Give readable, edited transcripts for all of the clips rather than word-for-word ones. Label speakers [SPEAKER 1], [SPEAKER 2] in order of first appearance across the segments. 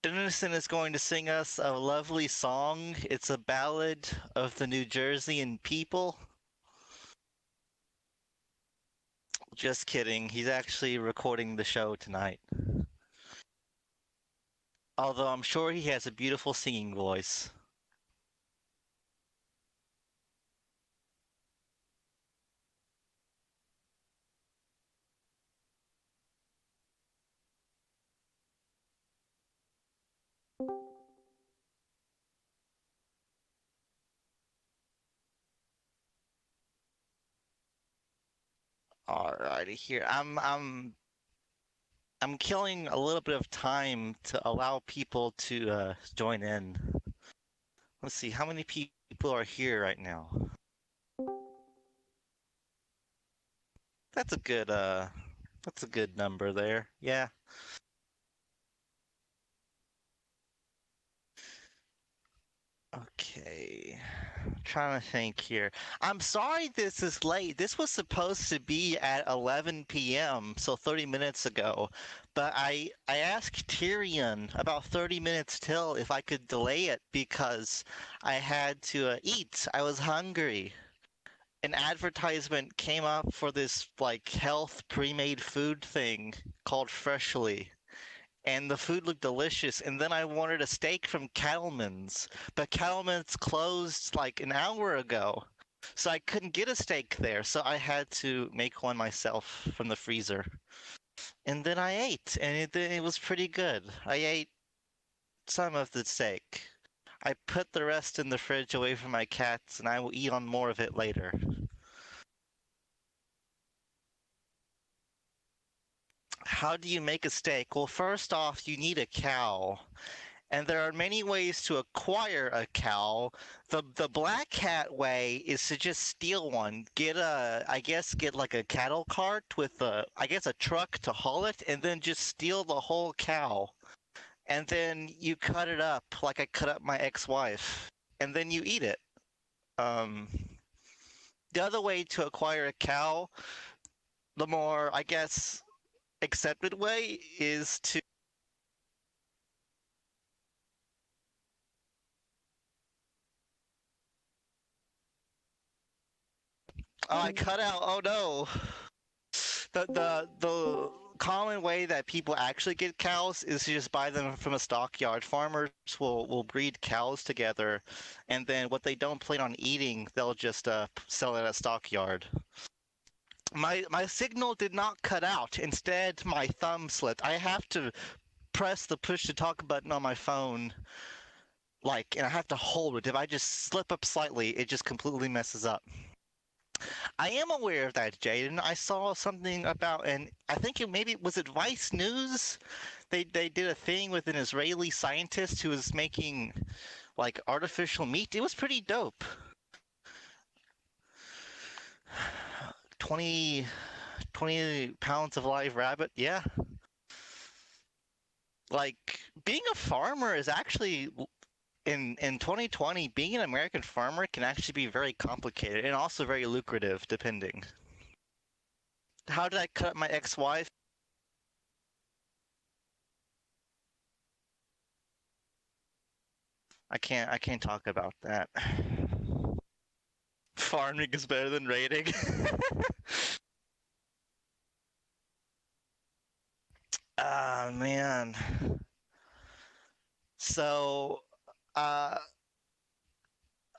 [SPEAKER 1] Innocent is going to sing us a lovely song. It's a ballad of the New Jerseyan people. Just kidding. He's actually recording the show tonight. Although I'm sure he has a beautiful singing voice. Alrighty, here. I'm killing a little bit of time to allow people to join in. Let's see, how many people are here right now? That's a good that's a good number there. Yeah. Okay. Trying to think here. I'm sorry this is late. This was supposed to be at 11 p.m., so 30 minutes ago. But I asked Tyrion about 30 minutes till if I could delay it because I had to eat. I was hungry. An advertisement came up for this like health pre-made food thing called Freshly, and the food looked delicious. And then I wanted a steak from Cattleman's, but Cattleman's closed like an hour ago, so I couldn't get a steak there. So I had to make one myself from the freezer. And then I ate, and it was pretty good. I ate some of the steak. I put the rest in the fridge away from my cats, and I will eat on more of it later. How do you make a steak? Well, first off, you need a cow. And there are many ways to acquire a cow. The black cat way is to just steal one. Get like a cattle cart with a truck to haul it, and then just steal the whole cow. And then you cut it up like I cut up my ex-wife, and then you eat it. Um, the other way to acquire a cow, the more, accepted way is to. Oh, I cut out. Oh no. The common way that people actually get cows is to just buy them from a stockyard. Farmers will breed cows together, and then what they don't plan on eating, they'll just sell it at a stockyard. My signal did not cut out. Instead, my thumb slipped. I have to press the push to talk button on my phone, and I have to hold it. If I just slip up slightly, it just completely messes up. I am aware of that, Jaden. I saw something about, and I think maybe was it Vice News? They did a thing with an Israeli scientist who was making like artificial meat. It was pretty dope. 20, 20 pounds of live rabbit. Yeah. Like being a farmer is actually in 2020, being an American farmer can actually be very complicated and also very lucrative, depending. How did I cut my ex-wife? I can't talk about that. Farming is better than raiding. Ah, man. So, uh,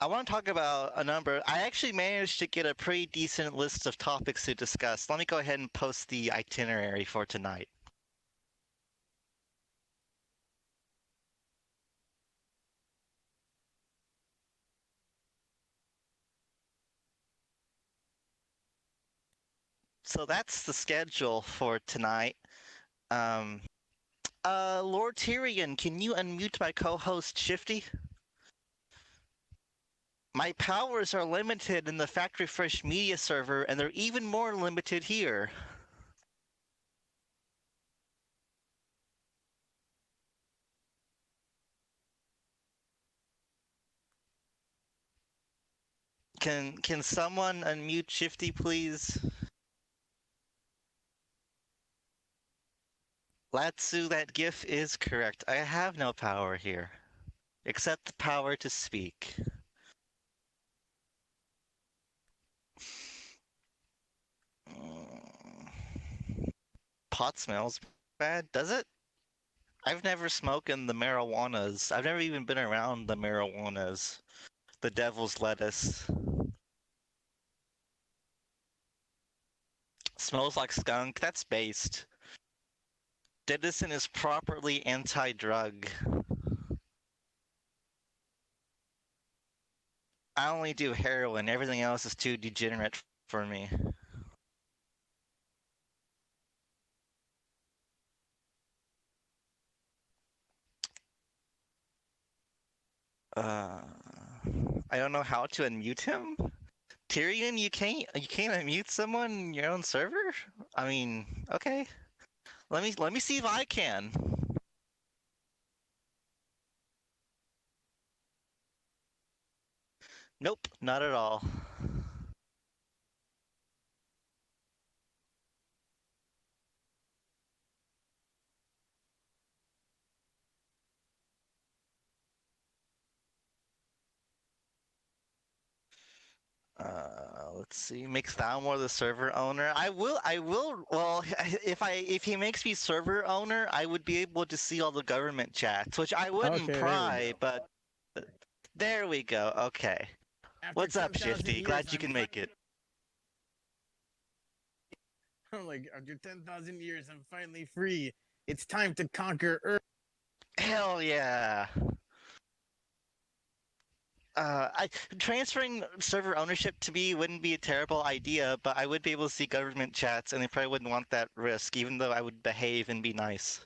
[SPEAKER 1] I want to talk about a number. I actually managed to get a pretty decent list of topics to discuss. Let me go ahead and post the itinerary for tonight. So that's the schedule for tonight. Um, Lord Tyrion, can you unmute my co-host Shifty? My powers are limited in the Factory Fresh media server, and they're even more limited here. Can someone unmute Shifty, please? Latsu, that gif is correct. I have no power here, except the power to speak. Mm, Pot smells bad, does it? I've never smoked in the marijuanas. I've never even been around the marijuanas. The devil's lettuce. Smells like skunk. That's based. Denizen is properly anti-drug. I only do heroin. Everything else is too degenerate for me. Uh, I don't know how to unmute him. Tyrion, you can't unmute someone in your own server? I mean, okay. Let me see if I can. Nope, not at all. Let's see. Makes Thalmor the server owner. I will. Well, if he makes me server owner, I would be able to see all the government chats, which I wouldn't
[SPEAKER 2] Okay, there we
[SPEAKER 1] pry,
[SPEAKER 2] go.
[SPEAKER 1] but there we go. Okay.
[SPEAKER 2] After
[SPEAKER 1] What's up,
[SPEAKER 2] 10,000
[SPEAKER 1] Shifty?
[SPEAKER 2] years,
[SPEAKER 1] Glad you can make it.
[SPEAKER 2] I'm like, after 10,000 years, I'm finally free. It's time to conquer Earth.
[SPEAKER 1] Hell yeah. I transferring server ownership to me wouldn't be a terrible idea, but I would be able to see government chats, and they probably wouldn't want that risk, even though I would behave and be nice.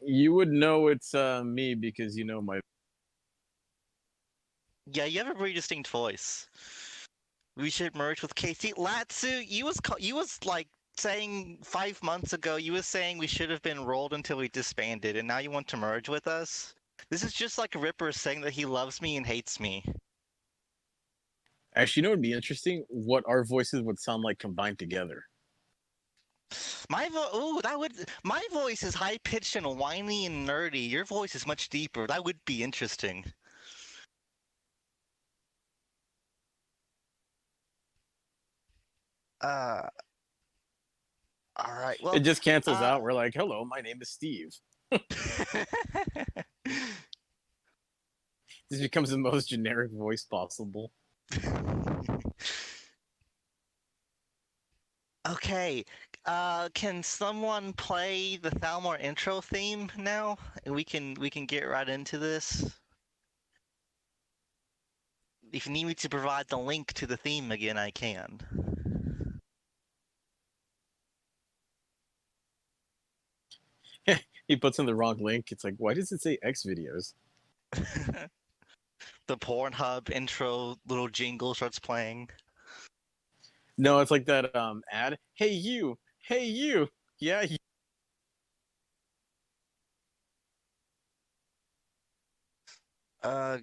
[SPEAKER 2] You would know it's me because you know my.
[SPEAKER 1] Yeah, you have a very distinct voice. We should merge with KC. Latsu, you was like saying 5 months ago, you was saying we should have been rolled until we disbanded, and now you want to merge with us? This is just like Ripper saying that he loves me and hates me.
[SPEAKER 2] Actually, you know what would be interesting? What our voices would sound like combined together.
[SPEAKER 1] My voice is high pitched and whiny and nerdy. Your voice is much deeper. That would be interesting. Uh, all right.
[SPEAKER 2] It
[SPEAKER 1] Well,
[SPEAKER 2] just cancels
[SPEAKER 1] uh,
[SPEAKER 2] out. We're like, hello, my name is Steve. This becomes the most generic voice possible.
[SPEAKER 1] Okay. Can someone play the Thalmor intro theme now? We can get right into this. If you need me to provide the link to the theme again, I can.
[SPEAKER 2] He puts in the wrong link. It's like, why does it say X videos?
[SPEAKER 1] The Pornhub intro little jingle starts playing.
[SPEAKER 2] No, it's like that ad. Hey you, hey you. Yeah,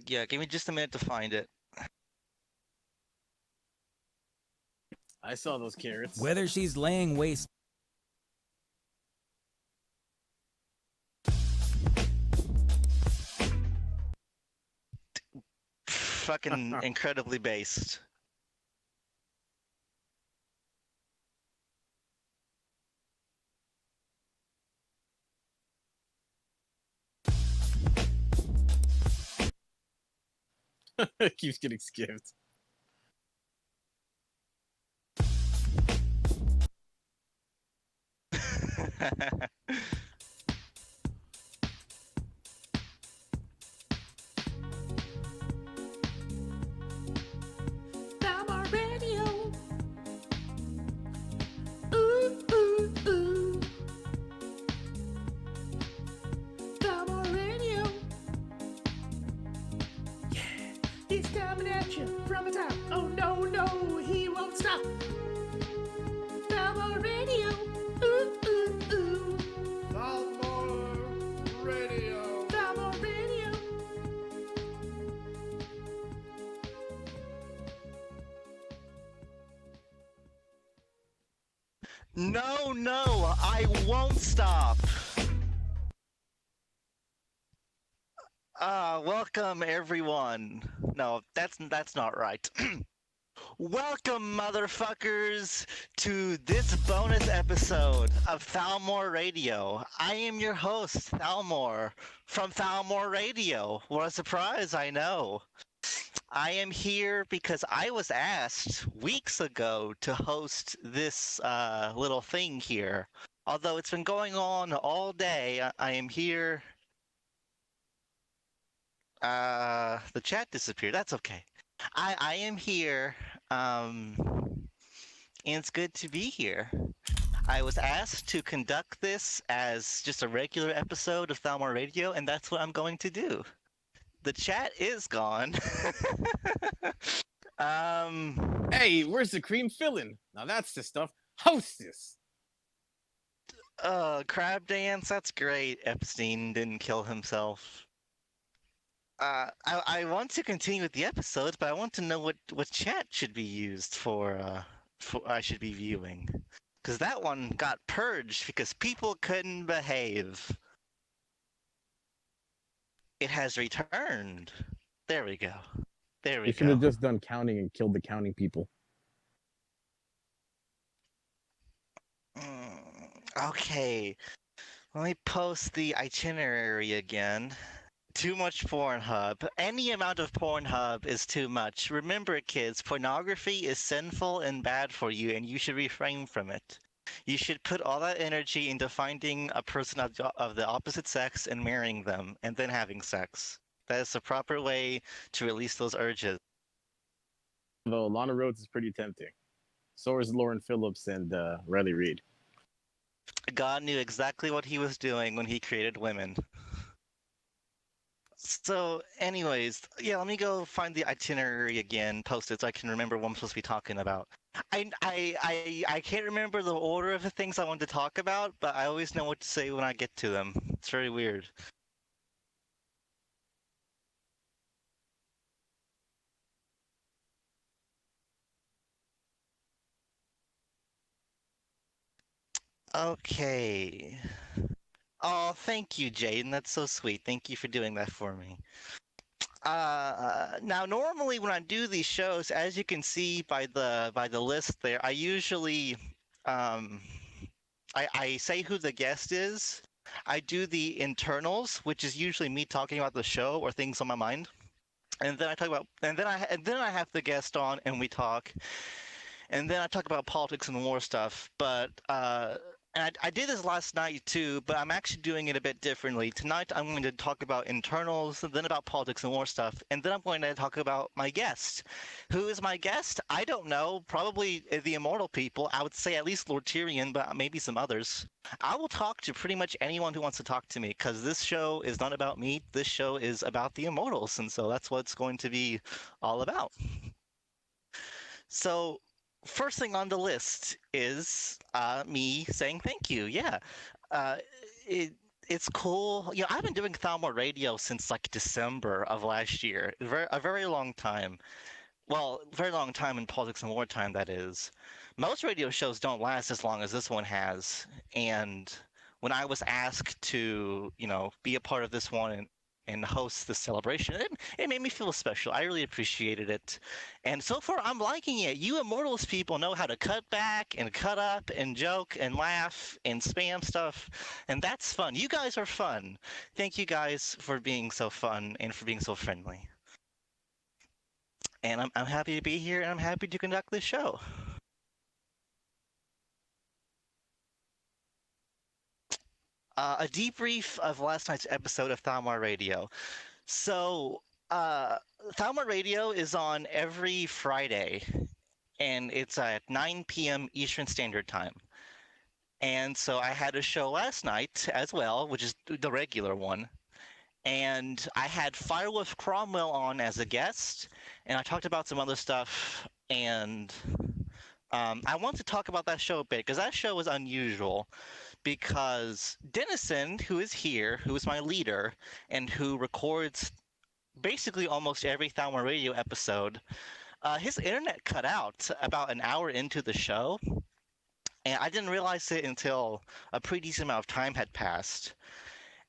[SPEAKER 1] Yeah, give me just a minute to find it.
[SPEAKER 2] I saw those carrots.
[SPEAKER 3] Whether she's laying waste
[SPEAKER 1] Fucking incredibly based.
[SPEAKER 2] It keeps getting skipped.
[SPEAKER 3] Thalmor Radio. Ooh, ooh, ooh. Thalmor Radio. Yeah, he's coming at you from the top. Oh no, no, he won't stop. Thalmor Radio. Ooh, ooh, ooh.
[SPEAKER 4] Thalmor Radio.
[SPEAKER 3] Thalmor Radio.
[SPEAKER 1] No, no, I won't stop. Welcome everyone. No, that's not right. Welcome, motherfuckers, to this bonus episode of Thalmor Radio. I am your host, Thalmor, from Thalmor Radio. What a surprise, I know. I am here because I was asked weeks ago to host this little thing here. Although it's been going on all day, I am here. The chat disappeared. That's okay. I am here. And it's good to be here. I was asked to conduct this as just a regular episode of Thalmor Radio, and that's what I'm going to do. The chat is gone.
[SPEAKER 2] Hey, where's the cream filling? Now that's the stuff. Hostess.
[SPEAKER 1] Crab dance, that's great. Epstein didn't kill himself. I want to continue with the episodes, but I want to know what chat should be used for I should be viewing. Because that one got purged because people couldn't behave. It has returned. There we go. There we
[SPEAKER 2] You should have
[SPEAKER 1] go.
[SPEAKER 2] just done counting and killed the counting people.
[SPEAKER 1] Okay. Let me post the itinerary again. Too much Pornhub. Any amount of Pornhub is too much. Remember, kids, pornography is sinful and bad for you, and you should refrain from it. You should put all that energy into finding a person of the opposite sex and marrying them, and then having sex. That is the proper way to release those urges.
[SPEAKER 2] Though Lana Rhodes is pretty tempting. So is Lauren Phillips and Riley Reid.
[SPEAKER 1] God knew exactly what he was doing when he created women. So, anyways, yeah, let me go find the itinerary again, post it so I can remember what I'm supposed to be talking about. I can't remember the order of the things I want to talk about, but I always know what to say when I get to them. It's very weird. Okay. Oh, thank you, Jaden. That's so sweet. Thank you for doing that for me. Now normally when I do these shows, as you can see by the list there, I usually um, I say who the guest is. I do the internals, which is usually me talking about the show or things on my mind, and then I talk about and then I have the guest on and we talk, and then I talk about politics and war stuff. But and I did this last night too, but I'm actually doing it a bit differently. Tonight I'm going to talk about internals, and then about politics and war stuff, and then I'm going to talk about my guest. Who is my guest? I don't know. Probably the immortal people. I would say at least Lord Tyrion, but maybe some others. I will talk to pretty much anyone who wants to talk to me, because this show is not about me. This show is about the immortals, and so that's what it's going to be all about. So, first thing on the list is me saying thank you. Yeah, uh, it it's cool. You know, I've been doing Thalmor Radio since like December of last year, a very long time. Well, very long time in politics and wartime, that is. Most radio shows don't last as long as this one has. And when I was asked to, be a part of this one and host the celebration, it made me feel special. I really appreciated it. And so far, I'm liking it. You Immortals people know how to cut back and cut up and joke and laugh and spam stuff. And that's fun. You guys are fun. Thank you guys for being so fun and for being so friendly. And I'm happy to be here and I'm happy to conduct this show. A debrief of last night's episode of Thalmor Radio. So, Thalmor Radio is on every Friday, and it's at 9 p.m. Eastern Standard Time. And so I had a show last night as well, which is the regular one. And I had Firewolf Cromwell on as a guest, and I talked about some other stuff. And I want to talk about that show a bit because that show was unusual. Because Dennison, who is here, who is my leader, and who records basically almost every Thalmor Radio episode, his internet cut out about an hour into the show. And I didn't realize it until a pretty decent amount of time had passed.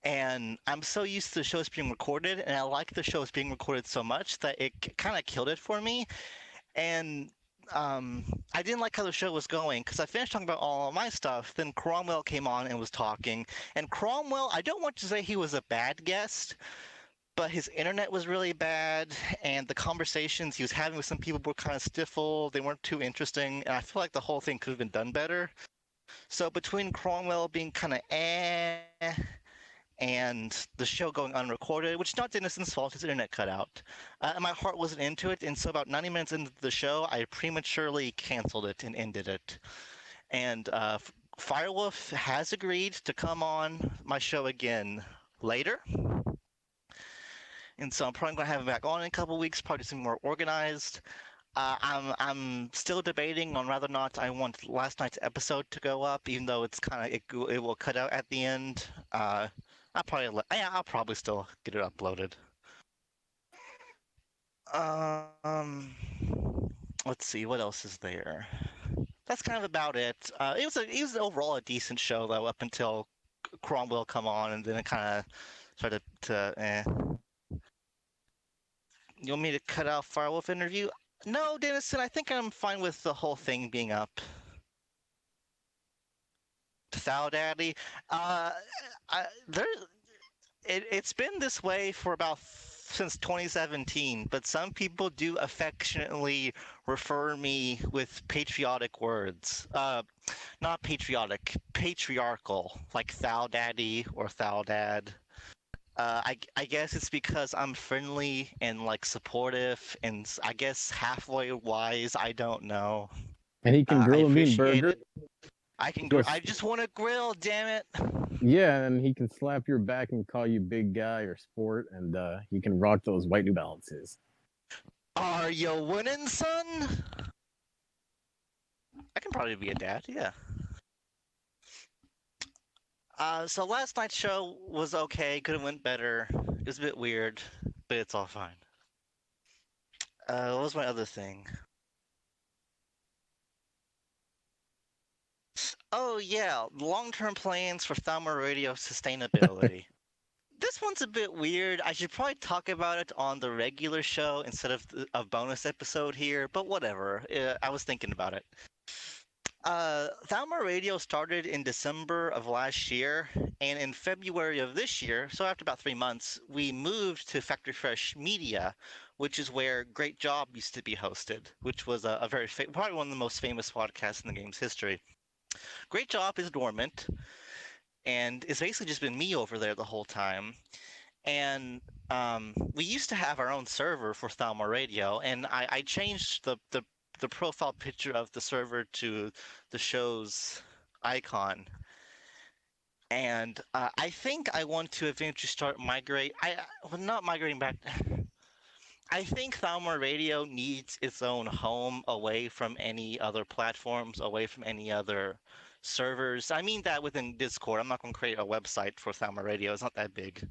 [SPEAKER 1] And I'm so used to the shows being recorded, and I like the shows being recorded so much that it kind of killed it for me. And I didn't like how the show was going because I finished talking about all of my stuff. Then Cromwell came on and was talking. And Cromwell, I don't want to say he was a bad guest, but his internet was really bad, and the conversations he was having with some people were kind of stifled. They weren't too interesting, and I feel like the whole thing could have been done better. So between Cromwell being kind of and the show going unrecorded, which not Denison's fault, his internet cut out. And my heart wasn't into it, and so about 90 minutes into the show, I prematurely canceled it and ended it. And Firewolf has agreed to come on my show again later, and so I'm probably going to have him back on in a couple weeks, probably something more organized. I'm still debating on whether or not I want last night's episode to go up, even though it's kind of it will cut out at the end. I'll probably still get it uploaded. Um, let's see what else is there. That's kind of about it. It was overall a decent show though up until Cromwell come on, and then it kind of started to. You want me to cut out Firewolf interview? No, Dennison, I think I'm fine with the whole thing being up. Thou Daddy. Uh, there, it's been this way for about since 2017, but some people do affectionately refer me with patriotic words. Not patriotic, patriarchal, like Thou Daddy or Thou Dad. I guess it's because I'm friendly and like supportive and I guess halfway wise. I don't know.
[SPEAKER 2] And he can
[SPEAKER 1] I
[SPEAKER 2] grill a mean
[SPEAKER 1] appreciate
[SPEAKER 2] burger.
[SPEAKER 1] it. I can. I
[SPEAKER 2] Just
[SPEAKER 1] just want to grill. Damn it!
[SPEAKER 2] yeah, and he can slap your back and call you big guy or sport, and he can rock those white New Balances.
[SPEAKER 1] Are you winning, son? I can probably be a dad. Yeah. So last night's show was okay. Could have went better. It was a bit weird, but it's all fine. What was my other thing? Oh yeah, long-term plans for Thelma Radio sustainability. This one's a bit weird. I should probably talk about it on the regular show instead of a bonus episode here, but whatever. I was thinking about it. Thalmor Radio started in December of last year, and in February of this year, so after about 3 months, we moved to Factory Fresh Media, which is where Great Job used to be hosted, which was a very probably one of the most famous podcasts in the game's history. Great Job is dormant, and it's basically just been me over there the whole time. And we used to have our own server for Thalmor Radio, and I changed the profile picture of the server to the show's icon. And I think I want to eventually start migrate. Well, not migrating back. I think Thalmor Radio needs its own home away from any other platforms, away from any other servers. I mean that within Discord. I'm not going to create a website for Thalmor Radio. It's not that big.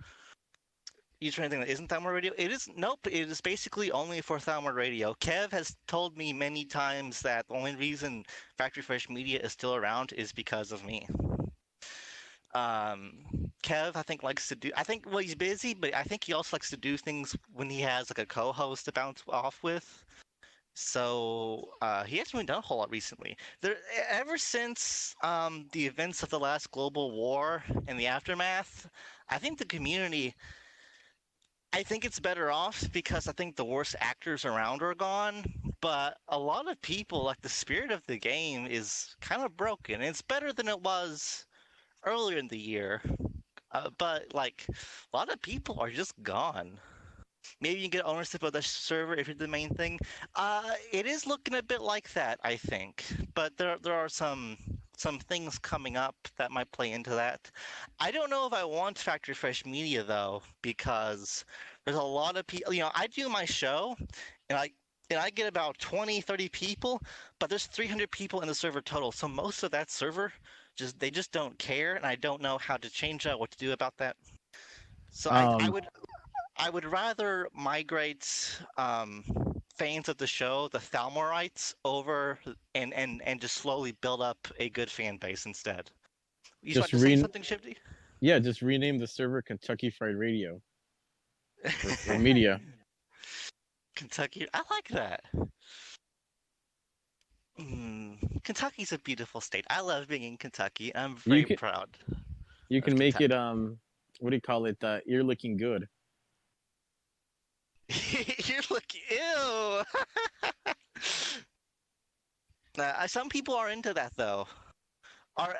[SPEAKER 1] Use for anything that isn't Thalmor Radio? It is nope. It is basically only for Thalmor Radio. Kev has told me many times that the only reason Factory Fresh Media is still around is because of me. Kev, I think likes to do. I think well, he's busy, but I think he also likes to do things when he has like a co-host to bounce off with. So he hasn't really done a whole lot recently. Ever since the events of the last global war and the aftermath, I think the community I think it's better off because I think the worst actors around are gone. But a lot of people, like the spirit of the game, is kind of broken. It's better than it was earlier in the year, but like a lot of people are just gone. Maybe you can get ownership of the server if you're the main thing. It is looking a bit like that, I think. But there are some things coming up that might play into that. I don't know if I want Factory Fresh Media though, because there's a lot of people. You know, I do my show, and I get about 20, 30 people, but there's 300 people in the server total. So most of that server they just don't care, and I don't know how to change that, what to do about that. So I
[SPEAKER 2] Um,
[SPEAKER 1] would I would rather migrate fans of the show, the Thalmorites, over and just slowly build up a good fan base instead. You about
[SPEAKER 2] Just
[SPEAKER 1] to say
[SPEAKER 2] re
[SPEAKER 1] something, Shifty?
[SPEAKER 2] yeah, just rename the server Kentucky Fried Radio or media.
[SPEAKER 1] Kentucky, I like that. Kentucky's a beautiful state. I love being in Kentucky. I'm
[SPEAKER 2] You
[SPEAKER 1] very
[SPEAKER 2] can
[SPEAKER 1] proud
[SPEAKER 2] you
[SPEAKER 1] of
[SPEAKER 2] can make it
[SPEAKER 1] Kentucky.
[SPEAKER 2] what do you call it? Ear licking good.
[SPEAKER 1] You're looking ew. Some people are into that though. Are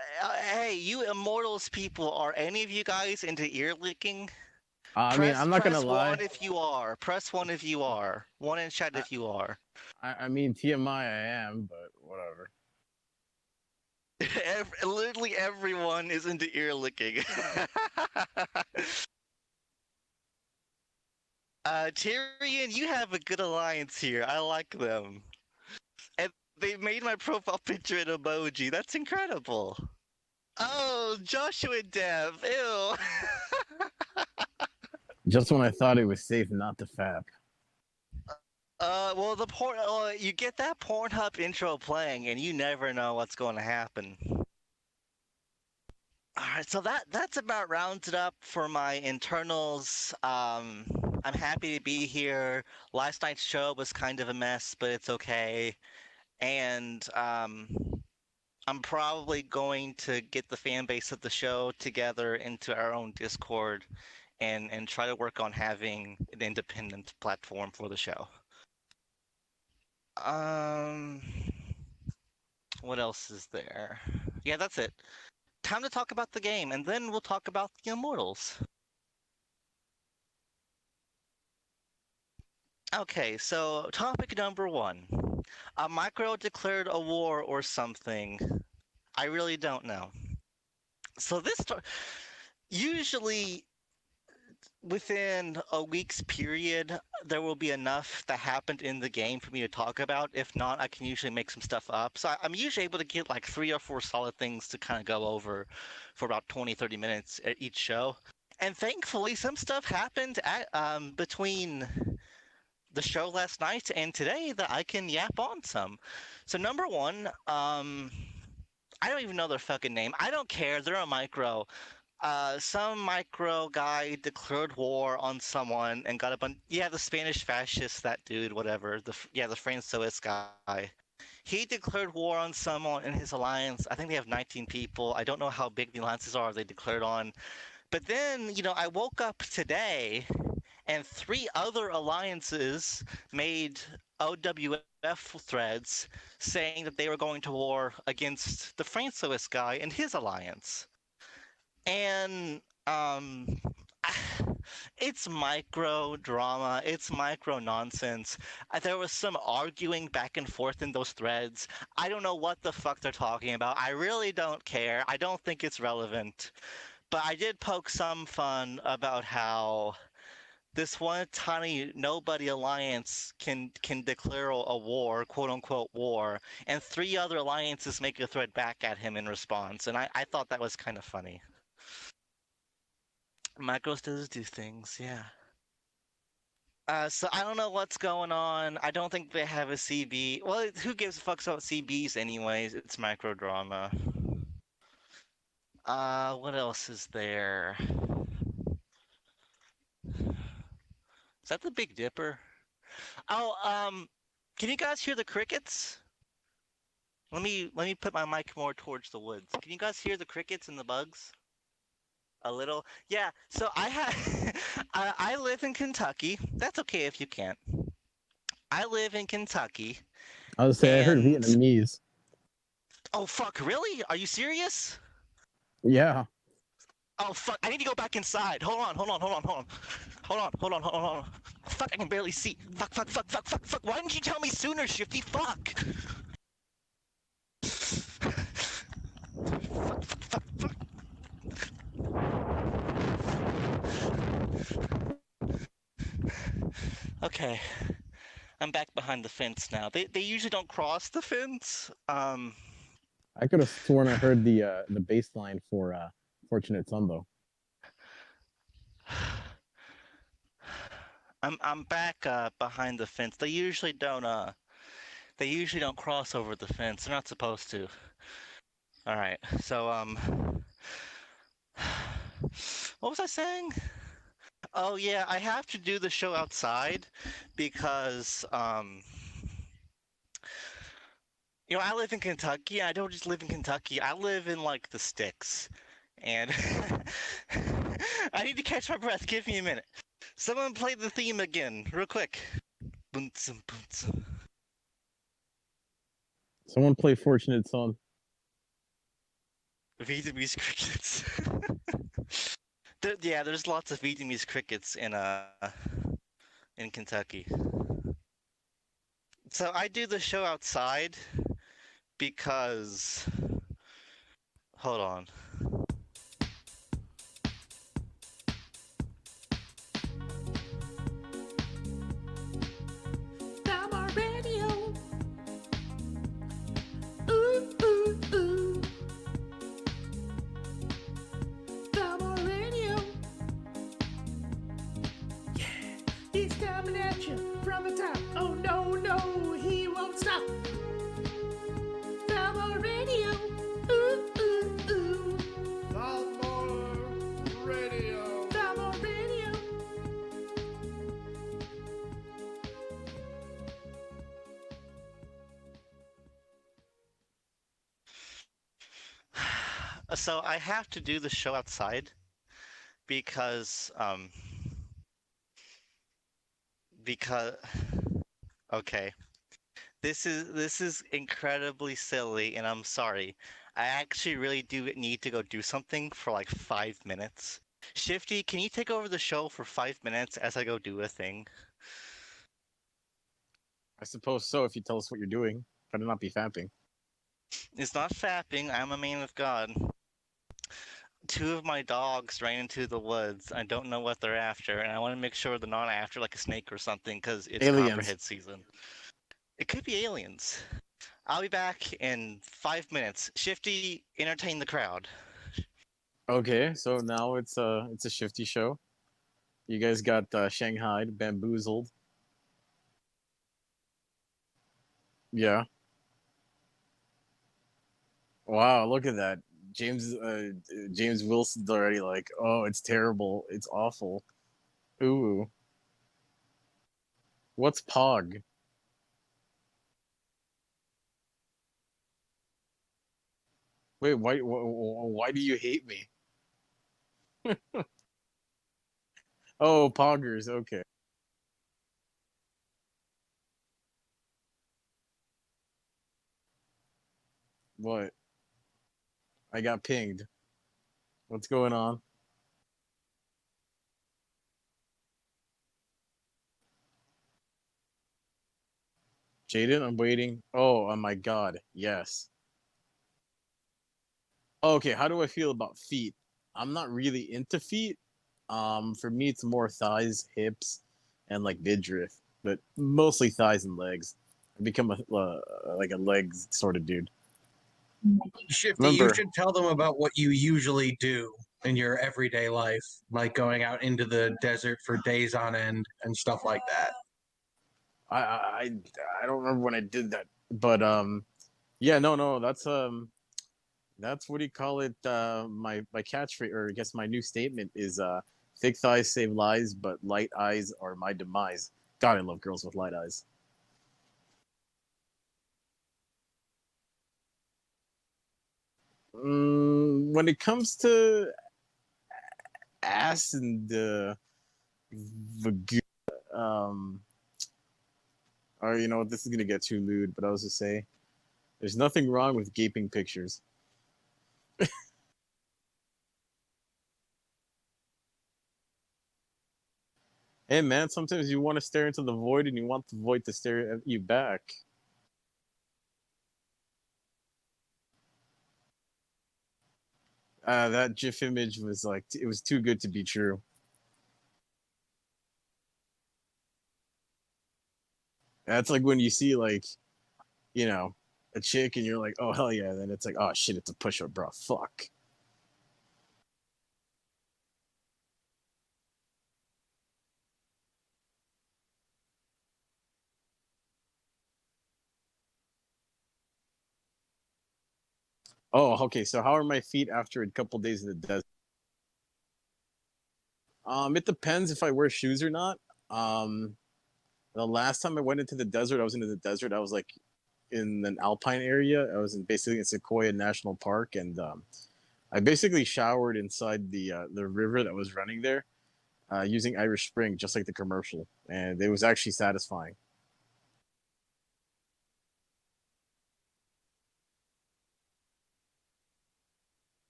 [SPEAKER 1] hey, you Immortals people, are any of you guys into ear licking?
[SPEAKER 2] I mean,
[SPEAKER 1] Press
[SPEAKER 2] I'm not gonna
[SPEAKER 1] press one
[SPEAKER 2] lie.
[SPEAKER 1] if you are. Press one if you are. One in chat
[SPEAKER 2] I,
[SPEAKER 1] if you are.
[SPEAKER 2] I mean TMI I am, but whatever.
[SPEAKER 1] Literally everyone is into ear licking. Tyrion, you have a good alliance here. I like them. And they made my profile picture an emoji. That's incredible. Oh, Joshua Dev. Ew.
[SPEAKER 2] Just when I thought it was safe not to fap.
[SPEAKER 1] Well, you get that Pornhub intro playing, and you never know what's going to happen. All right, so that's about rounds it up for my internals. I'm happy to be here. Last night's show was kind of a mess, but it's okay. And I'm probably going to get the fan base of the show together into our own Discord and try to work on having an independent platform for the show. Um, what else is there? Yeah, that's it. Time to talk about the game, and then we'll talk about the Immortals. Okay, so topic number one. A micro declared a war or something. I really don't know. So usually within a week's period, there will be enough that happened in the game for me to talk about. If not, I can usually make some stuff up. So I'm usually able to get like 3 or 4 solid things to kind of go over for about 20, 30 minutes at each show. And thankfully, some stuff happened between the show last night and today that I can yap on some. So number one, I don't even know their fucking name. I don't care. They're a micro. Some micro guy declared war on someone and got a bunch. Yeah, the Spanish fascist, that dude, whatever. The Francois guy. He declared war on someone in his alliance. I think they have 19 people. I don't know how big the alliances are they declared on. But then, I woke up today and 3 other alliances made OWF threads saying that they were going to war against the Francois guy and his alliance. And it's micro drama, it's micro nonsense. There was some arguing back and forth in those threads. I don't know what the fuck they're talking about. I really don't care. I don't think it's relevant. But I did poke some fun about how this one tiny nobody alliance can declare a war, quote unquote war, and 3 other alliances make a thread back at him in response. And I thought that was kind of funny. Micros does do things, yeah. So I don't know what's going on. I don't think they have a CB. Well, who gives a fuck about CBs anyways? It's micro drama. What else is there? Is that the Big Dipper? Oh, can you guys hear the crickets? Let me put my mic more towards the woods. Can you guys hear the crickets and the bugs? A little? Yeah. So I have I live in Kentucky. That's okay if you can't. I live in Kentucky,
[SPEAKER 2] I would say I heard
[SPEAKER 1] and
[SPEAKER 2] Vietnamese.
[SPEAKER 1] oh fuck, really? Are you serious?
[SPEAKER 2] Yeah,
[SPEAKER 1] Oh fuck, I need to go back inside. Hold on, hold on, hold on, hold on. Hold on, hold on, hold on, hold on. Fuck, I can barely see. Fuck, fuck, fuck, fuck, fuck, fuck. Why didn't you tell me sooner, Shifty? Fuck. Fuck, fuck, fuck, fuck. Okay, I'm back behind the fence now. They usually don't cross the fence.
[SPEAKER 2] I could have sworn I heard the bass line for Fortunate Son though.
[SPEAKER 1] I'm back behind the fence. They usually don't cross over the fence. They're not supposed to. All right. So what was I saying? Oh yeah, I have to do the show outside because I live in Kentucky. I don't just live in Kentucky. I live in like the sticks. And I need to catch my breath. Give me a minute. Someone play the theme again, real quick. Boom-tsum, boom-tsum.
[SPEAKER 2] Someone play Fortunate Son.
[SPEAKER 1] Vietnamese crickets. Yeah, there's lots of Vietnamese crickets in Kentucky. So I do the show outside because hold on.
[SPEAKER 3] Tama Radio. Ooh, ooh, ooh. Tama Radio. Yeah, he's coming at you from the top. Oh no, no, he won't stop. Tama Radio. Ooh, ooh, ooh.
[SPEAKER 4] Baltimore Radio.
[SPEAKER 3] Tama Radio.
[SPEAKER 1] So I have to do the show outside because because okay. This is incredibly silly, and I'm sorry. I actually really do need to go do something for like 5 minutes. Shifty, can you take over the show for 5 minutes as I go do a thing?
[SPEAKER 2] I suppose so if you tell us what you're doing. Better not be fapping.
[SPEAKER 1] It's not fapping. I'm a man of God. Two of my dogs ran into the woods. I don't know what they're after, and I want to make sure they're not after like a snake or something because it's
[SPEAKER 2] Aliens.
[SPEAKER 1] copperhead season. It could be aliens. I'll be back in 5 minutes. Shifty, entertain the crowd.
[SPEAKER 2] Okay, so now it's a shifty show. You guys got Shanghai bamboozled. Yeah. Wow, look at that. James Wilson's already like, oh, it's terrible. It's awful. Ooh. What's Pog? Wait, why do you hate me? Oh, Poggers. Okay. What? I got pinged. What's going on? Jaden, I'm waiting. Oh my god. Yes. Okay, how do I feel about feet? I'm not really into feet. For me, it's more thighs, hips, and like midriff, but mostly thighs and legs. I become a like a legs sort of dude.
[SPEAKER 5] Shifty, you
[SPEAKER 2] Remember,
[SPEAKER 5] should tell them about what you usually do in your everyday life, like going out into the desert for days on end and stuff like that.
[SPEAKER 2] I don't remember when I did that, but yeah, no, that's what do you call it? My catchphrase, or I guess my new statement is thick thighs save lives, but light eyes are my demise. God, I love girls with light eyes. When it comes to ass and vagina, or you know what, this is gonna get too lewd, but I was to say, there's nothing wrong with gaping pictures. Hey man, sometimes you want to stare into the void and you want the void to stare at you back. That GIF image was like it was too good to be true. That's like when you see like you know a chick and you're like, oh hell yeah, then it's like, oh shit, it's a push up, bro. Fuck. Oh, okay. So how are my feet after a couple days in the desert? It depends if I wear shoes or not. Um, the last time I went into the desert, I was into the desert. I was like in an alpine area. I was in basically in Sequoia National Park, and I basically showered inside the river that was running there using Irish Spring, just like the commercial, and it was actually satisfying.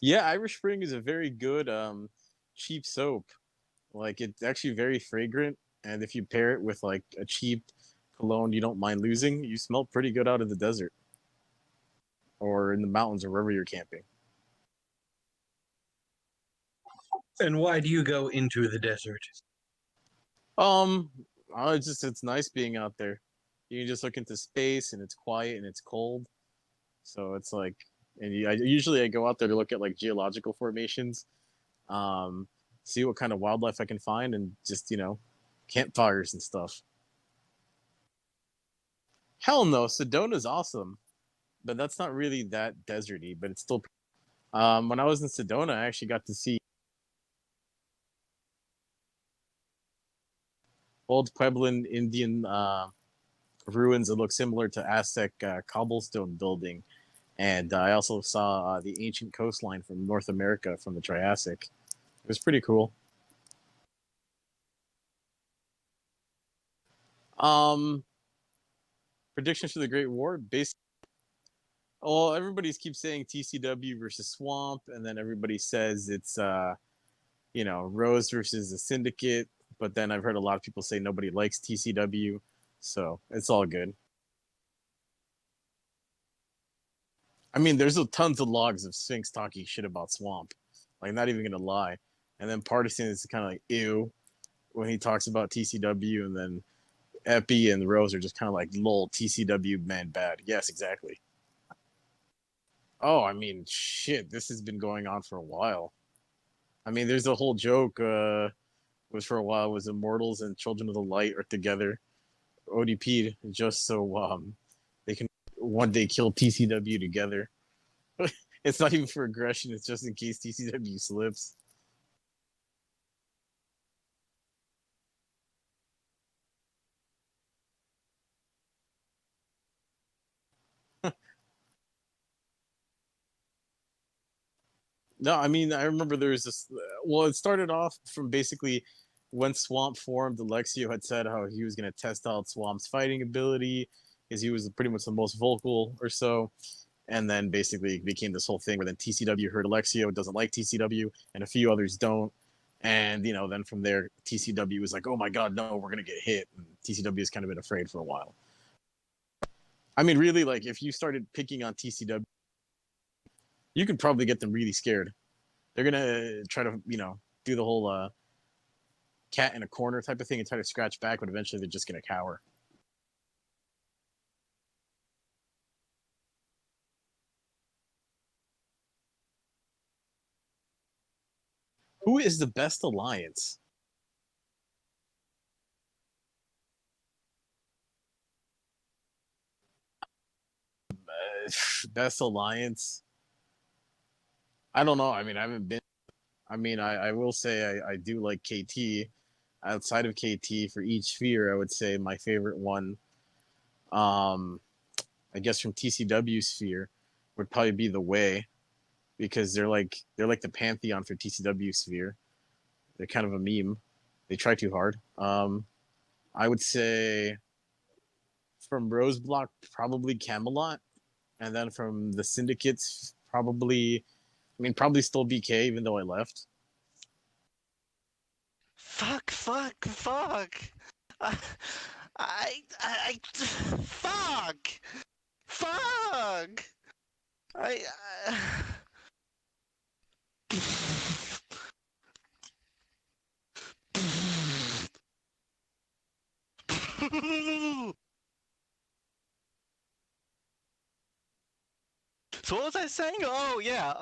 [SPEAKER 2] Yeah, Irish Spring is a very good cheap soap. Like it's actually very fragrant, and if you pair it with like a cheap cologne you don't mind losing, you smell pretty good out of the desert or in the mountains or wherever you're camping.
[SPEAKER 5] And why do you go into the desert?
[SPEAKER 2] Um, it's nice being out there. You can just look into space and it's quiet and it's cold. So it's like, usually I go out there to look at like geological formations, um, see what kind of wildlife I can find, and just campfires and stuff. Hell no, Sedona's awesome, but that's not really that deserty. But it's still. When I was in Sedona, I actually got to see old Puebloan Indian ruins that look similar to Aztec cobblestone building, and I also saw the ancient coastline from North America from the Triassic. It was pretty cool. Um, Predictions for the Great War, based. Well, everybody keeps saying TCW versus Swamp, and then everybody says it's Rose versus the Syndicate. But then I've heard a lot of people say nobody likes TCW, so it's all good. I mean, there's tons of logs of Sphinx talking shit about Swamp, like not even gonna lie. And then Partisan is kind of like ew when he talks about TCW, and then Epi and Rose are just kind of like lol TCW man bad. Yes, exactly. Oh, I mean, shit, this has been going on for a while. I mean, there's a whole joke. Was for a while was Immortals and Children of the Light are together, ODP'd just so they can one day kill TCW together. It's not even for aggression. It's just in case TCW slips. No, I mean I remember there was this. Well, it started off from basically when Swamp formed. Alexio had said how he was going to test out Swamp's fighting ability, because he was pretty much the most vocal or so. And then basically it became this whole thing where then TCW heard Alexio doesn't like TCW, and a few others don't. And then from there, TCW was like, "Oh my God, no, we're gonna get hit." And TCW has kind of been afraid for a while. I mean, really, like if you started picking on TCW, you could probably get them really scared. They're gonna try to, do the whole cat in a corner type of thing and try to scratch back, but eventually they're just gonna cower. Who is the best alliance? Best alliance? I don't know. I mean, I haven't been. I mean, I will say I do like KT. Outside of KT, for each sphere, I would say my favorite one, um, I guess from TCW sphere, would probably be the Way, because they're like the pantheon for TCW sphere. They're kind of a meme. They try too hard. I would say from Rose Block, probably Camelot, and then from the Syndicates, probably. I mean, probably still BK, even though I left.
[SPEAKER 1] Fuck, fuck, fuck. I, fuck, fuck. I So what was I saying? Oh yeah,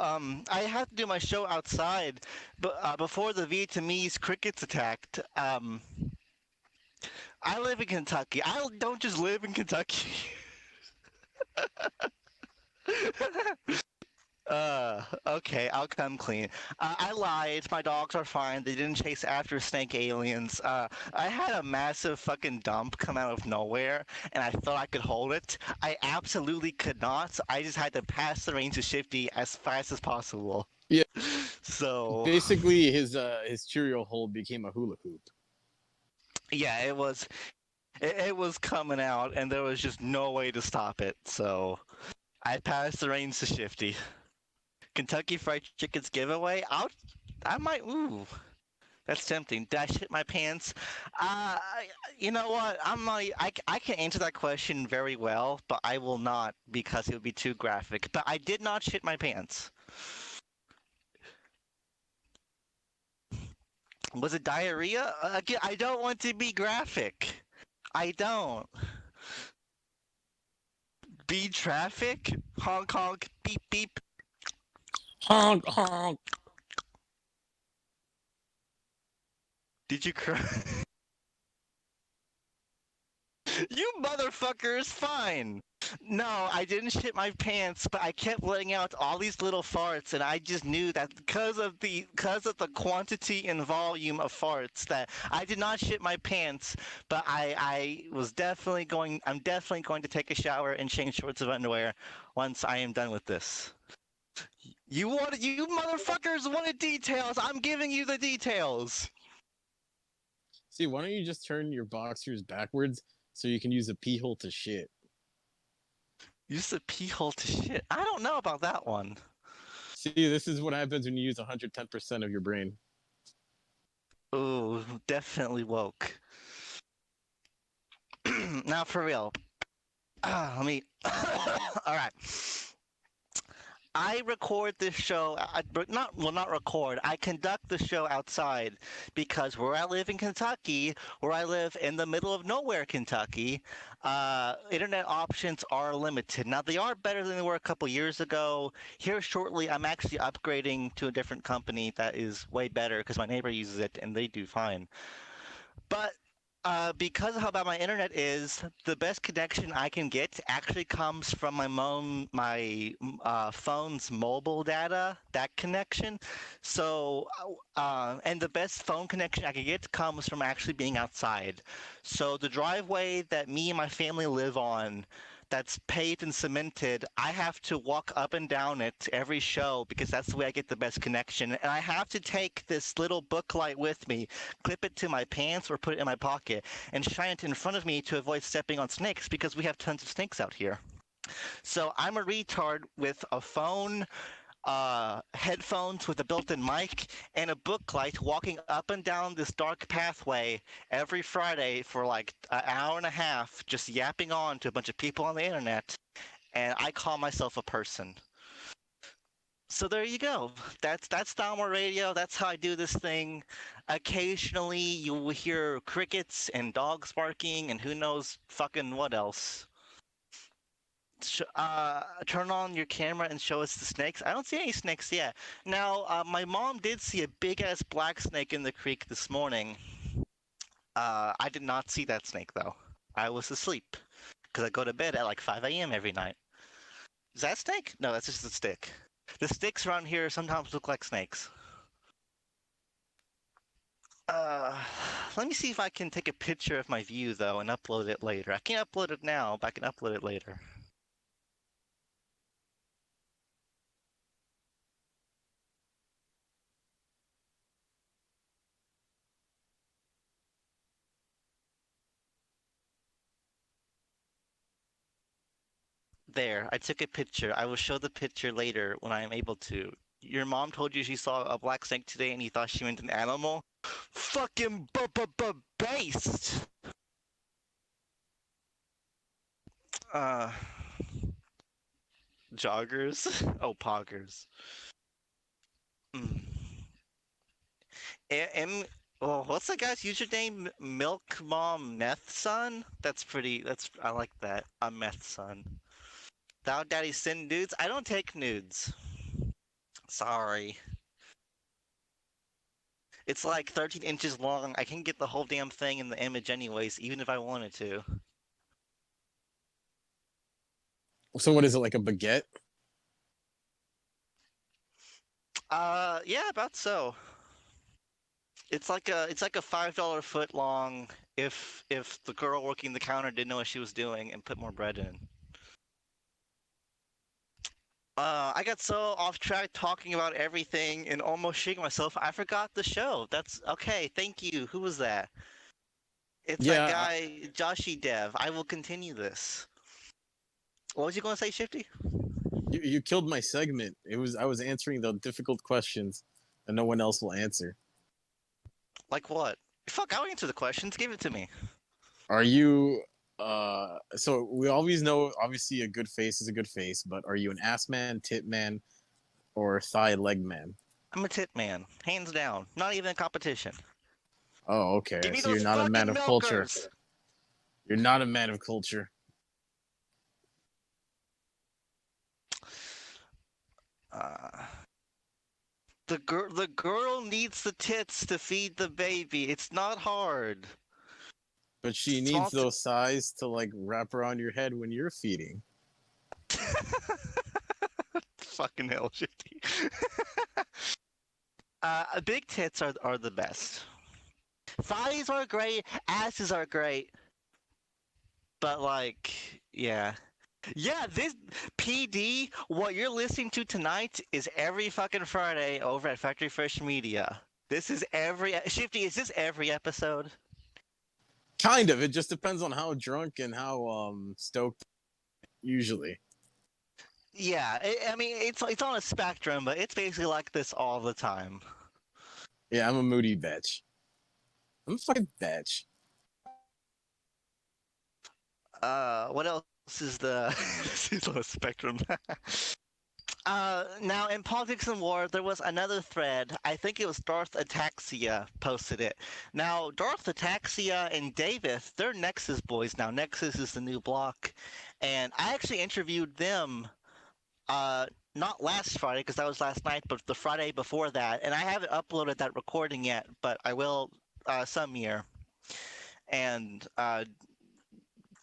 [SPEAKER 1] I had to do my show outside, but before the Vietnamese crickets attacked. I live in Kentucky. I don't just live in Kentucky. Okay, I'll come clean. I lied. My dogs are fine. They didn't chase after snake aliens. I had a massive fucking dump come out of nowhere, and I thought I could hold it. I absolutely could not. I just had to pass the range of Shifty as fast as possible.
[SPEAKER 2] Yeah,
[SPEAKER 1] So,
[SPEAKER 2] basically his Cheerio hole became a hula hoop.
[SPEAKER 1] yeah, it was coming out, and there was just no way to stop it. So, I passed the reins to Shifty. Kentucky Fried Chicken's giveaway. I might. Ooh, that's tempting. Did I shit my pants? You know what? I can answer that question very well, but I will not because it would be too graphic. But I did not shit my pants. Was it diarrhea? Again, I don't want to be graphic. I don't. Be traffic? Honk honk, beep beep.
[SPEAKER 2] Honk honk.
[SPEAKER 1] Did you cry? You motherfucker is fine. No, I didn't shit my pants, but I kept letting out all these little farts, and I just knew that because of the quantity and volume of farts that I did not shit my pants, but I'm definitely going to take a shower and change shorts of underwear once I am done with this. You motherfuckers wanted details. I'm giving you the details.
[SPEAKER 2] See, why don't you just turn your boxers backwards so you can use a pee hole to shit?
[SPEAKER 1] Use the pee hole to shit. I don't know about that one.
[SPEAKER 2] See, this is what happens when you use 110% of your brain.
[SPEAKER 1] Ooh, definitely woke. Now for real. Let me. All right. I record this show. Not record. I conduct the show outside because where I live in Kentucky, where I live in the middle of nowhere, Kentucky, internet options are limited. Now they are better than they were a couple years ago. Here shortly, I'm actually upgrading to a different company that is way better because my neighbor uses it and they do fine. But because of how bad my internet is, the best connection I can get actually comes from my phone's mobile data, that connection. So, and the best phone connection I can get comes from actually being outside. So the driveway that me and my family live on, that's paved and cemented, I have to walk up and down it every show because that's the way I get the best connection. And I have to take this little book light with me, clip it to my pants or put it in my pocket, and shine it in front of me to avoid stepping on snakes because we have tons of snakes out here. So I'm a retard with a phone, headphones with a built-in mic, and a book light walking up and down this dark pathway every Friday for like an hour and a half, just yapping on to a bunch of people on the internet, and I call myself a person. So there you go. That's Downward Radio. That's how I do this thing. Occasionally you will hear crickets and dogs barking and who knows fucking what else. Turn on your camera and show us the snakes. I don't see any snakes yet. Now, my mom did see a big ass black snake in the creek this morning. I did not see that snake though. I was asleep because I go to bed at like 5 a.m. every night. Is that a snake? No, that's just a stick. The sticks around here sometimes look like snakes. Uh, Let me see if I can take a picture of my view though and upload it later. I can't upload it now, but I can upload it later. There, I took a picture. I will show the picture later when I am able to. Your mom told you she saw a black snake today and you thought she meant an animal? Fucking based! Uh, Joggers? Oh, poggers. Mm. Oh, what's the guy's username? Milk Mom Meth Son? I like that. A meth son. Thou daddy send nudes? I don't take nudes. Sorry. It's like 13 inches long. I can get the whole damn thing in the image anyways, even if I wanted to.
[SPEAKER 2] So what is it, like a baguette?
[SPEAKER 1] Yeah, about so. It's like a $5 foot long if the girl working the counter didn't know what she was doing and put more bread in. I got so off track talking about everything and almost shitting myself. I forgot the show. That's okay. Thank you. Who was that? It's that
[SPEAKER 2] Yeah,
[SPEAKER 1] guy, Joshy Dev. I will continue this. What was you going to say, Shifty?
[SPEAKER 2] you killed my segment. I was answering the difficult questions that no one else will answer.
[SPEAKER 1] Like what? Fuck, I'll answer the questions. Give it to me.
[SPEAKER 2] Are you so we always know obviously a good face is a good face, but are you an ass man, tit man, or thigh leg man?
[SPEAKER 1] I'm a tit man, hands down. Not even a competition.
[SPEAKER 2] Oh, okay.
[SPEAKER 1] Give
[SPEAKER 2] I
[SPEAKER 1] me
[SPEAKER 2] see
[SPEAKER 1] those
[SPEAKER 2] you're not a man
[SPEAKER 1] fucking
[SPEAKER 2] of culture.
[SPEAKER 1] milkers.
[SPEAKER 2] You're not a man of culture.
[SPEAKER 1] Uh, the girl needs the tits to feed the baby. It's not hard.
[SPEAKER 2] But she
[SPEAKER 1] Small
[SPEAKER 2] needs those thighs to like wrap around your head when you're feeding.
[SPEAKER 1] fucking hell, Shifty. Big tits are the best. Thighs are great. Asses are great. But like, yeah. Yeah, this PD, what you're listening to tonight is every fucking Friday over at Factory Fresh Media. This is every Shifty, is this every episode?
[SPEAKER 2] Kind of. It just depends on how drunk and how stoked usually.
[SPEAKER 1] Yeah, I mean it's on a spectrum, but it's basically like this all the time.
[SPEAKER 2] Yeah, I'm a moody bitch. I'm a fucking bitch.
[SPEAKER 1] What else is the this is on a spectrum? Now in Politics and War, there was another thread. I think it was Darth Ataxia posted it. Now, Darth Ataxia and Davis, they're Nexus boys now. Nexus is the new block. And I actually interviewed them, uh, not last Friday, because that was last night, but the Friday before that. And I haven't uploaded that recording yet, but I will some year. And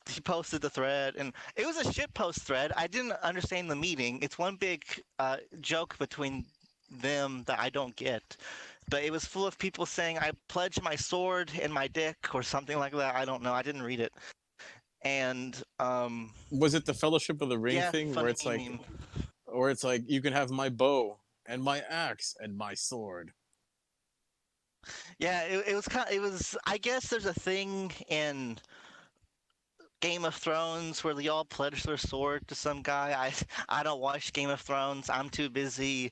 [SPEAKER 1] he posted the thread, and it was a shit post thread. I didn't understand the meaning. It's one big joke between them that I don't get. But it was full of people saying, "I pledge my sword and my dick," or something like that. I don't know. I didn't read it. And
[SPEAKER 2] Was it the Fellowship of the Ring
[SPEAKER 1] yeah,
[SPEAKER 2] thing
[SPEAKER 1] funny meme.
[SPEAKER 2] where it's like you can have my bow and my axe and my sword?
[SPEAKER 1] Yeah, it was kind. It was. I guess there's a thing in Game of Thrones where they all pledge their sword to some guy. I don't watch Game of Thrones. I'm too busy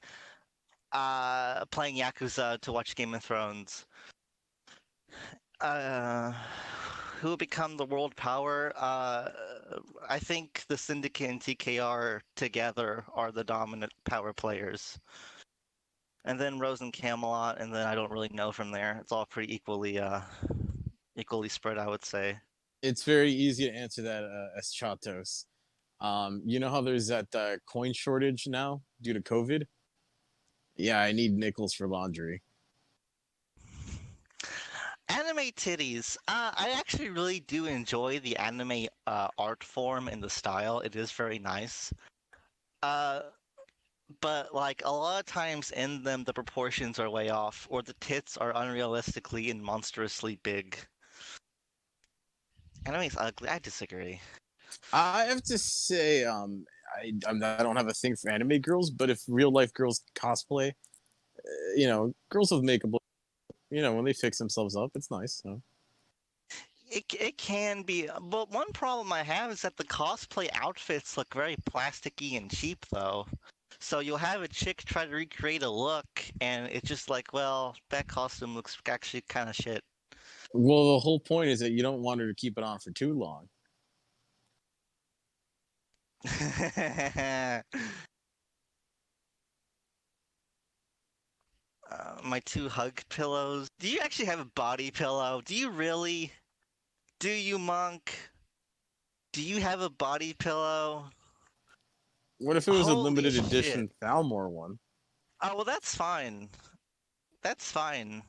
[SPEAKER 1] playing Yakuza to watch Game of Thrones. Uh, who will become the world power? I think the Syndicate and TKR together are the dominant power players. And then Rose and Camelot, and then I don't really know from there. It's all pretty equally spread, I would say.
[SPEAKER 2] It's very easy to answer that as Chatos. You know how there's that coin shortage now due to COVID? Yeah, I need nickels for laundry.
[SPEAKER 1] Anime titties. I actually really do enjoy the anime art form and the style. It is very nice. Uh, but like a lot of times in them, the proportions are way off, or the tits are unrealistically and monstrously big. Anime's ugly. I disagree.
[SPEAKER 2] I have to say, I don't have a thing for anime girls, but if real life girls cosplay, girls with makeup, when they fix themselves up, it's nice. So.
[SPEAKER 1] It can be, but one problem I have is that the cosplay outfits look very plasticky and cheap, though. So you'll have a chick try to recreate a look, and it's just like, well, that costume looks actually kind of shit.
[SPEAKER 2] Well, the whole point is that you don't want her to keep it on for too long.
[SPEAKER 1] My two hug pillows. Do you actually have a body pillow? Do you really? Do you, Monk? Do you have a body pillow?
[SPEAKER 2] What if it was a
[SPEAKER 1] Holy
[SPEAKER 2] limited
[SPEAKER 1] shit.
[SPEAKER 2] edition Thalmor one?
[SPEAKER 1] Oh, well, that's fine. That's fine.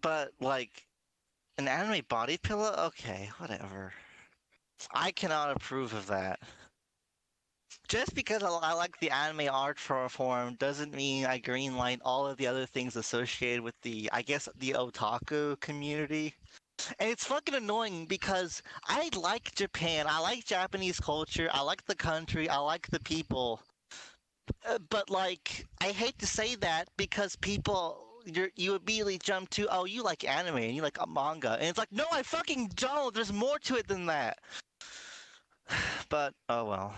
[SPEAKER 1] But, like, an anime body pillow? Okay, whatever. I cannot approve of that. Just because I like the anime art form doesn't mean I greenlight all of the other things associated with the, I guess, the otaku community. And it's fucking annoying because I like Japan. I like Japanese culture. I like the country. I like the people. But like, I hate to say that because you immediately jump to, oh, you like anime and you like a manga, and it's like, no, I fucking don't. There's more to it than that. But oh well.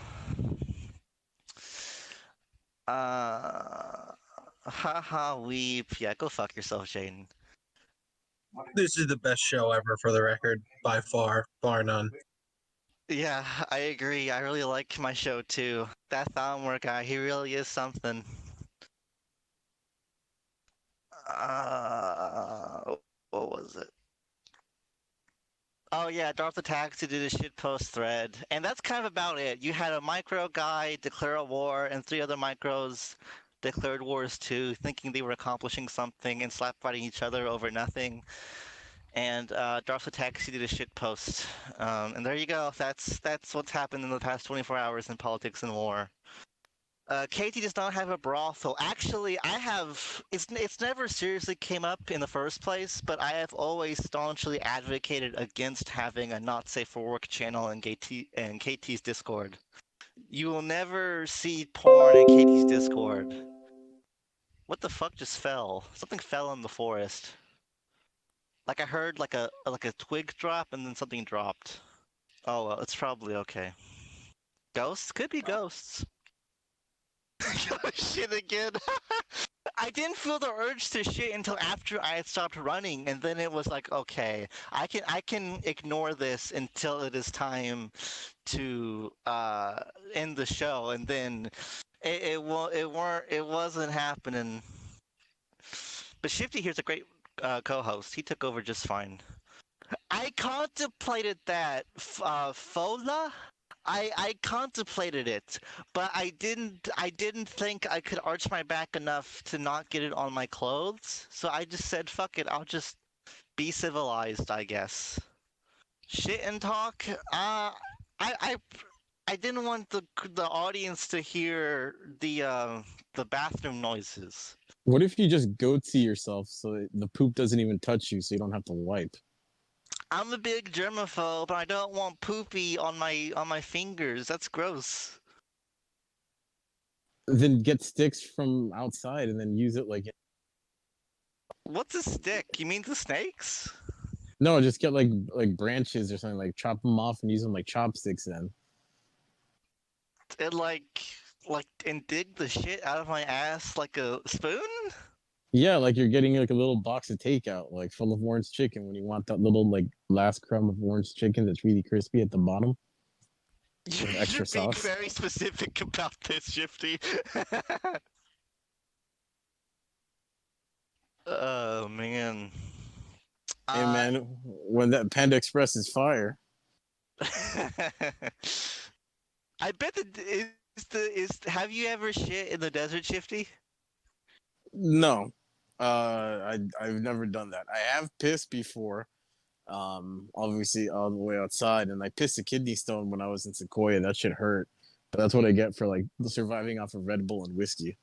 [SPEAKER 1] Uh, haha, weep. Yeah, go fuck yourself, Jaden.
[SPEAKER 5] This is the best show ever, for the record, by far, bar none.
[SPEAKER 1] Yeah, I agree. I really like my show too. That Thalmor guy, he really is something. What was it? Oh yeah, Darth the Taxi did a shitpost thread, and that's kind of about it. You had a micro guy declare a war, and three other micros declared wars too, thinking they were accomplishing something and slap fighting each other over nothing. And Darth the Taxi did a shitpost, and there you go. That's what's happened in the past 24 hours in politics and war. Katie does not have a brothel. Actually, I have. It's never seriously came up in the first place, but I have always staunchly advocated against having a not safe for work channel in KT's Discord. You will never see porn in KT's Discord. What the fuck just fell? Something fell in the forest. Like I heard like a twig drop and then something dropped. Oh well, it's probably okay. Ghosts? Could be ghosts. Oh, shit again. I didn't feel the urge to shit until after I had stopped running, and then it was like, okay, I can ignore this until it is time to end the show, and then it wasn't happening. But Shifty here's a great co-host. He took over just fine. I contemplated that, Fola. I contemplated it, but I didn't think I could arch my back enough to not get it on my clothes. So I just said, fuck it, I'll just be civilized, I guess. Shit and talk. I I I didn't want the audience to hear the bathroom noises.
[SPEAKER 2] What if you just goatee yourself so the poop doesn't even touch you, so you don't have to wipe?
[SPEAKER 1] I'm a big germaphobe, and I don't want poopy on my fingers. That's gross.
[SPEAKER 2] Then get sticks from outside and then use it like
[SPEAKER 1] What's a stick? You mean the snakes?
[SPEAKER 2] no, just get like branches or something, like chop them off and use them like chopsticks. Then
[SPEAKER 1] And and dig the shit out of my ass like a spoon?
[SPEAKER 2] yeah, like you're getting like a little box of takeout, like full of orange chicken. When you want that little like last crumb of orange chicken that's really crispy at the bottom with
[SPEAKER 1] You're
[SPEAKER 2] extra
[SPEAKER 1] being
[SPEAKER 2] sauce.
[SPEAKER 1] very specific about this, Shifty. Oh man.
[SPEAKER 2] Hey
[SPEAKER 1] Uh
[SPEAKER 2] man, when that Panda Express is fire.
[SPEAKER 1] I bet is have you ever shit in the desert, Shifty?
[SPEAKER 2] No, I've never done that. I have pissed before, obviously all the way outside, and I pissed a kidney stone when I was in Sequoia. That shit hurt, but that's what I get for like surviving off of Red Bull and whiskey.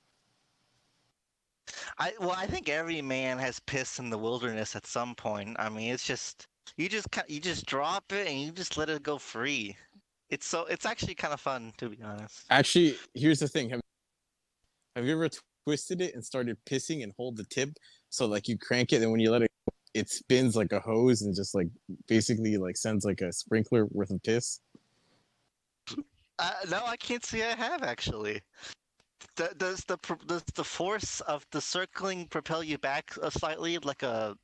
[SPEAKER 1] I think every man has pissed in the wilderness at some point. I mean, it's just you just drop it and you just let it go free. It's actually kind of fun, to be honest.
[SPEAKER 2] Actually, here's the thing: have you ever twisted it and started pissing and hold the tip so like you crank it and when you let it, it spins like a hose and just like basically like sends like a sprinkler worth of piss?
[SPEAKER 1] No, I can't say I have actually. Does the force of the circling propel you back slightly like a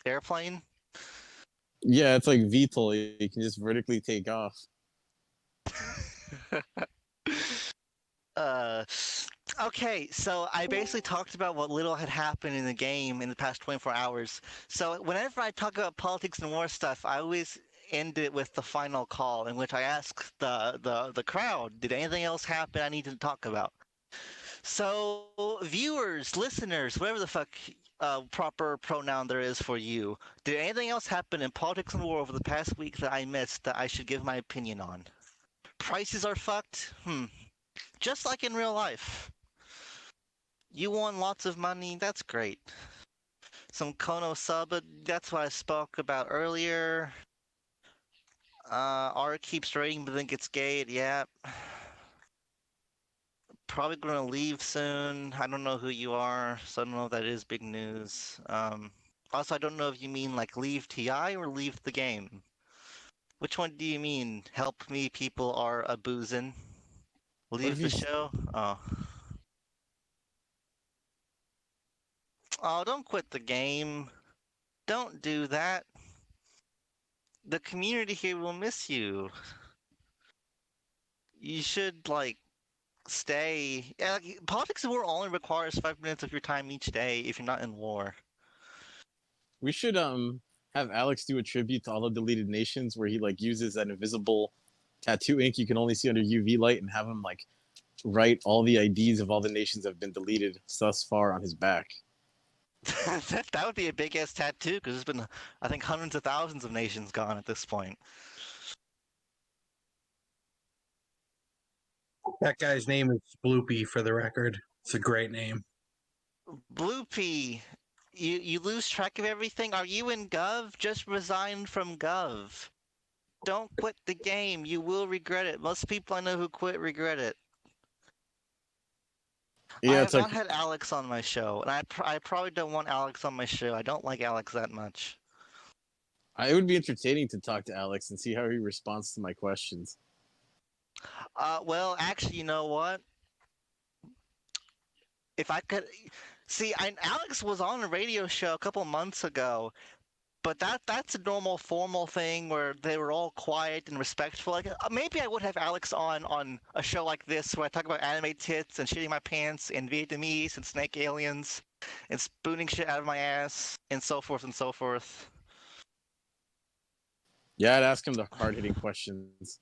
[SPEAKER 1] airplane?
[SPEAKER 2] Yeah, it's like VTOL. You can just vertically take off.
[SPEAKER 1] uh, okay, so I basically talked about what little had happened in the game in the past 24 hours. So whenever I talk about politics and war stuff, I always end it with the final call, in which I ask the crowd, did anything else happen I need to talk about? So, viewers, listeners, whatever the fuck proper pronoun there is for you, did anything else happen in politics and war over the past week that I missed that I should give my opinion on? Prices are fucked? Just like in real life. You won lots of money, that's great. Some Kono sub, that's what I spoke about earlier. R keeps rating but then gets gate, yeah. Probably gonna leave soon. I don't know who you are, so I don't know if that is big news. Also, I don't know if you mean like leave TI or leave the game. Which one do you mean? Help me, people are a boozin'.
[SPEAKER 2] What if
[SPEAKER 1] Leave the
[SPEAKER 2] he's
[SPEAKER 1] show? Oh. Oh, don't quit the game. Don't do that. The community here will miss you. You should, like, stay. Yeah, like, politics of war only requires 5 minutes of your time each day if you're not in war.
[SPEAKER 2] we should have Alex do a tribute to all the deleted nations where he like uses that invisible tattoo ink you can only see under UV light and have him like write all the IDs of all the nations that have been deleted thus far on his back.
[SPEAKER 1] That would be a big ass tattoo because there's been, I think, hundreds of thousands of nations gone at this point.
[SPEAKER 5] That guy's name is Bloopy, for the record. It's a great name.
[SPEAKER 1] Bloopy, you lose track of everything. Are you in Gov? Just resign from Gov. Don't quit the game. You will regret it. Most people I know who quit regret it. I
[SPEAKER 2] Yeah,
[SPEAKER 1] have
[SPEAKER 2] it's like
[SPEAKER 1] not had Alex on my show, and I probably don't want Alex on my show. I don't like Alex that much.
[SPEAKER 2] it would be entertaining to talk to Alex and see how he responds to my questions.
[SPEAKER 1] Well, actually, you know what? If I could see, Alex was on a radio show a couple months ago, but that's a normal formal thing where they were all quiet and respectful. Like maybe I would have Alex on a show like this where I talk about anime tits and shitting my pants and Vietnamese and snake aliens and spooning shit out of my ass and so forth and so forth.
[SPEAKER 2] Yeah, I'd ask him the hard hitting questions.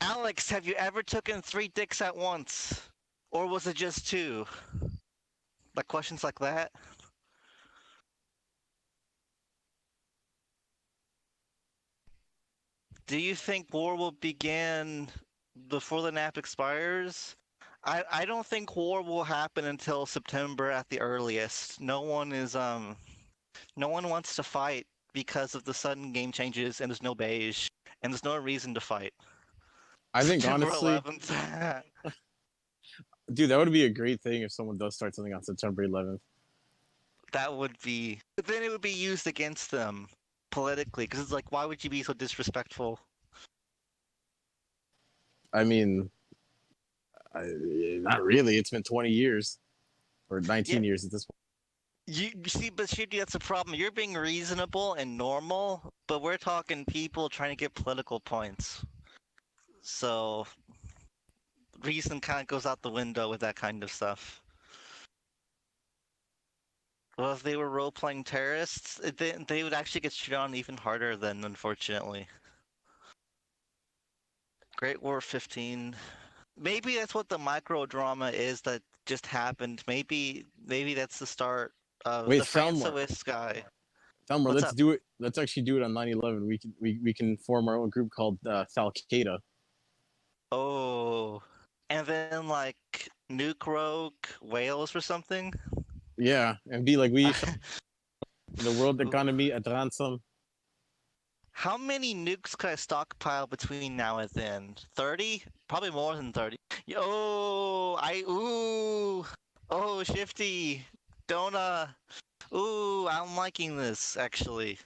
[SPEAKER 1] Alex, have you ever taken 3 dicks at once? Or was it just two? Like questions like that? Do you think war will begin before the nap expires? I don't think war will happen until September at the earliest. No one wants to fight because of the sudden game changes and there's no beige and there's no reason to fight.
[SPEAKER 2] I think
[SPEAKER 1] September
[SPEAKER 2] honestly,
[SPEAKER 1] 11th.
[SPEAKER 2] dude, that would be a great thing if someone does start something on September 11th.
[SPEAKER 1] That would be, but then it would be used against them politically because it's like, why would you be so disrespectful?
[SPEAKER 2] I mean, not really. It's been 20 years or
[SPEAKER 1] Yeah,
[SPEAKER 2] 19 years at this point.
[SPEAKER 1] you see, but Shooty, that's the problem. You're being reasonable and normal, but we're talking people trying to get political points. So reason kind of goes out the window with that kind of stuff. Well, if they were role-playing terrorists, they would actually get shit on even harder than, unfortunately. Great War 15. Maybe that's what the micro drama is that just happened. Maybe that's the start of
[SPEAKER 2] Wait,
[SPEAKER 1] the
[SPEAKER 2] Thelmar,
[SPEAKER 1] Francoist guy.
[SPEAKER 2] Thelmar,
[SPEAKER 1] What's
[SPEAKER 2] let's
[SPEAKER 1] up?
[SPEAKER 2] do it. Let's actually do it on 9/11. We can form our own group called Thalkeda.
[SPEAKER 1] Oh, and then like nuke rogue whales or something.
[SPEAKER 2] Yeah, and be like we shall the world economy at ransom.
[SPEAKER 1] How many nukes could I stockpile between now and then? 30? Probably more than 30. Yo, ooh. Oh, Shifty. Don't, ooh, I'm liking this, actually.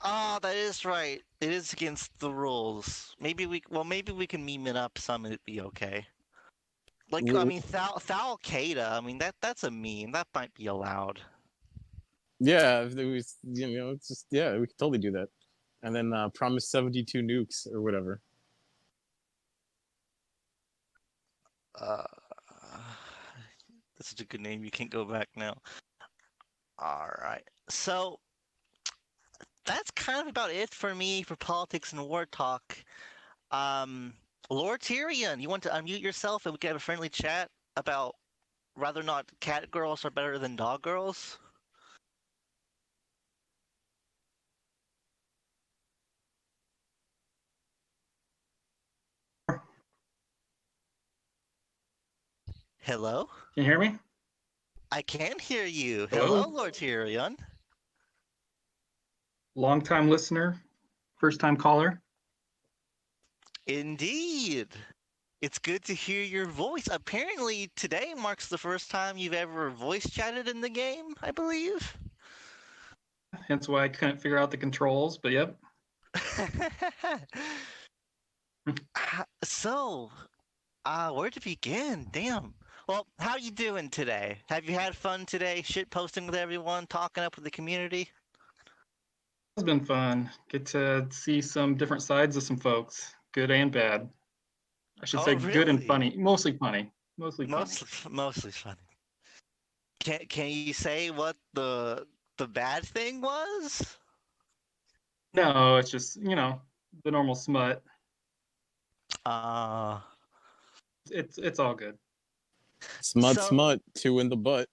[SPEAKER 1] Ah, that is right. It is against the rules. Maybe we can meme it up some and it'd be okay. Like, I mean, Thal Qaeda, I mean, that's a meme. That might be allowed.
[SPEAKER 2] Yeah, if there was, it's just yeah, we could totally do that. And then promise 72 nukes or whatever.
[SPEAKER 1] Uh, that's such a good name. You can't go back now. All right. So that's kind of about it for me for politics and war talk. Um, Lord Tyrion, you want to unmute yourself and we can have a friendly chat about whether or not cat girls are better than dog girls? Hello?
[SPEAKER 6] Can you hear me?
[SPEAKER 1] I can hear you. Hello,
[SPEAKER 6] Hello?
[SPEAKER 1] Lord Tyrion.
[SPEAKER 6] Long time listener, first time caller.
[SPEAKER 1] Indeed. It's good to hear your voice. Apparently, today marks the first time you've ever voice chatted in the game, I believe.
[SPEAKER 6] Hence why I couldn't figure out the controls, but yep.
[SPEAKER 1] So, where to begin? Damn. Well, how you doing today? Have you had fun today? Shit posting with everyone, talking up with the community?
[SPEAKER 6] It's been fun. Get to see some different sides of some folks, good and bad. I should
[SPEAKER 1] Oh,
[SPEAKER 6] say good and
[SPEAKER 1] really?
[SPEAKER 6] funny. Mostly funny. Mostly funny.
[SPEAKER 1] Mostly funny. Can you say what the bad thing was?
[SPEAKER 6] No, it's just, the normal smut.
[SPEAKER 1] Uh,
[SPEAKER 6] It's all good.
[SPEAKER 2] Smut,
[SPEAKER 1] so
[SPEAKER 2] smut, two in the butt.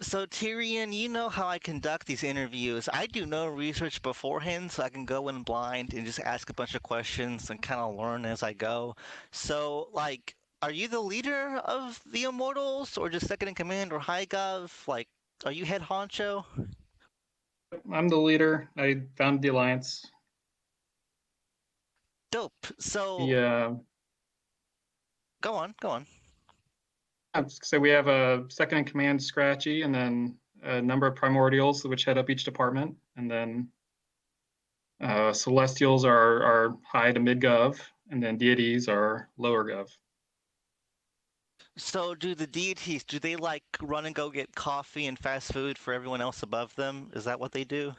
[SPEAKER 1] So Tyrion, you know how I conduct these interviews. I do no research beforehand, so I can go in blind and just ask a bunch of questions and kind of learn as I go. So, like, are you the leader of the Immortals, or just second in command, or high gov? Like, are you head honcho?
[SPEAKER 6] I'm the leader. I founded the alliance.
[SPEAKER 1] Dope. So,
[SPEAKER 6] The
[SPEAKER 1] go on.
[SPEAKER 6] so we have a second in command, Scratchy, and then a number of primordials which head up each department, and then Celestials are high to mid gov, and then deities are lower gov.
[SPEAKER 1] So, do the deities, do they like run and go get coffee and fast food for everyone else above them? Is that what they do?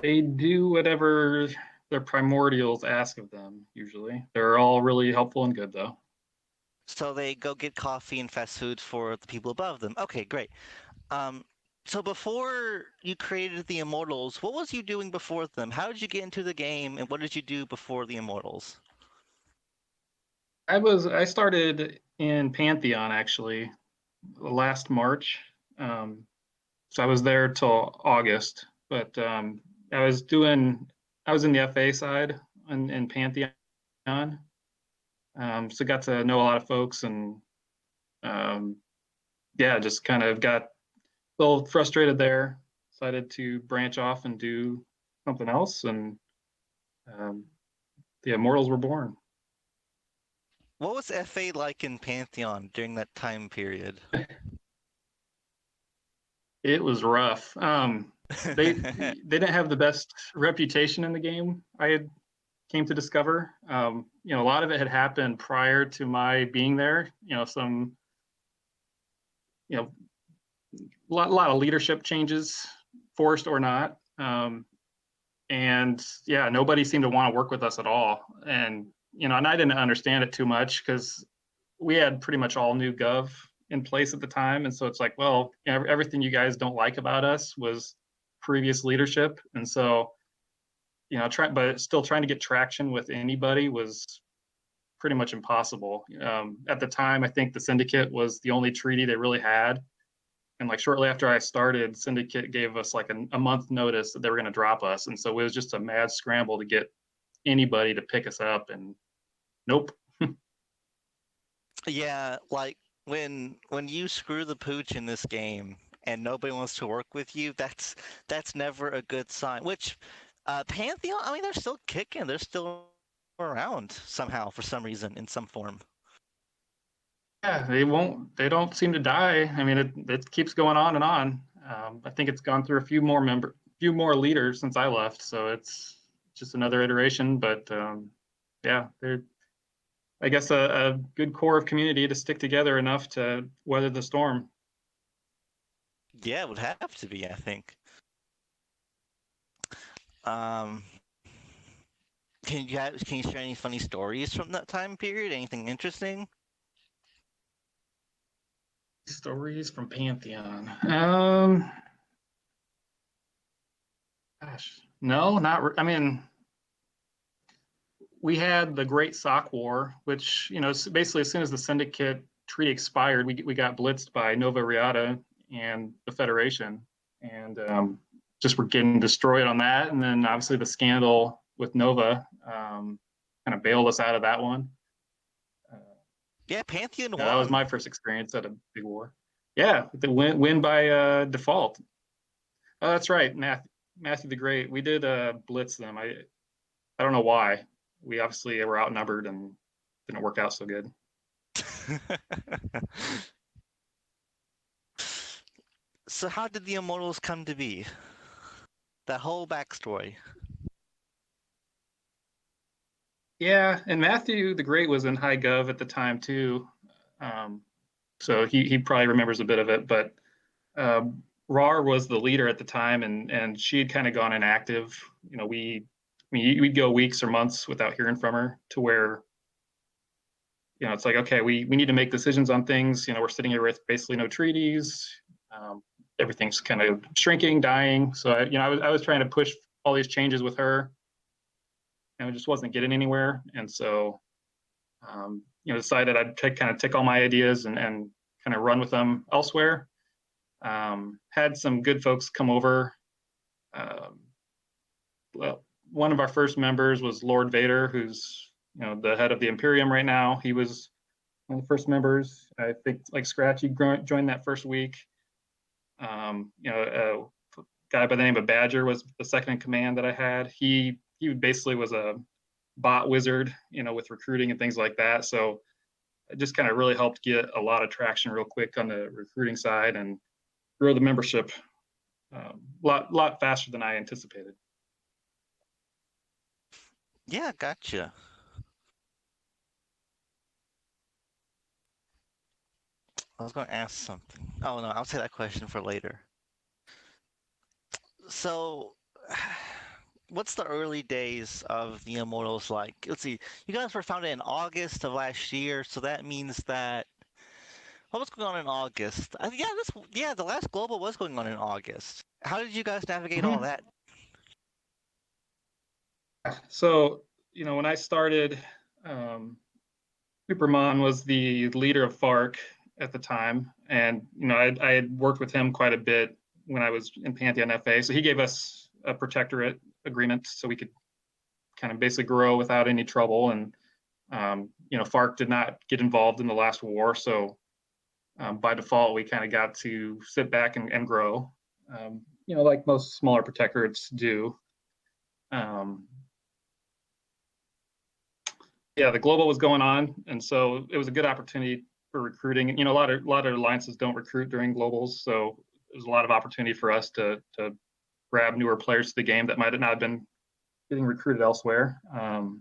[SPEAKER 6] They do whatever their primordials ask of them, usually. They're all really helpful and good, though.
[SPEAKER 1] So they go get coffee and fast food for the people above them. Okay, great. Um, so before you created the Immortals, what was you doing before them? How did you get into the game, and what did you do before the Immortals?
[SPEAKER 6] I started in Pantheon actually last March. Um, so I was there till August, but I was doing I was in the FA side in Pantheon. So got to know a lot of folks and um, yeah, just kind of got a little frustrated there. Decided to branch off and do something else, and um, the Immortals were born.
[SPEAKER 1] What was FA like in Pantheon during that time period?
[SPEAKER 6] It was rough. They didn't have the best reputation in the game. I had came to discover. A lot of it had happened prior to my being there. Some you know lot of leadership changes, forced or not. And yeah, nobody seemed to want to work with us at all. And I didn't understand it too much because we had pretty much all new gov in place at the time, and so it's like, well, everything you guys don't like about us was previous leadership, and so but still trying to get traction with anybody was pretty much impossible. At the time, I think the syndicate was the only treaty they really had, and like shortly after I started, syndicate gave us like a month notice that they were going to drop us, and so it was just a mad scramble to get anybody to pick us up, and nope.
[SPEAKER 1] Yeah, like when you screw the pooch in this game and nobody wants to work with you, that's never a good sign. Which Pantheon, I mean, they're still kicking, they're still around somehow for some reason in some form.
[SPEAKER 6] Yeah, they don't seem to die. I mean, it keeps going on and on. I think it's gone through few more leaders since I left, so it's just another iteration. But yeah, they're I guess a good core of community to stick together enough to weather the storm.
[SPEAKER 1] Yeah, it would have to be, I think. Um, can you share any funny stories from that time period? Anything interesting?
[SPEAKER 6] Stories from Pantheon. Gosh, no, I mean, we had the Great Sock War, which basically as soon as the Syndicate treaty expired, we got blitzed by Nova Riata and the Federation, and just were getting destroyed on that. And then obviously the scandal with Nova kind of bailed us out of that one.
[SPEAKER 1] Yeah, Pantheon
[SPEAKER 6] Yeah, that was
[SPEAKER 1] won.
[SPEAKER 6] my first experience at a big war. Yeah, the win by default. Oh, that's right, Matthew the Great. We did blitz them. I don't know why. We obviously were outnumbered and didn't work out so good.
[SPEAKER 1] So how did the Immortals come to be? That whole backstory.
[SPEAKER 6] Yeah, and Matthew the Great was in high gov at the time too, um, so he probably remembers a bit of it. But Rar was the leader at the time, and she had kind of gone inactive. You know, we'd go weeks or months without hearing from her, to where it's like, okay, we need to make decisions on things. We're sitting here with basically no treaties. Um, Everything's kind of shrinking, dying. So I was trying to push all these changes with her, and it just wasn't getting anywhere. And so decided I'd kind of take all my ideas and kind of run with them elsewhere. Had some good folks come over. Um, well, one of our first members was Lord Vader, who's the head of the Imperium right now. He was one of the first members. I think like Scratchy joined that first week. A guy by the name of Badger was the second in command that I had. He basically was a bot wizard, with recruiting and things like that. So it just kind of really helped get a lot of traction real quick on the recruiting side and grow the membership a lot faster than I anticipated.
[SPEAKER 1] Yeah, gotcha. I was going to ask something. Oh no, I'll say that question for later. So, what's the early days of the Immortals like? Let's see. You guys were founded in August of last year, so that means that what was going on in August? Yeah, the last global was going on in August. How did you guys navigate all
[SPEAKER 6] Mm-hmm.
[SPEAKER 1] that?
[SPEAKER 6] So, when I started, um, Supermon was the leader of FARC at the time, and I had worked with him quite a bit when I was in Pantheon FA. So he gave us a protectorate agreement so we could kind of basically grow without any trouble. And FARC did not get involved in the last war, so by default we kind of got to sit back and grow. Like most smaller protectorates do. Um, yeah, the global was going on, and so it was a good opportunity for recruiting. A lot of alliances don't recruit during globals, so there's a lot of opportunity for us to grab newer players to the game that might not have been getting recruited elsewhere. And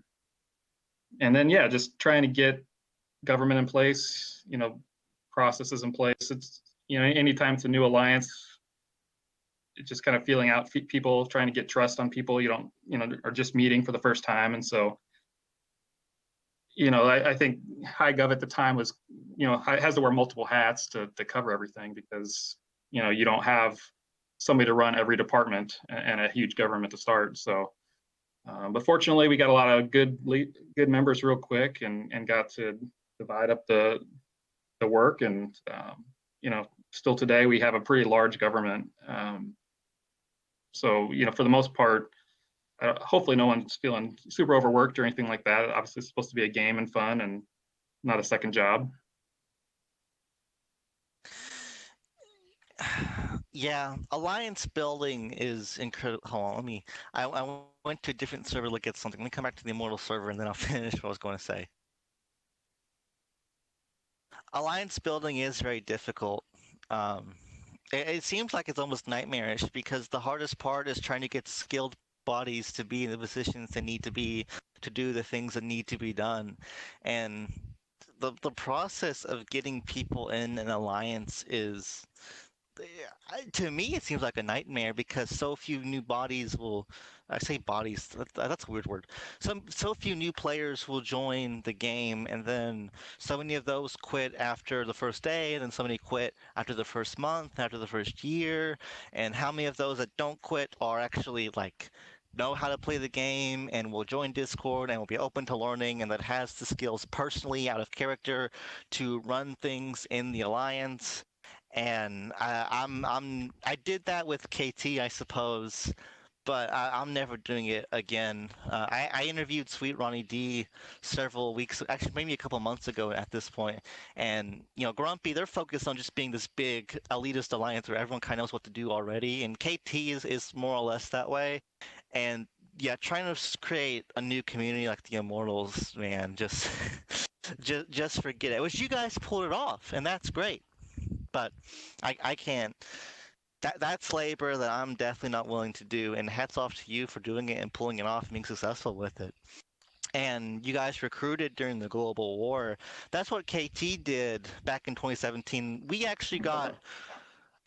[SPEAKER 6] then yeah, just trying to get government in place, processes in place. It's anytime it's a new alliance, it's just kind of feeling out people, trying to get trust on people you don't are just meeting for the first time. And so I think high gov at the time was has to wear multiple hats to cover everything, because you don't have somebody to run every department and a huge government to start. So but fortunately we got a lot of good members real quick, and got to divide up the work. And still today we have a pretty large government. So for the most part, hopefully no one's feeling super overworked or anything like that. Obviously it's supposed to be a game and fun, and not a second job.
[SPEAKER 1] Yeah, alliance building is incredible. Hold on, I went to a different server to look at something. Let me come back to the Immortal server and then I'll finish what I was going to say. Alliance building is very difficult. Um, it seems like it's almost nightmarish because the hardest part is trying to get skilled bodies to be in the positions they need to be to do the things that need to be done. And the process of getting people in an alliance is to me it seems like a nightmare because so few new bodies will I say bodies that's a weird word so few new players will join the game, and then so many of those quit after the first day, and then so many quit after the first month, after the first year. And how many of those that don't quit are actually like know how to play the game and will join Discord and will be open to learning and that has the skills personally out of character to run things in the alliance. And I did that with KT, I suppose, but I'm never doing it again. I interviewed Sweet Ronnie D several weeks, actually maybe a couple months ago at this point, and Grumpy, they're focused on just being this big elitist alliance where everyone kind of knows what to do already, and KT is more or less that way, and yeah, trying to create a new community like the Immortals, man, just just forget it. Which you guys pulled it off, and that's great, but I can't. That's labor that I'm definitely not willing to do. And hats off to you for doing it and pulling it off and being successful with it. And you guys recruited during the global war. That's what KT did back in 2017. We actually got,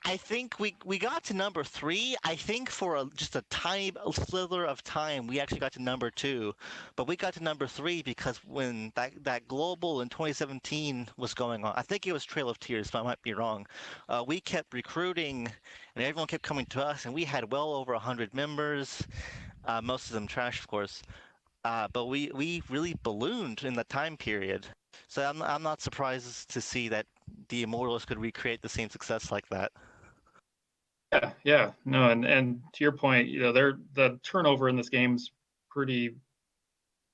[SPEAKER 1] I think we got to number three. I think for just a tiny slither of time, we actually got to number two, but we got to number three because when that global in 2017 was going on, I think it was Trail of Tears, but I might be wrong. We kept recruiting, and everyone kept coming to us, and we had well over 100 members. Most of them trash, of course. But we really ballooned in the time period. So I'm not surprised to see that the Immortals could recreate the same success like that.
[SPEAKER 6] Yeah, no, and to your point, the turnover in this game's pretty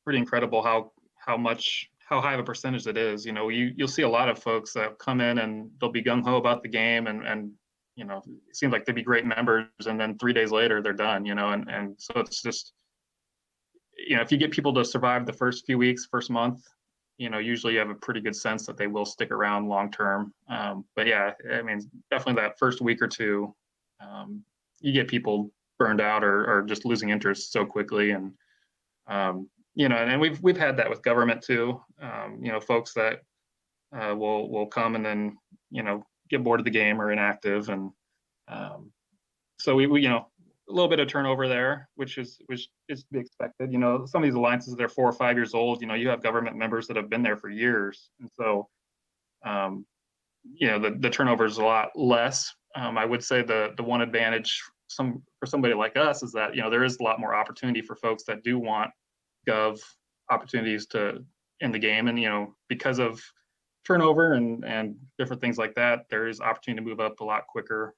[SPEAKER 6] pretty incredible how high of a percentage it is. You'll see a lot of folks that come in and they'll be gung ho about the game and it seems like they'd be great members, and then 3 days later they're done. And so it's just if you get people to survive the first few weeks, first month, usually you have a pretty good sense that they will stick around long term. But yeah, I mean, definitely that first week or two, you get people burned out or just losing interest so quickly, and we've had that with government too. Folks that will come and then get bored of the game or inactive, and so we a little bit of turnover there, which is to be expected. Some of these alliances that are 4 or 5 years old, you have government members that have been there for years, and so um, the turnover is a lot less. I would say the one advantage for somebody like us is that there is a lot more opportunity for folks that do want gov opportunities to in the game, and because of turnover and different things like that, there is opportunity to move up a lot quicker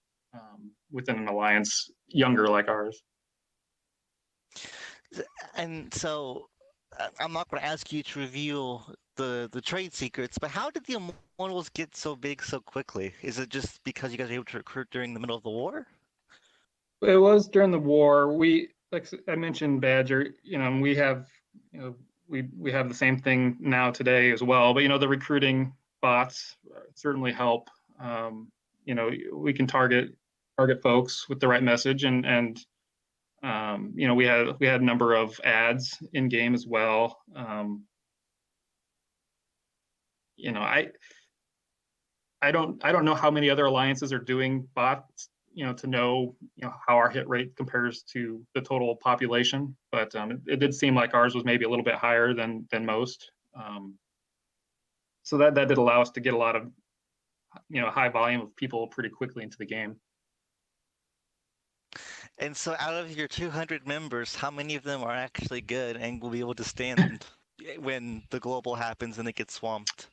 [SPEAKER 6] within an alliance younger like ours.
[SPEAKER 1] And so I'm not going to ask you to reveal the trade secrets, but how did the Immortals get so big so quickly? Is it just because you guys were able to recruit during the middle of the war?
[SPEAKER 6] It was during the war. We, like I mentioned, Badger. We have, we have the same thing now today as well. But the recruiting bots certainly help. We can target folks with the right message, and we had a number of ads in game as well. You know, I don't know how many other alliances are doing bots, to know, how our hit rate compares to the total population. But it did seem like ours was maybe a little bit higher than most. So that did allow us to get a lot of, high volume of people pretty quickly into the game.
[SPEAKER 1] And so out of your 200 members, how many of them are actually good and will be able to stand when the global happens and it gets swamped?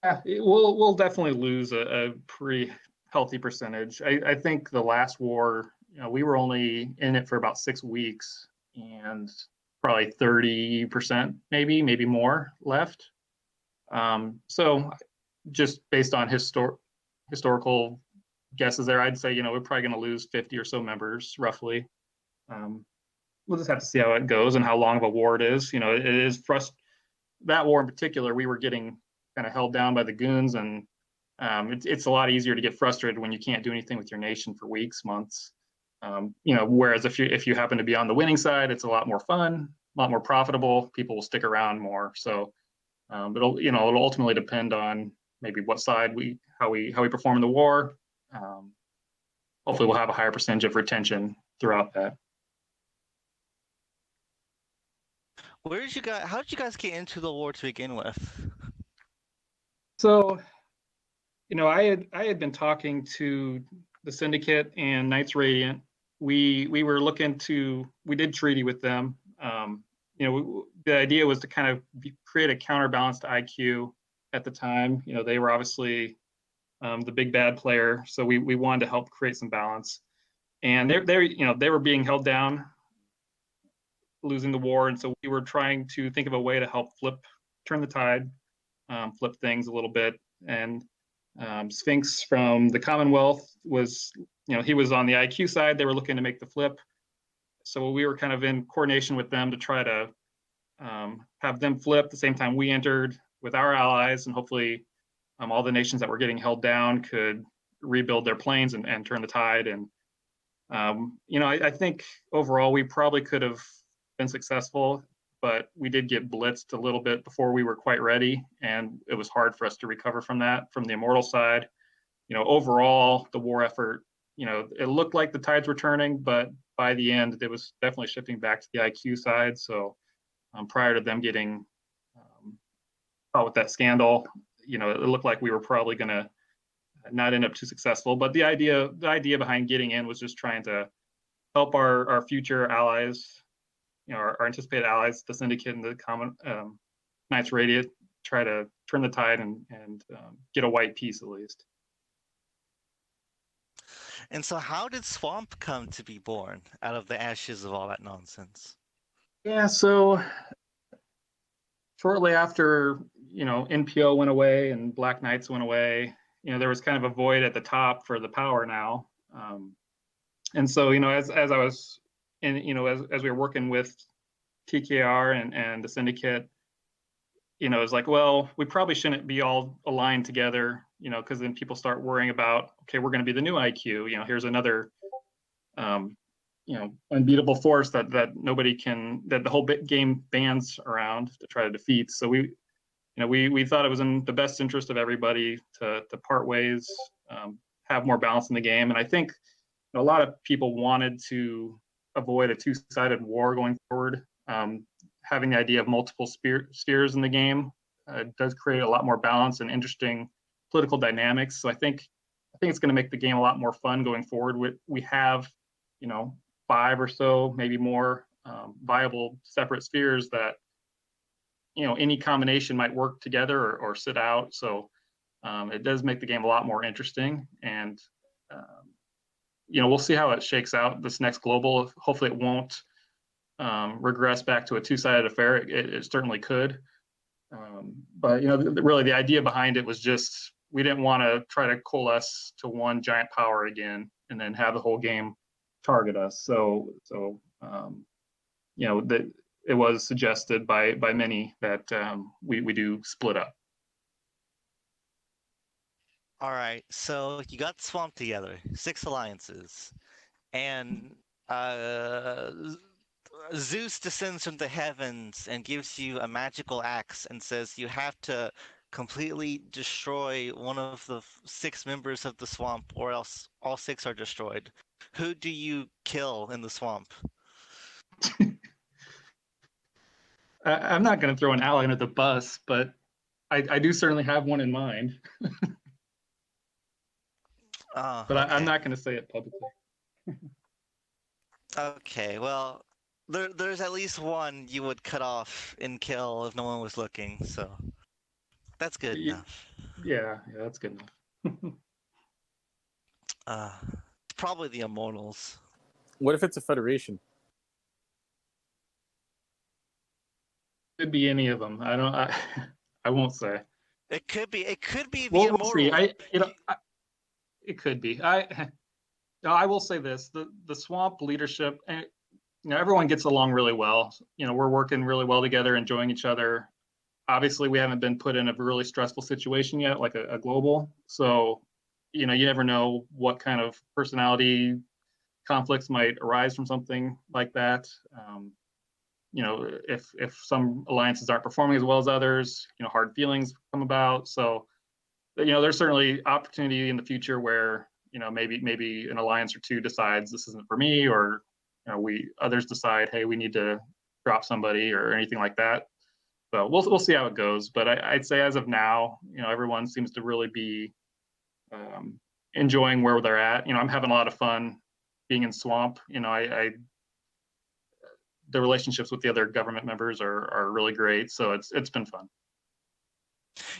[SPEAKER 6] Yeah, we'll definitely lose a pretty healthy percentage. I think the last war, we were only in it for about 6 weeks, and probably 30%, maybe more left. So just based on historical guesses there, I'd say, we're probably going to lose 50 or so members roughly. We'll just have to see how it goes and how long of a war it is. It is that war in particular, we were getting kind of held down by the goons, and it's a lot easier to get frustrated when you can't do anything with your nation for weeks, months. Whereas if you happen to be on the winning side, it's a lot more fun, a lot more profitable. People will stick around more. So it'll ultimately depend on maybe what side how we perform in the war. Hopefully, we'll have a higher percentage of retention throughout that.
[SPEAKER 1] How did you guys get into the war to begin with?
[SPEAKER 6] So, I had been talking to the Syndicate and Knights Radiant. We did treaty with them. The idea was to kind of create a counterbalance to IQ at the time. They were obviously the big bad player, so we wanted to help create some balance. and they were being held down, losing the war, and so we were trying to think of a way to help turn the tide, flip things a little bit. And Sphinx from the Commonwealth was, he was on the IQ side. They were looking to make the flip, so we were kind of in coordination with them to try to have them flip at the same time we entered with our allies, and hopefully all the nations that were getting held down could rebuild their planes and turn the tide. And I think overall we probably could have been successful, but we did get blitzed a little bit before we were quite ready, and it was hard for us to recover from that. From the Immortal side, overall the war effort, it looked like the tides were turning, but by the end it was definitely shifting back to the IQ side. So prior to them getting caught with that scandal, it looked like we were probably going to not end up too successful. But the idea behind getting in was just trying to help our future allies, our anticipated allies, the Syndicate and the Common Knights Radiant, try to turn the tide and get a white peace at least.
[SPEAKER 1] And so, how did Swamp come to be born out of the ashes of all that nonsense?
[SPEAKER 6] Yeah, so shortly after, NPO went away and Black Knights went away, there was kind of a void at the top for the power now. And so, as I was in, as we were working with TKR and the Syndicate, it's like, well, we probably shouldn't be all aligned together, because then people start worrying about, okay, we're going to be the new IQ. Here's another, unbeatable force that the whole game bands around to try to defeat. So we thought it was in the best interest of everybody to part ways, have more balance in the game. And I think a lot of people wanted to avoid a two-sided war going forward. Having the idea of multiple spheres in the game does create a lot more balance and interesting political dynamics. So I think it's going to make the game a lot more fun going forward. We have, 5 or so, maybe more viable separate spheres that any combination might work together or sit out. So it does make the game a lot more interesting. And we'll see how it shakes out this next global. Hopefully, it won't regress back to a two-sided affair. It certainly could. But really, the idea behind it was just we didn't want to try to coalesce to one giant power again and then have the whole game target us. So that it was suggested by many that we do split up.
[SPEAKER 1] All right, so you got Swamp together, 6 alliances, and uh, Zeus descends from the heavens and gives you a magical axe and says you have to completely destroy one of the 6 members of the swamp, or else all 6 are destroyed. Who do you kill in the swamp?
[SPEAKER 6] I'm not going to throw an ally under the bus, but I do certainly have one in mind. But I'm
[SPEAKER 1] Okay.
[SPEAKER 6] not going to say it publicly.
[SPEAKER 1] Okay, well, there's at least one you would cut off and kill if no one was looking, so that's good enough.
[SPEAKER 6] Yeah, that's good enough.
[SPEAKER 1] It's probably the Immortals.
[SPEAKER 2] What if it's a federation?
[SPEAKER 6] Could be any of them. I won't say.
[SPEAKER 1] It could be the
[SPEAKER 6] We'll see.
[SPEAKER 1] Immortals.
[SPEAKER 6] It could be. I will say this: the swamp leadership, and everyone gets along really well. We're working really well together, enjoying each other. Obviously, we haven't been put in a really stressful situation yet, like a global. So, you never know what kind of personality conflicts might arise from something like that. If some alliances aren't performing as well as others, hard feelings come about. So, there's certainly opportunity in the future where maybe an alliance or two decides this isn't for me, or others decide, hey, we need to drop somebody or anything like that. So we'll see how it goes. But I'd say as of now, everyone seems to really be enjoying where they're at. I'm having a lot of fun being in Swamp. The relationships with the other government members are really great. So it's been fun.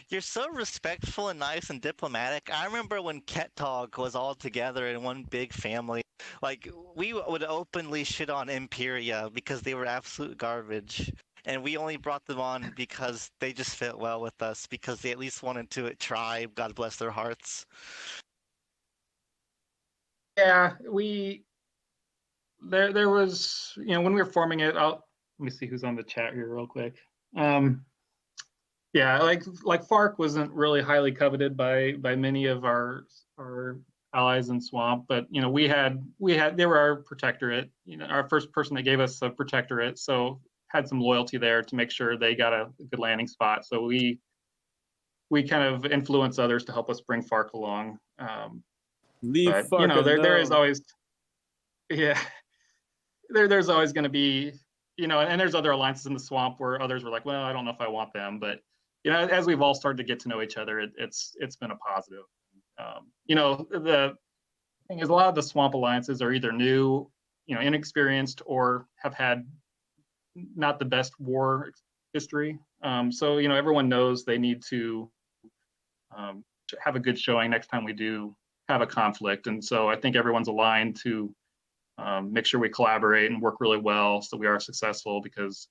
[SPEAKER 1] You're so respectful and nice and diplomatic. I remember when Ket Talk was all together in one big family. Like, we would openly shit on Imperia because they were absolute garbage. And we only brought them on because they just fit well with us, because they at least wanted to try. God bless their hearts.
[SPEAKER 6] Yeah, we there was, when we were forming it. Let me see who's on the chat here real quick. Um, yeah, like Fark wasn't really highly coveted by many of our allies in Swamp, but we had they were our protectorate. Our first person that gave us a protectorate, so had some loyalty there to make sure they got a good landing spot. So we kind of influence others to help us bring Fark along.
[SPEAKER 2] Leave
[SPEAKER 6] But
[SPEAKER 2] fuck
[SPEAKER 6] there is
[SPEAKER 2] alone.
[SPEAKER 6] always, yeah, there's always going to be, and there's other alliances in the Swamp where others were like, well, I don't know if I want them. But as we've all started to get to know each other, it's been a positive. The thing is, a lot of the Swamp alliances are either new, inexperienced, or have had not the best war history. So everyone knows they need to have a good showing next time we do have a conflict. And so I think everyone's aligned to make sure we collaborate and work really well so we are successful, because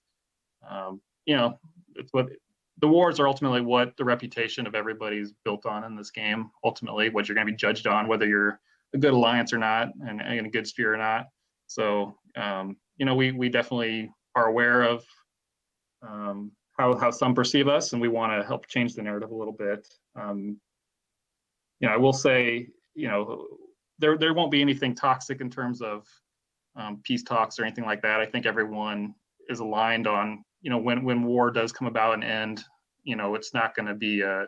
[SPEAKER 6] um, it's what the wars are ultimately what the reputation of everybody's built on in this game. Ultimately, what you're going to be judged on, whether you're a good alliance or not, and in a good sphere or not. So, we definitely are aware of how some perceive us, and we want to help change the narrative a little bit. I will say, there won't be anything toxic in terms of peace talks or anything like that. I think everyone is aligned on, when war does come about and end, it's not going to be a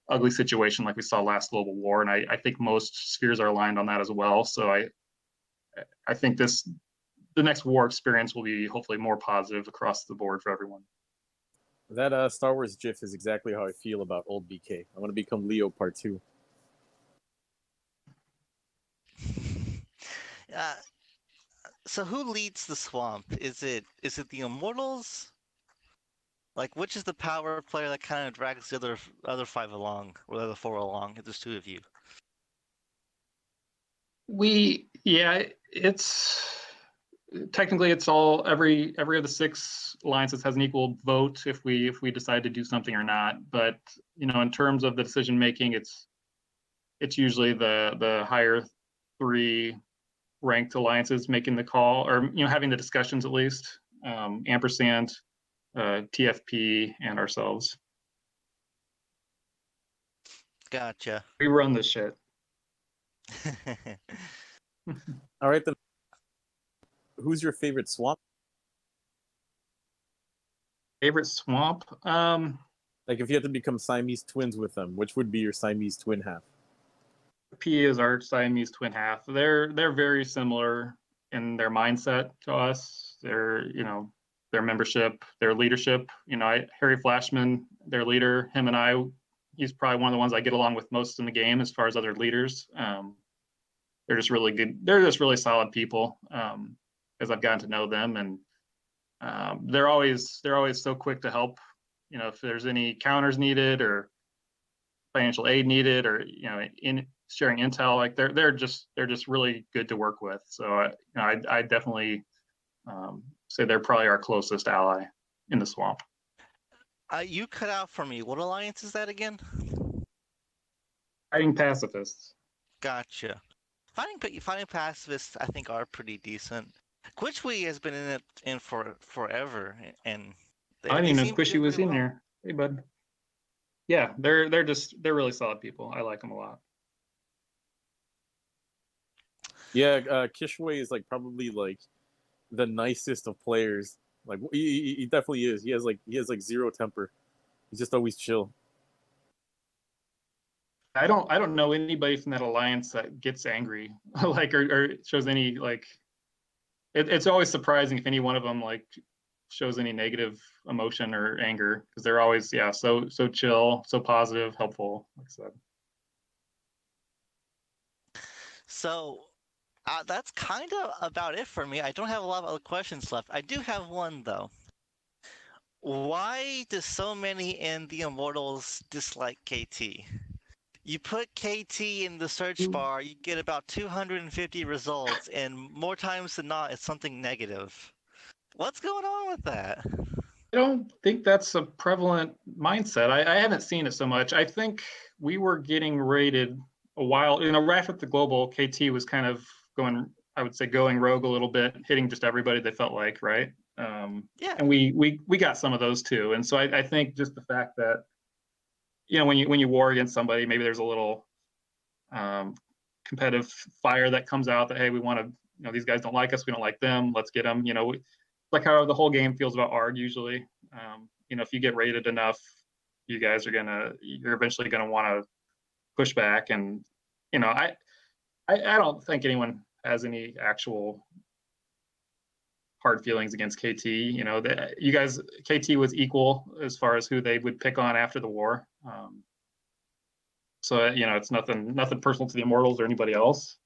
[SPEAKER 6] ugly situation like we saw last global war. And I think most spheres are aligned on that as well. So I think the next war experience will be hopefully more positive across the board for everyone.
[SPEAKER 2] That Star Wars GIF is exactly how I feel about old BK. I want to become Leo Part 2.
[SPEAKER 1] Uh, so who leads the swamp? Is it the Immortals? Like, which is the power player that kind of drags the other five along, or the other four along? If there's two of you.
[SPEAKER 6] Yeah, it's technically it's all every of the six alliances has an equal vote if we decide to do something or not. But in terms of the decision making, it's usually the higher three ranked alliances making the call, or having the discussions at least. Ampersand, TFP, and ourselves.
[SPEAKER 1] Gotcha.
[SPEAKER 6] We run this shit.
[SPEAKER 2] All right, then. Who's your favorite swamp?
[SPEAKER 6] Favorite swamp?
[SPEAKER 2] Like, if you had to become Siamese twins with them, which would be your Siamese twin half?
[SPEAKER 6] P is our Siamese twin half. They're very similar in their mindset to us. Their membership, their leadership. Harry Flashman, their leader, him and I, he's probably one of the ones I get along with most in the game as far as other leaders. They're just really good. They're just really solid people, as I've gotten to know them, and they're always so quick to help. If there's any counters needed or financial aid needed, or in sharing intel, like they're just really good to work with. So I definitely say they're probably our closest ally in the swamp.
[SPEAKER 1] You cut out for me. What alliance is that again?
[SPEAKER 6] Fighting pacifists.
[SPEAKER 1] Gotcha. Fighting pacifists, I think, are pretty decent. Quitchwee has been in for forever, and
[SPEAKER 6] I
[SPEAKER 1] they
[SPEAKER 6] didn't
[SPEAKER 1] they
[SPEAKER 6] even know
[SPEAKER 1] seem to do
[SPEAKER 6] Squishy was
[SPEAKER 1] pretty
[SPEAKER 6] in
[SPEAKER 1] well.
[SPEAKER 6] there. Hey, bud. Yeah, they're really solid people. I like them a lot.
[SPEAKER 2] Yeah, Kishway is like probably like the nicest of players. Like he definitely is. He has like zero temper. He's just always chill.
[SPEAKER 6] I don't know anybody from that alliance that gets angry, like, or shows any, like. It's always surprising if any one of them like shows any negative emotion or anger, because they're always, yeah, so chill, so positive, helpful, like I said.
[SPEAKER 1] So that's kind of about it for me. I don't have a lot of other questions left. I do have one though. Why do so many in the Immortals dislike KT? You put KT in the search bar, you get about 250 results, and more times than not, it's something negative. What's going on with that?
[SPEAKER 6] I don't think that's a prevalent mindset. I haven't seen it so much. I think we were getting rated a while, right after the global, KT was kind of going, I would say, going rogue a little bit, hitting just everybody they felt like, right?
[SPEAKER 1] Yeah.
[SPEAKER 6] And we got some of those too. And so I think just the fact that, when you war against somebody, maybe there's a little um, competitive fire that comes out that, hey, we want to, these guys don't like us, we don't like them, let's get them. Like how the whole game feels about ARG usually. If you get rated enough, you're eventually gonna want to push back. And I don't think anyone has any actual hard feelings against KT. You guys, KT was equal as far as who they would pick on after the war. So it's nothing personal to the Immortals or anybody else.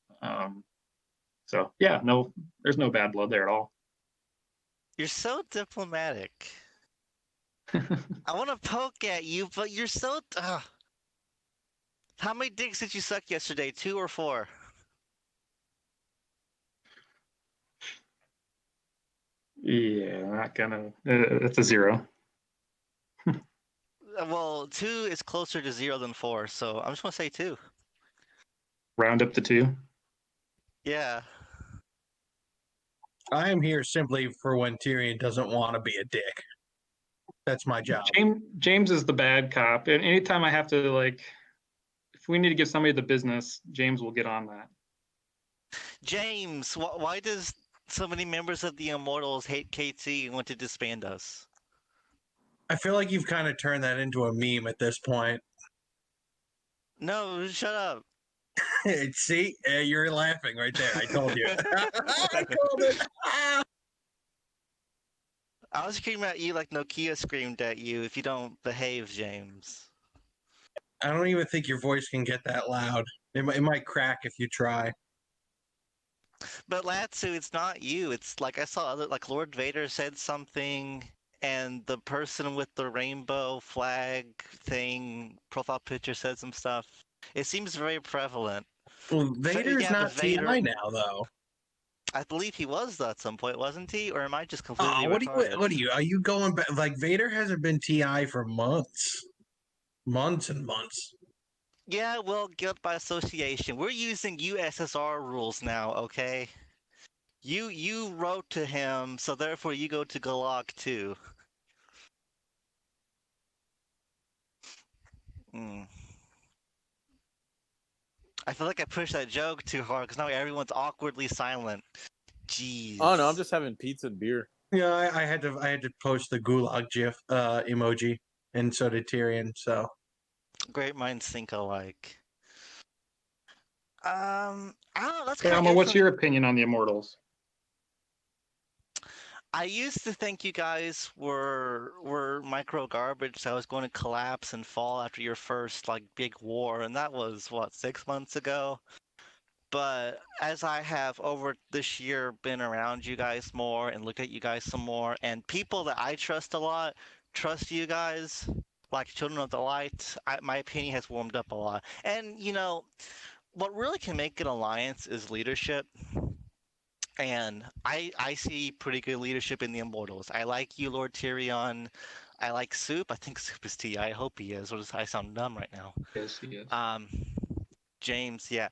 [SPEAKER 6] So yeah, no, there's no bad blood there at all.
[SPEAKER 1] You're so diplomatic. I want to poke at you, but you're so. How many dicks did you suck yesterday? 2 or 4?
[SPEAKER 6] Yeah, not gonna. It's a 0.
[SPEAKER 1] Well, 2 is closer to 0 than 4, so I'm just gonna say 2.
[SPEAKER 6] Round up to 2.
[SPEAKER 1] Yeah.
[SPEAKER 5] I am here simply for when Tyrion doesn't want to be a dick. That's my job.
[SPEAKER 6] James is the bad cop, and anytime I have to if we need to give somebody the business, James will get on that.
[SPEAKER 1] James, why does so many members of the Immortals hate KT and want to disband us?
[SPEAKER 5] I feel like you've kind of turned that into a meme at this point.
[SPEAKER 1] No, shut up.
[SPEAKER 5] See, you're laughing right there. I told you. I called it.
[SPEAKER 1] I was screaming at you like Nokia screamed at you if you don't behave, James.
[SPEAKER 5] I don't even think your voice can get that loud. It might crack if you try.
[SPEAKER 1] But Latsu, it's not you. It's like I saw other, like Lord Vader said something, and the person with the rainbow flag thing profile picture said some stuff. It seems very prevalent.
[SPEAKER 5] Well,
[SPEAKER 1] So
[SPEAKER 5] Vader's
[SPEAKER 1] yeah, but
[SPEAKER 5] not
[SPEAKER 1] Vader,
[SPEAKER 5] TI now, though.
[SPEAKER 1] I believe he was though at some point, wasn't he? Or am I just completely
[SPEAKER 5] Oh,
[SPEAKER 1] retarded?
[SPEAKER 5] what are you? Are you going back? Like Vader hasn't been TI for months and months.
[SPEAKER 1] Yeah, well, guilt by association. We're using USSR rules now, okay? You wrote to him, so therefore you go to Gulag too. Mm. I feel like I pushed that joke too hard because now everyone's awkwardly silent.
[SPEAKER 2] Oh no, I'm
[SPEAKER 1] Jeez.
[SPEAKER 2] just having pizza and beer.
[SPEAKER 5] Yeah, I had to post the gulag gif emoji, and so did Tyrion. So
[SPEAKER 1] Great minds think alike. I don't know. Let's
[SPEAKER 6] Hey,
[SPEAKER 1] kind of
[SPEAKER 6] Alma,
[SPEAKER 1] hear
[SPEAKER 6] what's
[SPEAKER 1] from the.
[SPEAKER 6] your opinion on the Immortals?
[SPEAKER 1] I used to think you guys were micro garbage. So I was going to collapse and fall after your first like big war, and that was what 6 months ago. But as I have over this year been around you guys more and looked at you guys some more, and people that I trust a lot trust you guys, like Children of the Light, my opinion has warmed up a lot. And what really can make an alliance is leadership. And I see pretty good leadership in the Immortals. I like you, Lord Tyrion. I like Soup. I think Soup is T. I hope he is. Or does I sound dumb right now?
[SPEAKER 6] Yes, he is.
[SPEAKER 1] Um, James, yeah.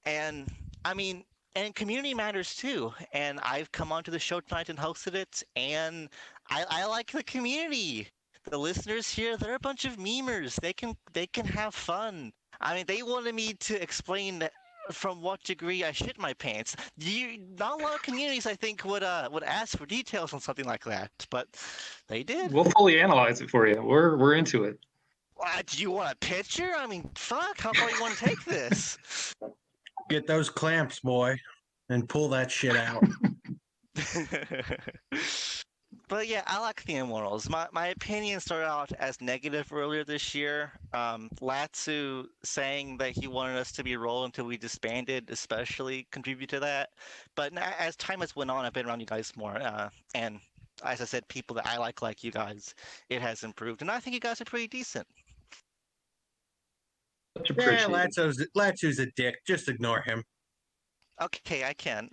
[SPEAKER 1] And I mean, and community matters too. And I've come onto the show tonight and hosted it, and I like the community. The listeners here, they're a bunch of memers. They can have fun. I mean, they wanted me to explain from what degree I shit my pants. Not a lot of communities, I think, would ask for details on something like that, but they did.
[SPEAKER 6] We'll fully analyze it for you. We're into it.
[SPEAKER 1] Do you want a picture? I mean, fuck, how far you want to take this?
[SPEAKER 5] get those clamps, boy, and pull that shit out.
[SPEAKER 1] But yeah, I like the Immortals. My opinion started out as negative earlier this year. Latsu saying that he wanted us to be roll until we disbanded, especially contributed to that. But as time has went on, I've been around you guys more, and as I said, people that I like you guys, it has improved, and I think you guys are pretty decent.
[SPEAKER 6] Much
[SPEAKER 5] Yeah,
[SPEAKER 6] appreciated.
[SPEAKER 5] Latsu's a dick. Just ignore him.
[SPEAKER 1] Okay, I can.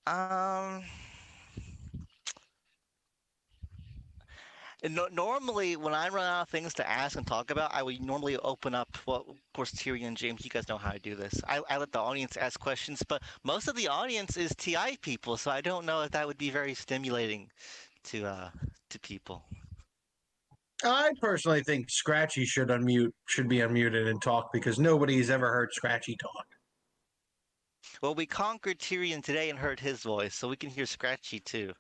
[SPEAKER 1] um, normally when I run out of things to ask and talk about, I would normally open up. Well, of course, Tyrion and James, you guys know how to do this. I let the audience ask questions, but most of the audience is TI people, so I don't know if that would be very stimulating to people.
[SPEAKER 5] I personally think Scratchy should be unmuted and talk because nobody's ever heard Scratchy talk.
[SPEAKER 1] Well, we conquered Tyrion today and heard his voice, so we can hear Scratchy too.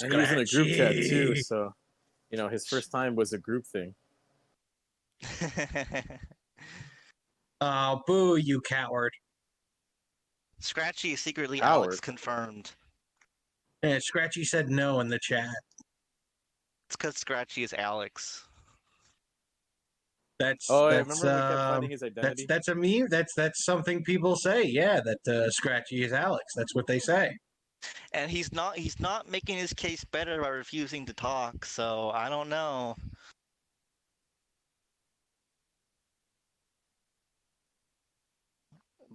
[SPEAKER 2] And he was in a group chat too,
[SPEAKER 5] Scratchy.
[SPEAKER 2] so his first time was a group thing.
[SPEAKER 5] Oh, boo, you coward.
[SPEAKER 1] Scratchy is secretly Alex
[SPEAKER 2] Howard.
[SPEAKER 1] confirmed.
[SPEAKER 5] Yeah, Scratchy said no in the chat.
[SPEAKER 1] It's because Scratchy is Alex.
[SPEAKER 2] Oh, I remember we kept finding his identity.
[SPEAKER 5] That's a meme. That's something people say. Yeah, that Scratchy is Alex. That's what they say.
[SPEAKER 1] And he's not making his case better by refusing to talk, so I don't know.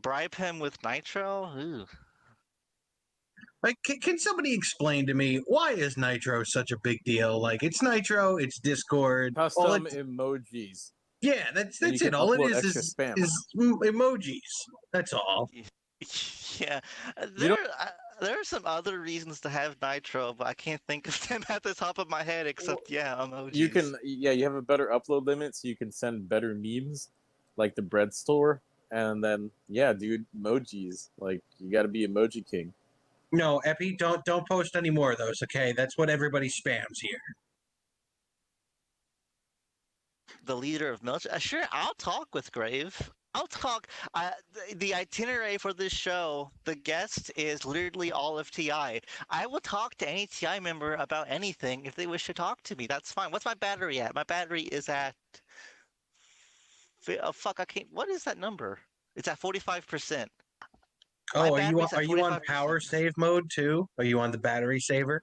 [SPEAKER 1] Bribe him with nitro? Ooh.
[SPEAKER 5] Like, can somebody explain to me why is Nitro such a big deal? Like, it's Nitro, it's Discord. All it,
[SPEAKER 2] Custom emojis.
[SPEAKER 5] yeah,
[SPEAKER 2] And you
[SPEAKER 5] that's
[SPEAKER 2] can
[SPEAKER 5] it. All it
[SPEAKER 2] upload extra
[SPEAKER 5] is
[SPEAKER 2] spam.
[SPEAKER 5] is emojis. That's all.
[SPEAKER 1] Yeah,
[SPEAKER 2] You don't
[SPEAKER 1] there are some other reasons to have nitro, but I can't think of them at the top of my head except yeah,
[SPEAKER 2] you
[SPEAKER 1] emojis.
[SPEAKER 2] can you have a better upload limit, so you can send better memes, like the bread store, and then yeah, dude, emojis. Like you got to be emoji king.
[SPEAKER 5] No, Epi, don't post any more of those. Okay, that's what everybody spams here.
[SPEAKER 1] The leader of military. Sure, I'll talk with Grave. I'll talk. The itinerary for this show, the guest is literally all of TI. I will talk to any TI member about anything if they wish to talk to me. That's fine. What's my battery at? My battery is at. Oh fuck! I can't. What is that number? It's at 45%. My
[SPEAKER 5] Oh,
[SPEAKER 1] battery's
[SPEAKER 5] are
[SPEAKER 1] at
[SPEAKER 5] you on
[SPEAKER 1] 45%.
[SPEAKER 5] power save mode too? Are you on the battery saver?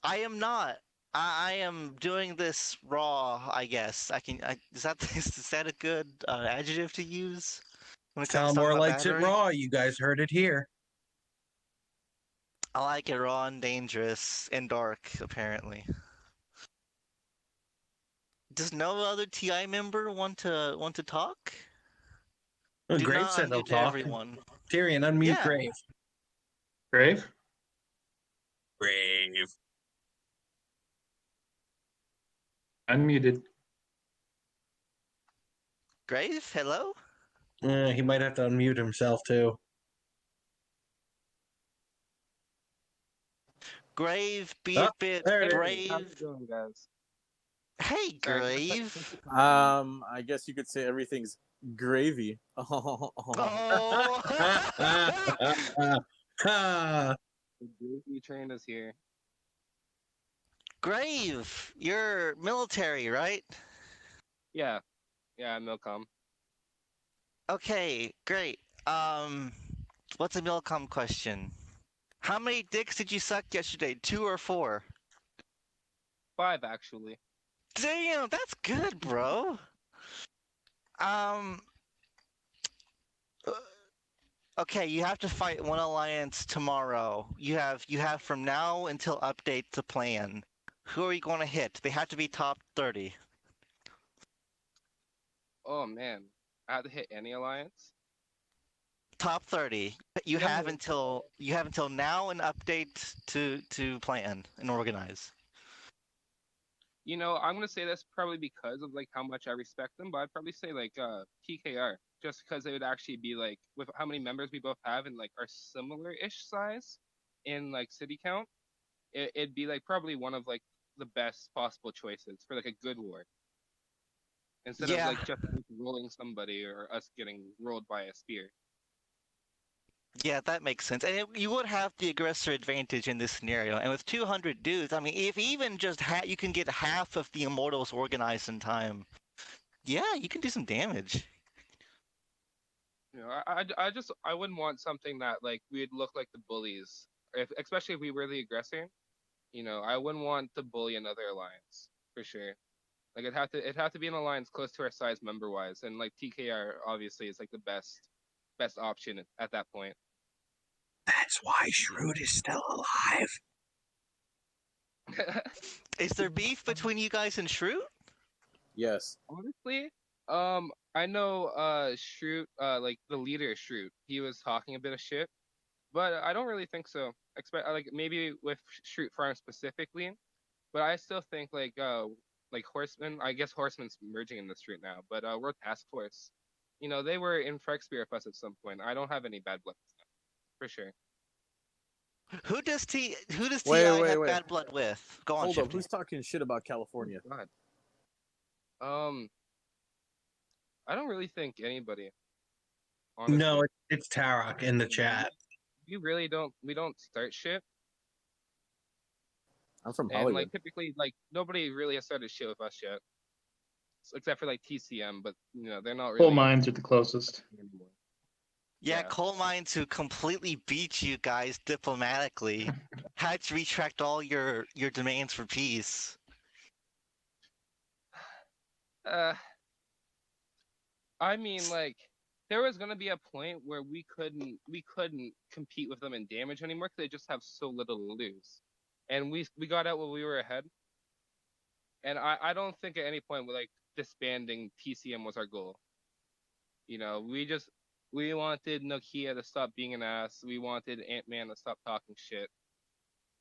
[SPEAKER 1] I am not. I am doing this raw. I guess I can. Is that is that a good adjective to use when it comes to talking
[SPEAKER 5] Talmore
[SPEAKER 1] about
[SPEAKER 5] likes it
[SPEAKER 1] battery?
[SPEAKER 5] raw. You guys heard it here.
[SPEAKER 1] I like it raw and dangerous and dark. Apparently, does no other TI member want to talk?
[SPEAKER 5] Well,
[SPEAKER 1] Do
[SPEAKER 5] Grave
[SPEAKER 1] not
[SPEAKER 5] said he'll
[SPEAKER 1] unmute
[SPEAKER 5] talk.
[SPEAKER 1] everyone.
[SPEAKER 5] Tyrion, unmute
[SPEAKER 1] Yeah,
[SPEAKER 5] Grave.
[SPEAKER 6] Grave?
[SPEAKER 5] Grave.
[SPEAKER 6] Unmuted.
[SPEAKER 1] Grave. Hello.
[SPEAKER 5] He might have to unmute himself too.
[SPEAKER 1] Grave. Be a
[SPEAKER 5] Oh,
[SPEAKER 1] bit
[SPEAKER 5] there it is.
[SPEAKER 7] Hey, how's
[SPEAKER 1] brave.
[SPEAKER 7] it going, guys?
[SPEAKER 1] Hey,
[SPEAKER 7] Sorry,
[SPEAKER 1] Grave.
[SPEAKER 2] I guess you could say everything's gravy.
[SPEAKER 1] Oh.
[SPEAKER 7] the Disney train is here.
[SPEAKER 1] Grave, you're military, right?
[SPEAKER 7] Yeah, yeah, Milcom.
[SPEAKER 1] Okay, great. Um, what's a Milcom question? How many dicks did you suck yesterday? 2 or 4?
[SPEAKER 7] 5, actually.
[SPEAKER 1] Damn, that's good, bro. Um, uh, okay, you have to fight one alliance tomorrow. You have from now until update to plan. Who are you going to hit? They have to be top 30.
[SPEAKER 7] Oh man, I had to hit any alliance.
[SPEAKER 1] Top 30. You
[SPEAKER 7] You know
[SPEAKER 1] have
[SPEAKER 7] who?
[SPEAKER 1] until now and update to plan and organize.
[SPEAKER 7] I'm gonna say that's probably because of like how much I respect them, but I'd probably say like TKR, just because it would actually be like with how many members we both have and like our similar-ish size in like city count, it'd be like probably one of like the best possible choices for like a good war instead of
[SPEAKER 1] Yeah,
[SPEAKER 7] like just rolling somebody or us getting rolled by a spear.
[SPEAKER 1] yeah, that makes sense. And you would have the aggressor advantage in this scenario. And with 200 dudes, I mean, if even just you can get half of the Immortals organized in time, yeah, you can do some damage.
[SPEAKER 7] I just I wouldn't want something that like we'd look like the bullies especially if we were the aggressor, I wouldn't want to bully another alliance for sure. Like it'd have to be an alliance close to our size member wise, and like TKR obviously is like the best option at that point.
[SPEAKER 5] That's why Shrewd is still alive.
[SPEAKER 1] Is there beef between you guys and Shrew?
[SPEAKER 2] Yes.
[SPEAKER 7] Honestly, I know Shroot, like the leader of Shroot, he was talking a bit of shit, but I don't really think so. Expect like maybe with Shroot Farm specifically, but I still think like Horseman. I guess Horseman's merging in the street now, but World Task Force, they were in Frexpear with us at some point. I don't have any bad blood with them, for sure.
[SPEAKER 1] Who does
[SPEAKER 2] Wait,
[SPEAKER 1] TI
[SPEAKER 2] wait,
[SPEAKER 1] have
[SPEAKER 2] wait.
[SPEAKER 1] bad blood with? Go on,
[SPEAKER 2] Hold up.
[SPEAKER 1] Shifty.
[SPEAKER 2] Who's talking shit about California?
[SPEAKER 7] God. Um, I don't really think anybody,
[SPEAKER 5] No,
[SPEAKER 7] honestly.
[SPEAKER 5] it's Tarok in the chat.
[SPEAKER 7] We don't start shit.
[SPEAKER 2] I'm from
[SPEAKER 7] And
[SPEAKER 2] Hollywood.
[SPEAKER 7] like typically, like nobody really has started shit with us yet, except for like TCM. But they're not
[SPEAKER 6] Coal
[SPEAKER 7] really
[SPEAKER 6] mines are the closest.
[SPEAKER 7] anymore.
[SPEAKER 1] Yeah,
[SPEAKER 7] Yeah.
[SPEAKER 1] coal mines who completely beat you guys diplomatically had to retract all your demands for peace.
[SPEAKER 7] Uh, I mean, like there was gonna be a point where we couldn't compete with them in damage anymore because they just have so little to lose, and we got out when we were ahead. And I don't think at any point like disbanding TCM was our goal. We wanted Nokia to stop being an ass. We wanted Ant Man to stop talking shit.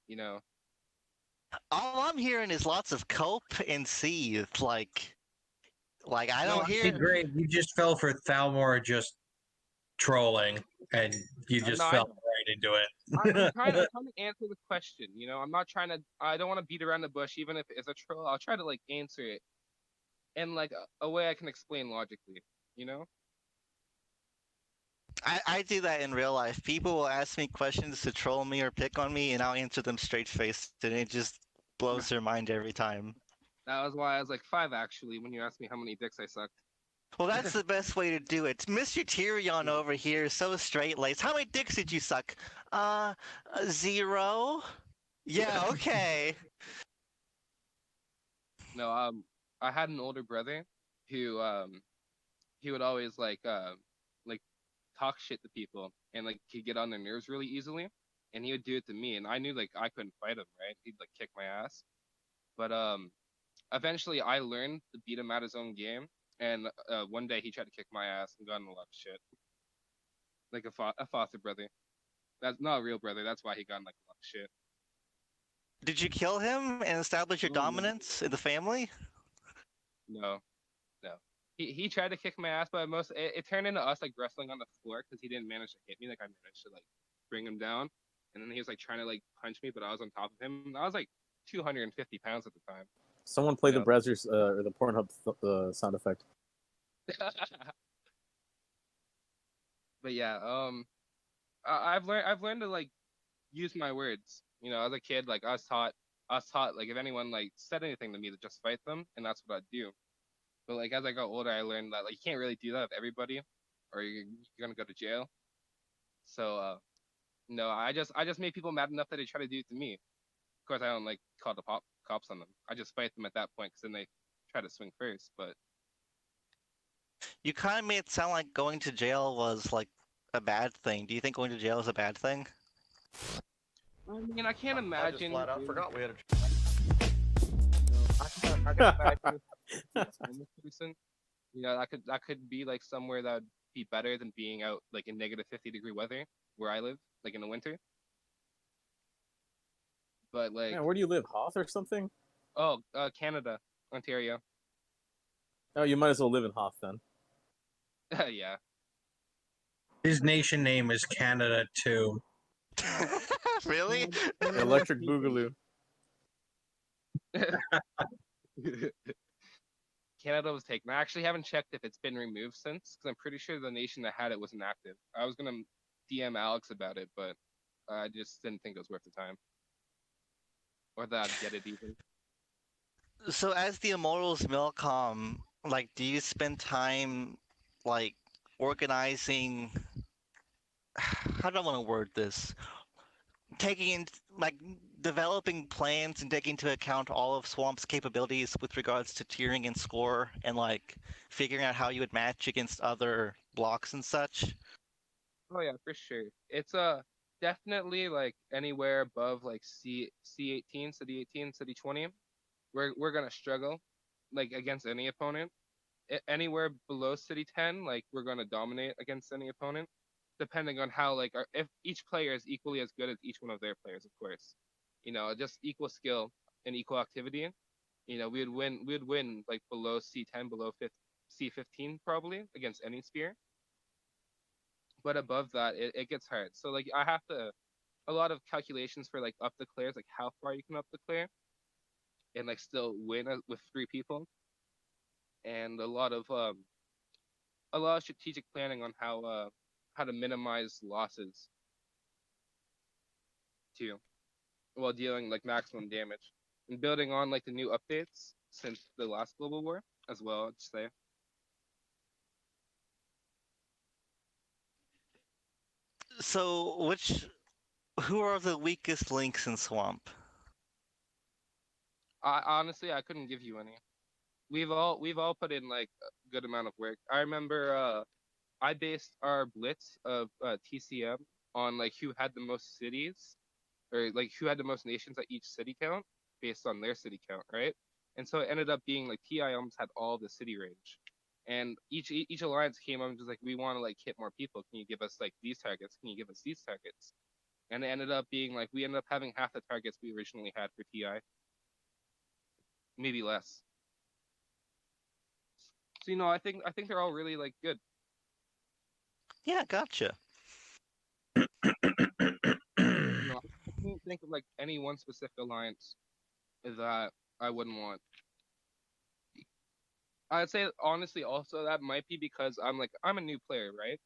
[SPEAKER 7] You know.
[SPEAKER 1] All I'm hearing is lots of cope and seethe. Like I
[SPEAKER 5] No,
[SPEAKER 1] don't
[SPEAKER 5] I think
[SPEAKER 1] hear.
[SPEAKER 5] great. You just fell for Thalmor just trolling, and you just
[SPEAKER 7] No, I
[SPEAKER 5] fell
[SPEAKER 7] know.
[SPEAKER 5] right into
[SPEAKER 7] I'm
[SPEAKER 5] it.
[SPEAKER 7] trying. I'm trying to answer the question. I'm not trying to. I don't want to beat around the bush, even if it's a troll. I'll try to like answer it in like a way I can explain logically. You know?
[SPEAKER 1] I do that in real life. People will ask me questions to troll me or pick on me, and I'll answer them straight faced, and it just blows their mind every time.
[SPEAKER 7] That was why I was like 5 actually when you asked me how many dicks I sucked.
[SPEAKER 1] Well, that's the best way to do it. Mr. Tyrion over here is so straight laced. How many dicks did you suck? Uh, 0? Yeah, okay.
[SPEAKER 7] No, I had an older brother who he would always like talk shit to people and like he'd get on their nerves really easily, and he would do it to me, and I knew like I couldn't fight him, right? He'd like kick my ass, but eventually I learned to beat him at his own game, and one day he tried to kick my ass and got in a lot of shit, like a foster brother. That's not a real brother. That's why he got in like a lot of shit.
[SPEAKER 1] Did you kill him and establish your
[SPEAKER 7] Oh no,
[SPEAKER 1] dominance in the family?
[SPEAKER 7] no, no. He tried to kick my ass, but it turned into us like wrestling on the floor because he didn't manage to hit me. Like I managed to like bring him down, and then he was like trying to like punch me, but I was on top of him. I was like 250 pounds at the time.
[SPEAKER 2] Someone play
[SPEAKER 7] You
[SPEAKER 2] the
[SPEAKER 7] know.
[SPEAKER 2] Brazzers or the Pornhub sound effect.
[SPEAKER 7] But yeah, I've learned to like use my words. As a kid, like I was taught like if anyone like said anything to me to just fight them, and that's what I'd do. But like as I got older, I learned that like you can't really do that with everybody, or you're gonna go to jail. So no, I just made people mad enough that they try to do it to me. Of course, I don't like call the cops on them. I just fight them at that point because then they try to swing first. But
[SPEAKER 1] You kind of made it sound like going to jail was like a bad thing. Do you think going to jail is a bad thing?
[SPEAKER 7] I mean, I can't
[SPEAKER 4] I just
[SPEAKER 7] imagine.
[SPEAKER 4] flat out
[SPEAKER 7] being,
[SPEAKER 4] forgot we had a.
[SPEAKER 7] I can imagine being a homeless person. That could be like somewhere that would be better than being out like in negative 50-degree weather where I live, like in the winter. But like,
[SPEAKER 2] Man, where do you live? Hoth or something?
[SPEAKER 7] oh, Canada, Ontario.
[SPEAKER 2] Oh, you might as well live in Hoth then.
[SPEAKER 7] Yeah.
[SPEAKER 5] His nation name is Canada too.
[SPEAKER 1] Really?
[SPEAKER 2] Electric Boogaloo.
[SPEAKER 7] Canada was taken. I actually haven't checked if it's been removed since, because I'm pretty sure the nation that had it was inactive. I was gonna DM Alex about it, but I just didn't think it was worth the time, or that I'd get it even.
[SPEAKER 1] So as the Immortals Milcom, like, do you spend time like organizing? How do I want to word this? taking in like developing plans and taking into account all of Swamp's capabilities with regards to tiering and score and like figuring out how you would match against other blocks and such.
[SPEAKER 7] Oh yeah, for sure. It's definitely like anywhere above like C18, City 18, City 20. We're gonna struggle like against any opponent. Anywhere below City 10, like we're gonna dominate against any opponent, depending on how like if each player is equally as good as each one of their players, of course. Just equal skill and equal activity. We would win like below C10, below C15 probably against any spear. But above that, it gets hard. So like I have to a lot of calculations for like up the clears, like how far you can up the clear and like still win with three people, and a lot of strategic planning on how to minimize losses too, while dealing like maximum damage and building on like the new updates since the last global war as well. I'd say
[SPEAKER 1] So, who are the weakest links in Swamp?
[SPEAKER 7] I honestly I couldn't give you any. We've all put in like a good amount of work. I remember I based our blitz of TCM on like who had the most cities or like who had the most nations at each city count based on their city count, right? And so it ended up being like TI almost had all the city range. And each alliance came up and was like, we want to like hit more people. Can you give us like these targets? Can you give us these targets? And it ended up being like we ended up having half the targets we originally had for TI, maybe less. So I think they're all really like good.
[SPEAKER 1] Yeah, gotcha.
[SPEAKER 7] I can't think of like any one specific alliance that I wouldn't want. I'd say honestly also that might be because I'm a new player, right?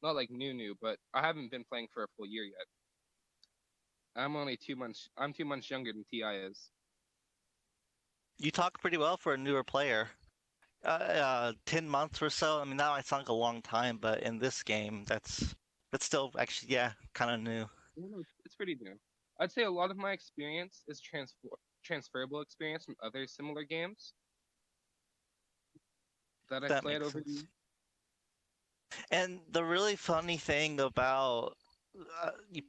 [SPEAKER 7] Not like new, but I haven't been playing for a full year yet. I'm 2 months younger than TI is.
[SPEAKER 1] You talk pretty well for a newer player. 10 months or so. I mean, that might sound like a long time, but in this game, that's still actually, yeah, kind of new.
[SPEAKER 7] It's pretty new. I'd say a lot of my experience is transferable experience from other similar games that I've
[SPEAKER 1] That
[SPEAKER 7] played
[SPEAKER 1] makes
[SPEAKER 7] over the
[SPEAKER 1] sense.
[SPEAKER 7] years.
[SPEAKER 1] And the really funny thing about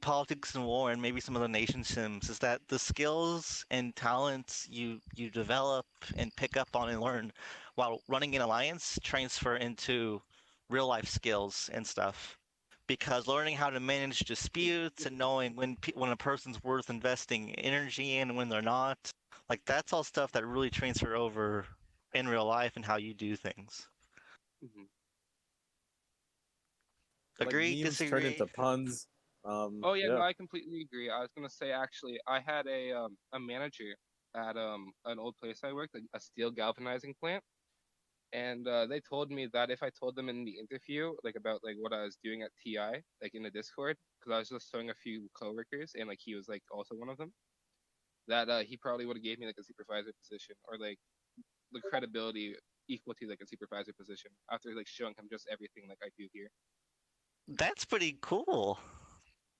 [SPEAKER 1] politics and war and maybe some of the nation sims is that the skills and talents you develop and pick up on and learn while running an alliance transfer into real life skills and stuff. Because learning how to manage disputes and knowing when a person's worth investing energy in and when they're not, like that's all stuff that really transfer over in real life and how you do things.
[SPEAKER 7] Mhm.
[SPEAKER 2] Like
[SPEAKER 1] Agree?
[SPEAKER 2] memes turn
[SPEAKER 1] Disagree?
[SPEAKER 2] into puns.
[SPEAKER 7] Oh yeah, no,
[SPEAKER 2] Yeah.
[SPEAKER 7] I completely agree. I was gonna say actually, I had a manager at an old place I worked, a steel galvanizing plant, and they told me that if I told them in the interview like about like what I was doing at TI, like in the Discord, because I was just showing a few coworkers, and like he was like also one of them, that he probably would have gave me like a supervisor position or like the credibility equal to like a supervisor position after like showing him just everything like I do here.
[SPEAKER 1] That's pretty cool.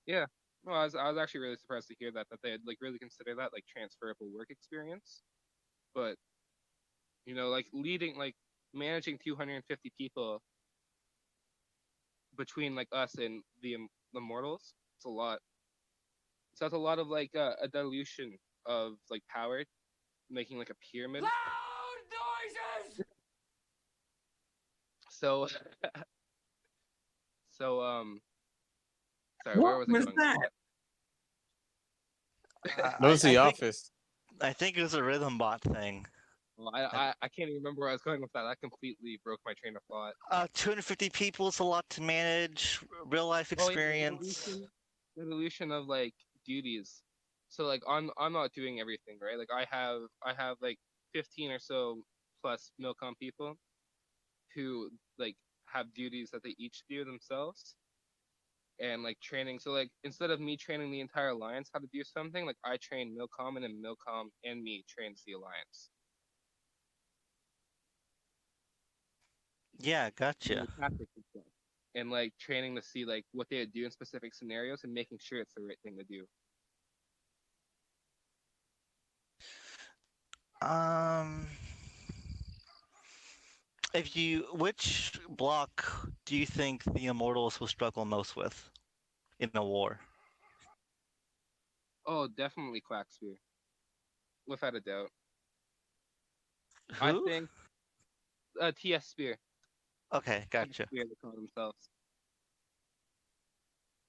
[SPEAKER 7] Yeah. No, I was actually really surprised to hear that they had like really consider that like transferable work experience. But like leading like managing 250 people between like us and the Immortals, it's a lot. So that's a lot of like a dilution of like power, making like a pyramid. So so sorry, where
[SPEAKER 5] What
[SPEAKER 7] was I
[SPEAKER 5] was
[SPEAKER 7] going with
[SPEAKER 5] that?
[SPEAKER 7] that?
[SPEAKER 1] I,
[SPEAKER 2] Those
[SPEAKER 1] I
[SPEAKER 2] the
[SPEAKER 1] think
[SPEAKER 2] office.
[SPEAKER 1] I think it was a rhythm bot thing.
[SPEAKER 7] Well, I can't even remember where I was going with that. That completely broke my train of thought.
[SPEAKER 1] 250 people is a lot to manage. Real life
[SPEAKER 7] Oh yeah,
[SPEAKER 1] experience.
[SPEAKER 7] the dilution of like duties. So like I'm not doing everything, right? Like I have like 15 or so plus Milcom people who like have duties that they each do themselves and like training. So like instead of me training the entire alliance how to do something, like I train Milcom and then Milcom and me trains the alliance.
[SPEAKER 1] Yeah,
[SPEAKER 7] And,
[SPEAKER 1] gotcha.
[SPEAKER 7] like tactics and stuff. And like training to see like what they would do in specific scenarios and making sure it's the right thing to do.
[SPEAKER 1] Um, if you, which block do you think the Immortals will struggle most with in a war?
[SPEAKER 7] Oh, definitely Quackspear, without a doubt. I
[SPEAKER 1] Who?
[SPEAKER 7] think TS Spear,
[SPEAKER 1] Okay, gotcha.
[SPEAKER 7] Quackspear they call themselves.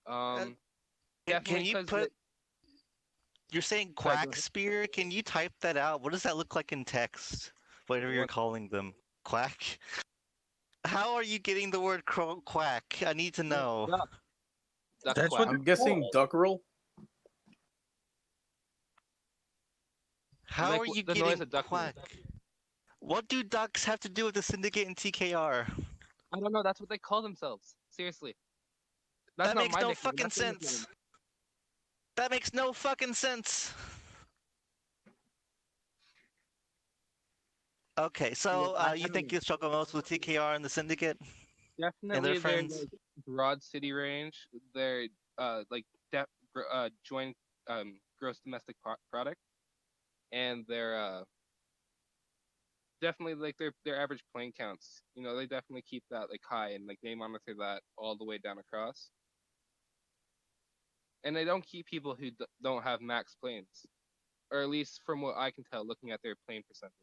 [SPEAKER 1] Uh,
[SPEAKER 7] Um,
[SPEAKER 1] can
[SPEAKER 7] Definitely
[SPEAKER 1] you
[SPEAKER 7] because
[SPEAKER 1] put? You're saying
[SPEAKER 7] sorry, go
[SPEAKER 1] quack
[SPEAKER 7] ahead.
[SPEAKER 1] spear? Can you type that out? What does that look like in text? Whatever you're
[SPEAKER 7] One,
[SPEAKER 1] calling them. Quack? How are you getting the word quack? I need to
[SPEAKER 7] no,
[SPEAKER 1] know.
[SPEAKER 7] duck
[SPEAKER 5] That's what
[SPEAKER 7] quack.
[SPEAKER 5] they're
[SPEAKER 2] I'm guessing
[SPEAKER 5] called.
[SPEAKER 2] Duckerel.
[SPEAKER 1] How
[SPEAKER 7] Like
[SPEAKER 1] are you
[SPEAKER 7] the noise
[SPEAKER 1] getting
[SPEAKER 7] a duck
[SPEAKER 1] quack?
[SPEAKER 7] makes.
[SPEAKER 1] What do ducks have to do with the Syndicate and TKR?
[SPEAKER 7] I don't know. That's what they call themselves. Seriously, that's
[SPEAKER 1] That
[SPEAKER 7] not
[SPEAKER 1] makes
[SPEAKER 7] my
[SPEAKER 1] no
[SPEAKER 7] nickname.
[SPEAKER 1] fucking
[SPEAKER 7] That's their nickname.
[SPEAKER 1] sense. That makes no fucking sense. Okay,
[SPEAKER 7] Yeah,
[SPEAKER 1] so
[SPEAKER 7] I
[SPEAKER 1] you
[SPEAKER 7] don't
[SPEAKER 1] think
[SPEAKER 7] know.
[SPEAKER 1] you'll struggle most with TKR and the Syndicate and their
[SPEAKER 7] Definitely their
[SPEAKER 1] friends?
[SPEAKER 7] like broad city range, their like joint gross domestic product, and their definitely like their average plane counts. You know, they definitely keep that like high and like they monitor that all the way down across. And they don't keep people who don't have max planes, or at least from what I can tell, looking at their plane percentage.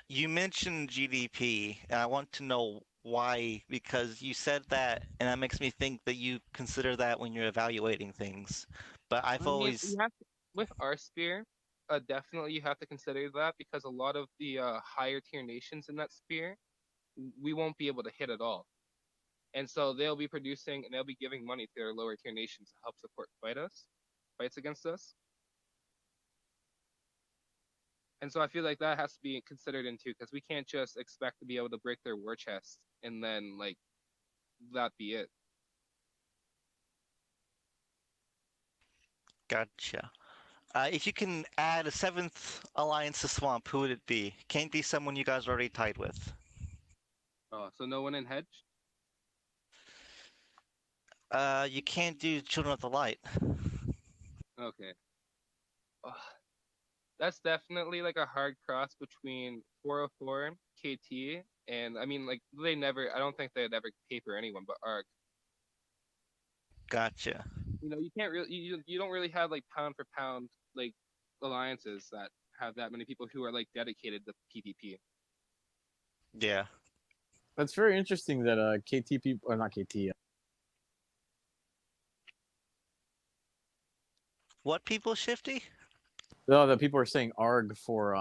[SPEAKER 1] You mentioned GDP, and I want to know why, because you said that, and that makes me think that you consider that when you're evaluating things. But I've
[SPEAKER 7] I mean, you
[SPEAKER 1] always,
[SPEAKER 7] have to, with our sphere, definitely you have to consider that because a lot of the higher tier nations in that sphere, we won't be able to hit at all. And so they'll be producing and they'll be giving money to their lower tier nations to help support fights against us. And so I feel like that has to be considered into because we can't just expect to be able to break their war chest and then like that be it.
[SPEAKER 1] gotcha. If you can add a seventh alliance to Swamp, who would it be? Can't be someone you guys are already tied with.
[SPEAKER 7] Oh, so no one in hedge?
[SPEAKER 1] You can't do Children of the Light.
[SPEAKER 7] Okay. Oh, that's definitely like a hard cross between 404, KT, and I mean like they never I don't think they'd ever paper anyone but ARC.
[SPEAKER 1] Gotcha.
[SPEAKER 7] You know, you can't really you don't really have like pound for pound like alliances that have that many people who are like dedicated to PvP.
[SPEAKER 1] Yeah.
[SPEAKER 2] That's very interesting that KT people, or not KT,
[SPEAKER 1] What people, Shifty?
[SPEAKER 2] no, that people are saying ARG for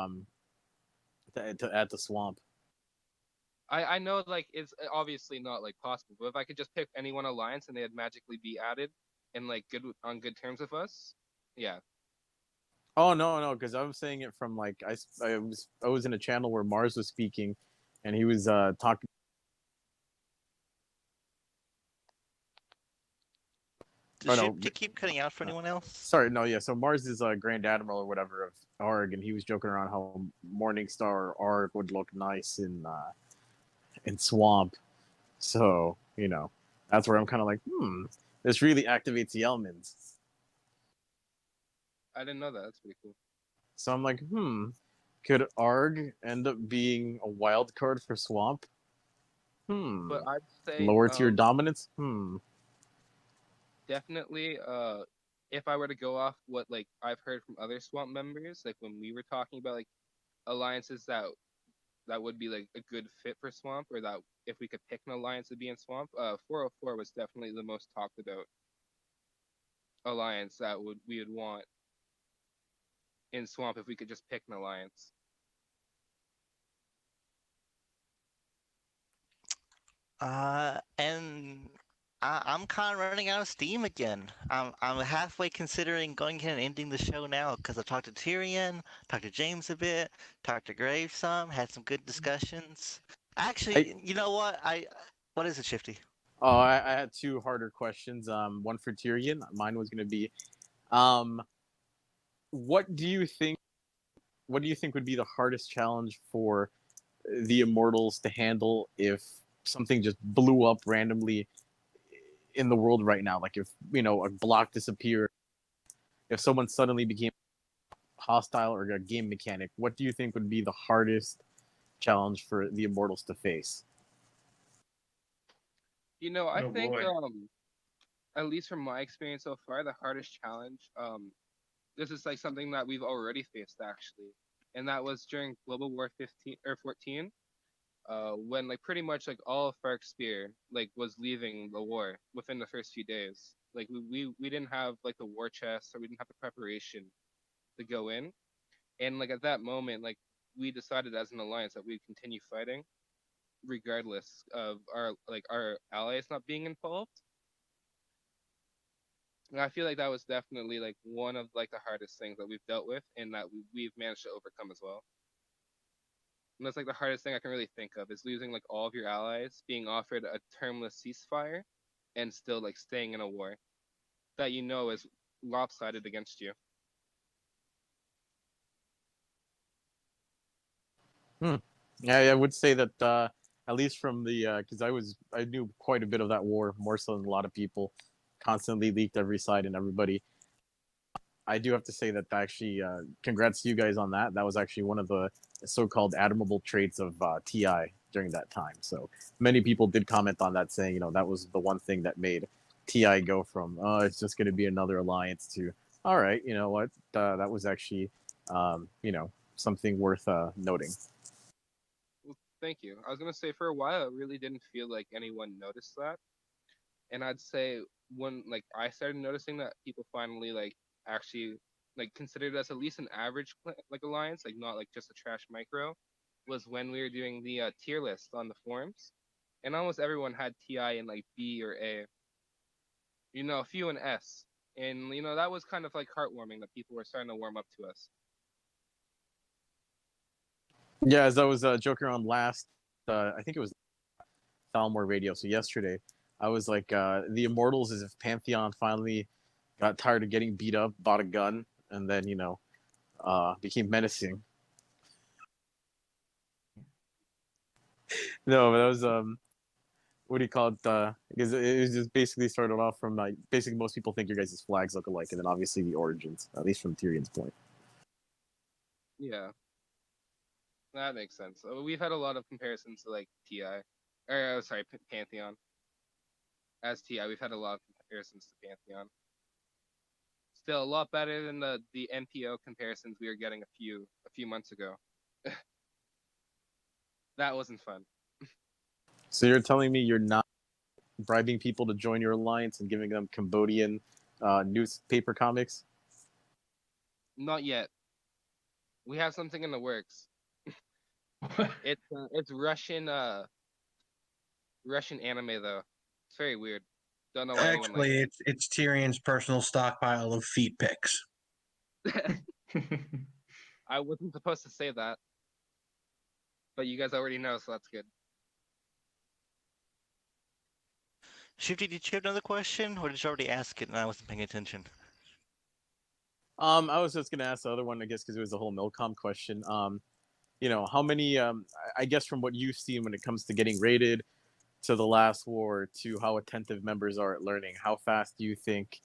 [SPEAKER 2] to add the swamp.
[SPEAKER 7] I know like it's obviously not like possible, but if I could just pick any one alliance and they'd magically be added and like good on good terms with us, yeah.
[SPEAKER 2] Oh no, because I'm saying it from like I was in a channel where Mars was speaking, and he was talking.
[SPEAKER 1] Does
[SPEAKER 2] Oh no,
[SPEAKER 1] Shifty keep cutting out for
[SPEAKER 2] uh,
[SPEAKER 1] anyone else?
[SPEAKER 2] sorry, no, yeah. So Mars is a Grand Admiral or whatever of ARG, and he was joking around how Morningstar ARG would look nice in Swamp. So that's where I'm kind of like, this really activates the elements.
[SPEAKER 7] I didn't know that. That's pretty cool.
[SPEAKER 2] So I'm like, could ARG end up being a wild card for Swamp?
[SPEAKER 7] But I'd say
[SPEAKER 2] Lower tier dominance?
[SPEAKER 7] definitely if I were to go off what like I've heard from other swamp members, like when we were talking about like alliances that would be like a good fit for swamp or that if we could pick an alliance to be in swamp, 404 was definitely the most talked about alliance that would we would want in swamp if we could just pick an alliance.
[SPEAKER 1] And I'm kind of running out of steam again. I'm halfway considering going ahead and ending the show now because I talked to Tyrion, talked to James a bit, talked to Graves some, had some good discussions.
[SPEAKER 2] I
[SPEAKER 1] Actually, you know what? What is it, Shifty?
[SPEAKER 2] I had two harder questions. One for Tyrion. Mine was going to be, um, what do you think? What do you think would be the hardest challenge for the Immortals to handle if something just blew up randomly in the world right now? Like if a block disappeared, if someone suddenly became hostile or a game mechanic, what do you think would be the hardest challenge for the Immortals to face?
[SPEAKER 7] I
[SPEAKER 6] Oh
[SPEAKER 7] think
[SPEAKER 6] boy.
[SPEAKER 7] at least from my experience so far, the hardest challenge, this is like something that we've already faced actually, and that was during Global War 15 or 14, when like pretty much like all of Farc Spear like was leaving the war within the first few days. Like we didn't have like the war chest, or we didn't have the preparation to go in, and like at that moment, like we decided as an alliance that we'd continue fighting regardless of our allies not being involved. And I feel like that was definitely like one of like the hardest things that we've dealt with, and that we've managed to overcome as well. And that's like the hardest thing I can really think of, is losing like all of your allies, being offered a termless ceasefire, and still like staying in a war that is lopsided against you.
[SPEAKER 2] Hmm. Yeah, I would say that at least from the because I knew quite a bit of that war, more so than a lot of people. Constantly leaked every side and everybody. I do have to say that actually, congrats to you guys on that. That was actually one of the so-called admirable traits of TI during that time. So many people did comment on that, saying that was the one thing that made TI go from it's just going to be another alliance to all right, you know what, that was actually something worth noting.
[SPEAKER 7] Well, thank you. I was gonna say for a while it really didn't feel like anyone noticed that, and I'd say when like I started noticing that people finally like actually like considered us at least an average like alliance, like not like just a trash micro, was when we were doing the tier list on the forums, and almost everyone had TI in like B or A, a few in S, and that was kind of like heartwarming that people were starting to warm up to us.
[SPEAKER 2] Yeah, as I was joking around last, I think it was Thalmor Radio. So yesterday, I was like, the Immortals is if Pantheon finally got tired of getting beat up, bought a gun, and then became menacing. No, but that was what do you call it? Because it was just basically started off from basically most people think your guys' flags look alike, and then obviously the origins, at least from Tyrion's point.
[SPEAKER 7] Yeah, that makes sense. We've had a lot of comparisons to like TI, or sorry, Pantheon as TI. We've had a lot of comparisons to Pantheon. Still a lot better than the NPO comparisons we were getting a few months ago. That wasn't fun.
[SPEAKER 2] So you're telling me you're not bribing people to join your alliance and giving them Cambodian newspaper comics?
[SPEAKER 7] Not yet. We have something in the works. It's Russian anime though. It's very weird. Don't know why anyone likes
[SPEAKER 5] Actually, it's Tyrion's personal stockpile of feet pics.
[SPEAKER 7] it. I wasn't supposed to say that, but you guys already know, so that's good.
[SPEAKER 1] Shifty, did you have another question, or did you already ask it and I wasn't paying attention?
[SPEAKER 2] I was just gonna ask the other one, I guess, because it was the whole Milcom question. How many? I guess from what you've seen when it comes to getting rated to the last war to how attentive members are at learning, how fast do you think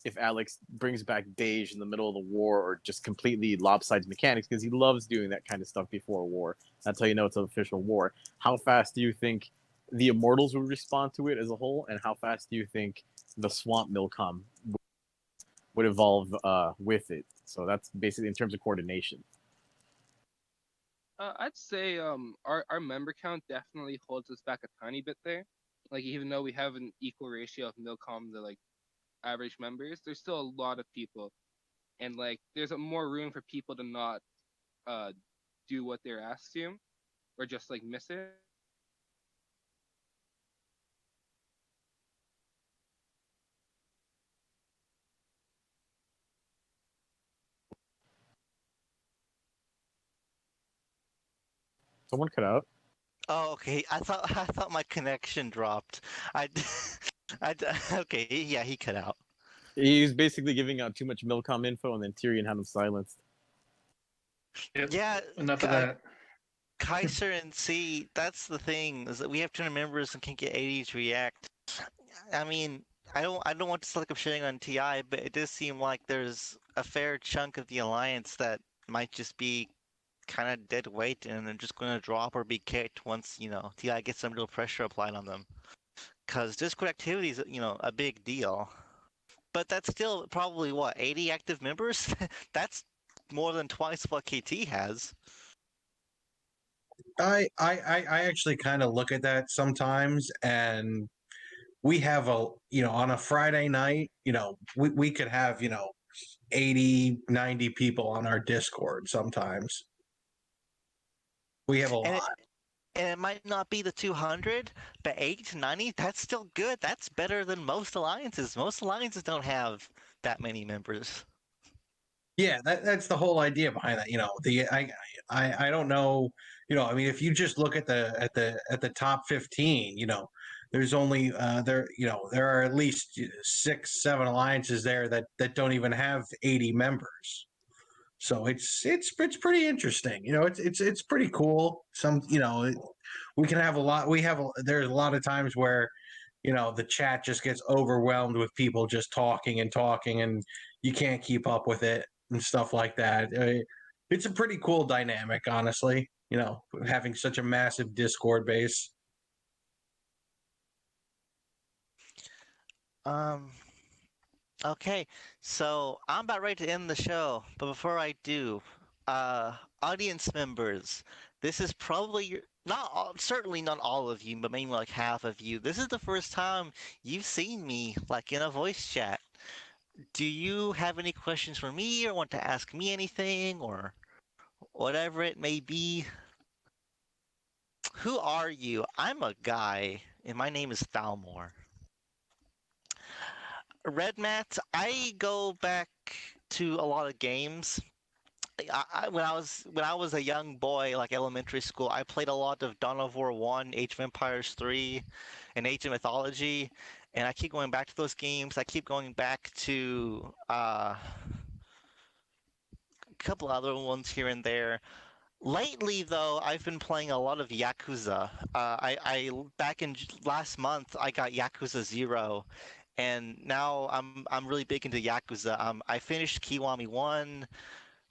[SPEAKER 2] if Alex brings back Beige in the middle of the war or just completely lopsided mechanics because he loves doing that kind of stuff before a war. That's how you know it's an official war. How fast do you think the Immortals would respond to it as a whole, and how fast do you think the Swamp Milcom would evolve with it? So that's basically in terms of coordination.
[SPEAKER 7] I'd say our member count definitely holds us back a tiny bit there. Like even though we have an equal ratio of Milcom to like average members, there's still a lot of people, and like there's more room for people to not uh do what they're asked to, or just like miss it.
[SPEAKER 2] Someone cut out.
[SPEAKER 1] Oh, okay. I thought my connection dropped. I, I, okay. Yeah, he cut out.
[SPEAKER 2] He was basically giving out too much Milcom info, and then Tyrion had him silenced.
[SPEAKER 6] Yep.
[SPEAKER 1] Yeah,
[SPEAKER 6] Enough of that.
[SPEAKER 1] Kaiser and C. That's the thing, is that we have 200 members and can't get 80 to react. I mean, I don't want to sound like I'm shitting on TI, but it does seem like there's a fair chunk of the alliance that might just be kind of dead weight and they're just going to drop or be kicked once, TI gets some real pressure applied on them. Because Discord activity is, a big deal. But that's still probably what, 80 active members? That's more than twice what KT has.
[SPEAKER 5] I actually kind of look at that sometimes, and we have on a Friday night, we could have 80, 90 people on our Discord sometimes. We have a
[SPEAKER 1] And
[SPEAKER 5] lot.
[SPEAKER 1] it might not be the 200, but 80 to 90, that's still good. That's better than most alliances. Most alliances don't have that many members.
[SPEAKER 5] Yeah, that's the whole idea behind that. I don't know. I mean, if you just look at the top 15, there's only there are at least 6, 7 alliances there that don't even have 80 members. So it's pretty interesting. It's pretty cool. We can have a lot. There's a lot of times where the chat just gets overwhelmed with people just talking and talking, and you can't keep up with it and stuff like that. It's a pretty cool dynamic, honestly. Having such a massive Discord base.
[SPEAKER 1] Um, okay, so I'm about ready to end the show, but before I do, audience members, this is probably not all, certainly not all of you, but maybe like half of you. This is the first time you've seen me like in a voice chat. Do you have any questions for me or want to ask me anything or whatever it may be? Who are you? I'm a guy, and my name is Thalmor. Red Mat, I go back to a lot of games. When I was a young boy, like elementary school, I played a lot of Dawn of War 1, Age of Empires 3, and Age of Mythology, and I keep going back to those games. I keep going back to a couple other ones here and there. Lately, though, I've been playing a lot of Yakuza. I back in last month, I got Yakuza Zero, and now I'm really big into Yakuza. I finished Kiwami 1,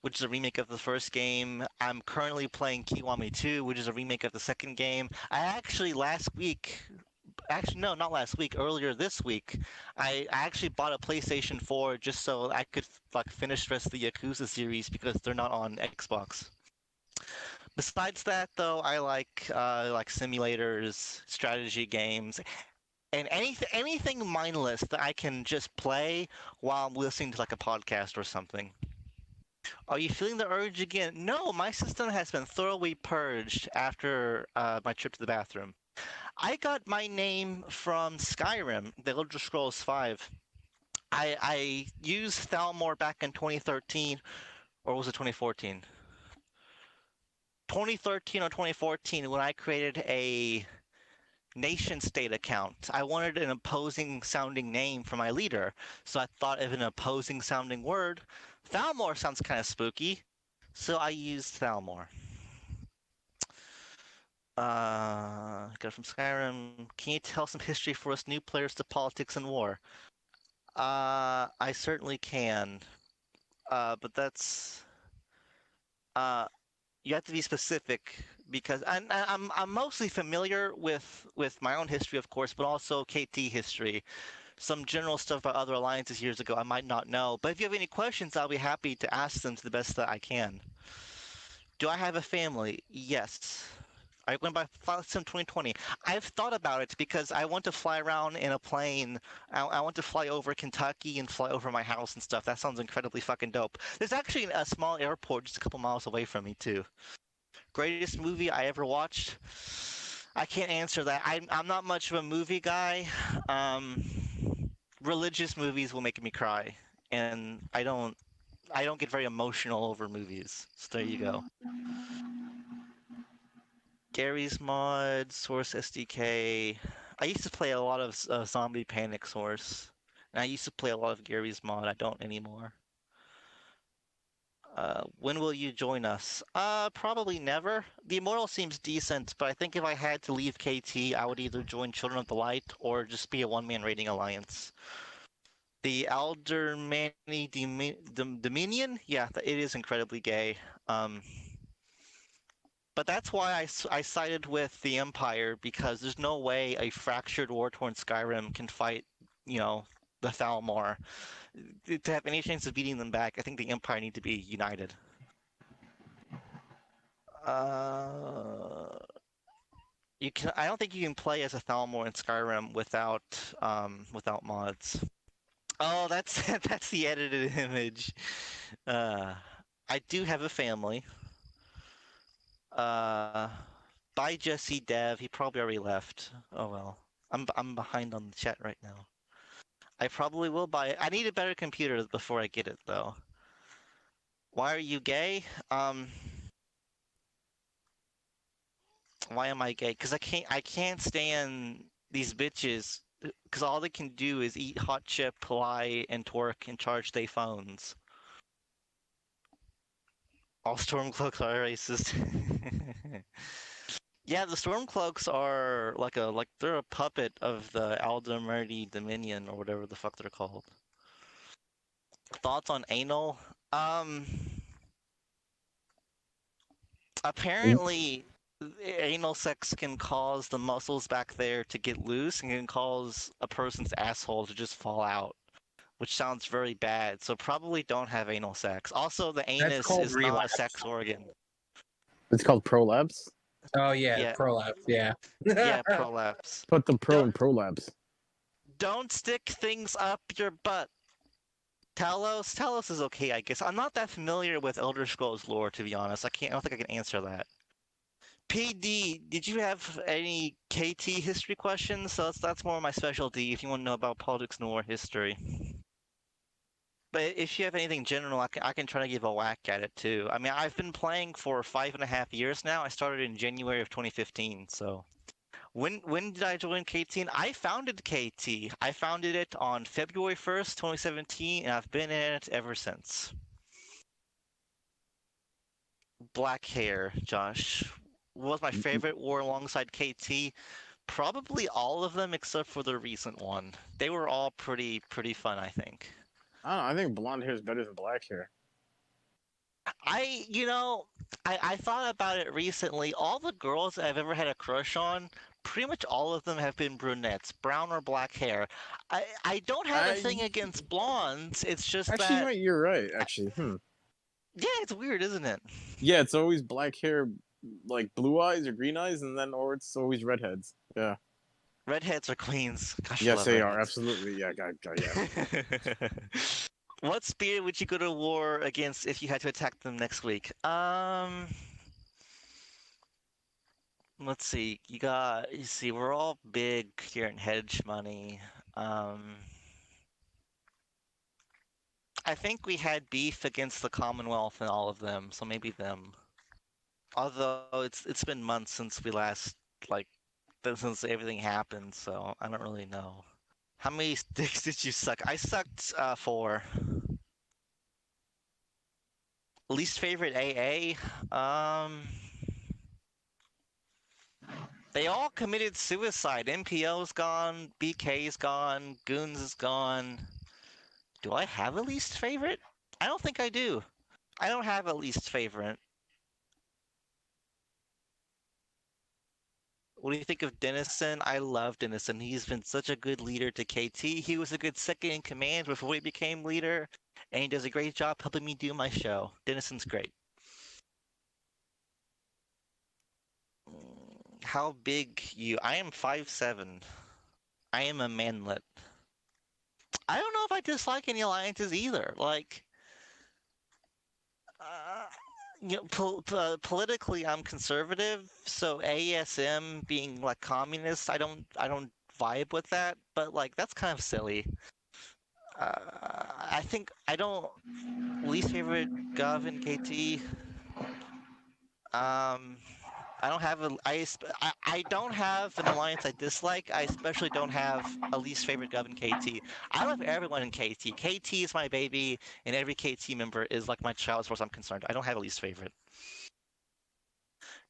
[SPEAKER 1] which is a remake of the first game. I'm currently playing Kiwami 2, which is a remake of the second game. I actually last week, actually no, not last week, earlier this week, I actually bought a PlayStation 4 just so I could like finish the rest of the Yakuza series because they're not on Xbox. Besides that, though, I like simulators, strategy games, and anything mindless that I can just play while I'm listening to like a podcast or something. Are you feeling the urge again? No, my system has been thoroughly purged after my trip to the bathroom. I got my name from Skyrim, The Elder Scrolls V. I used Thalmor back in 2013, or was it 2014? 2013 or 2014 when I created a nation state account. I wanted an opposing sounding name for my leader, so I thought of an opposing sounding word. Thalmor sounds kind of spooky, so I used Thalmor. Got from Skyrim. Can you tell some history for us new players to politics and war? I certainly can. But that's uh, you have to be specific because I'm mostly familiar with my own history, of course, but also KT history. Some general stuff about other alliances years ago I might not know. But if you have any questions, I'll be happy to ask them to the best that I can. Do I have a family? Yes. I went by Sim 2020. I've thought about it because I want to fly around in a plane. I want to fly over Kentucky and fly over my house and stuff. That sounds incredibly fucking dope. There's actually a small airport just a couple miles away from me too. Greatest movie I ever watched? I can't answer that. I'm not much of a movie guy. Um, Religious movies will make me cry, and I don't get very emotional over movies. So there you go. Gary's Mod, Source SDK. I used to play a lot of Zombie Panic Source, and I used to play a lot of Gary's Mod. I don't anymore. When will you join us? Probably never. The Immortal seems decent, but I think if I had to leave KT, I would either join Children of the Light or just be a one-man raiding alliance. The Aldermani Dominion, yeah, it is incredibly gay. Um, but that's why I sided with the Empire because there's no way a fractured war-torn Skyrim can fight, you know, the Thalmor. To have any chance of beating them back, I think the Empire need to be united. Uh, you can. I don't think you can play as a Thalmor in Skyrim without mods. Oh, that's that's the edited image. Uh, I do have a family. Uh, Bye Jesse Dev. He probably already left. Oh well. I'm behind on the chat right now. I probably will buy it. I need a better computer before I get it though. Why are you gay? Why am I gay? Because I can't stand these bitches. Because all they can do is eat hot chip, lie, and twerk and charge their phones. All Stormcloaks are racist. Yeah, the Stormcloaks are like they're a puppet of the Aldemir Dominion or whatever the fuck they're called. Thoughts on anal? Um, Apparently anal sex can cause the muscles back there to get loose and can cause a person's asshole to just fall out, which sounds very bad. So probably don't have anal sex. Also, the
[SPEAKER 5] That's
[SPEAKER 1] anus
[SPEAKER 5] called
[SPEAKER 1] is not a
[SPEAKER 5] relapse.
[SPEAKER 1] sex organ.
[SPEAKER 2] It's called prolapse.
[SPEAKER 5] Oh yeah,
[SPEAKER 1] Yeah,
[SPEAKER 5] prolapse. Yeah.
[SPEAKER 1] yeah, prolapse.
[SPEAKER 2] Put the pro
[SPEAKER 1] Don't
[SPEAKER 2] in prolapse.
[SPEAKER 1] don't stick things up your butt. Talos is okay, I guess. I'm not that familiar with Elder Scrolls lore, to be honest. I don't think I can answer that. PD, did you have any KT history questions? So that's more my specialty if you want to know about politics and war history. But if you have anything general, I can try to give a whack at it too. I mean, I've been playing for 5.5 years now. I started in January of 2015. So when did I join KT? And I founded KT. I founded it on February 1st, 2017, and I've been in it ever since. Black hair, Josh. What was my favorite war alongside KT? Probably all of them except for the recent one. They were all pretty fun, I think.
[SPEAKER 2] I don't know. I think blonde hair is better than black hair.
[SPEAKER 1] I you know, I thought about it recently. All the girls that I've ever had a crush on, pretty much all of them have been brunettes, brown or black hair. I don't have a thing
[SPEAKER 2] I
[SPEAKER 1] against blondes. It's just
[SPEAKER 2] actually,
[SPEAKER 1] that
[SPEAKER 2] you're right. Actually,
[SPEAKER 1] yeah, it's weird, isn't it?
[SPEAKER 2] yeah, it's always black hair, like blue eyes or green eyes, and then or it's always redheads. Yeah.
[SPEAKER 1] Redheads are queens. Gosh, I
[SPEAKER 2] Yes,
[SPEAKER 1] love
[SPEAKER 2] they are
[SPEAKER 1] redheads.
[SPEAKER 2] absolutely. Yeah, yeah.
[SPEAKER 1] What spirit would you go to war against if you had to attack them next week? Let's see. You see, we're all big here in hedge money. Um, I think we had beef against the Commonwealth and all of them, so maybe them. Although it's been months since we last like since everything happened, so I don't really know. How many sticks did you suck? I sucked four. Least favorite AA? They all committed suicide. MPO's gone, BK's gone, Goons is gone. Do I have a least favorite? I don't think I do. I don't have a least favorite. What do you think of Dennison? I love Dennison. He's been such a good leader to KT. He was a good second in command before he became leader, and he does a great job helping me do my show. Dennison's great. How big you? I am 5'7". I am a manlet. I don't know if I dislike any alliances either. Like, uh, politically, I'm conservative, so ASM being like communist, I don't vibe with that. But like, that's kind of silly. I think I don't least favorite Gov and KT. Um, I don't have I don't have an alliance I dislike. I especially don't have a least favorite gov in KT. I love everyone in KT. KT is my baby, and every KT member is like my child as far as I'm concerned. I don't have a least favorite.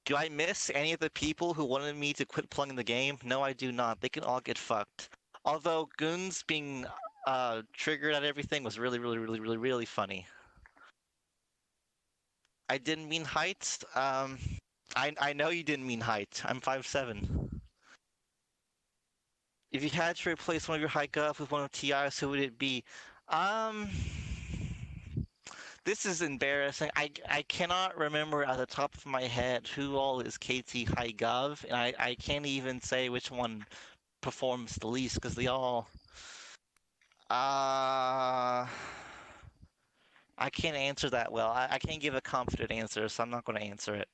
[SPEAKER 1] Do I miss any of the people who wanted me to quit playing the game? No, I do not. They can all get fucked. Although Goons being triggered at everything was really, really, really, really, really funny. I didn't mean height. I know you didn't mean height. I'm 5'7". If you had to replace one of your high gov with one of TI's, who would it be? Um, this is embarrassing. I cannot remember at the top of my head who all is KT high gov, and I can't even say which one performs the least because they all. Uh, I can't answer that well. I can't give a confident answer, so I'm not going to answer it.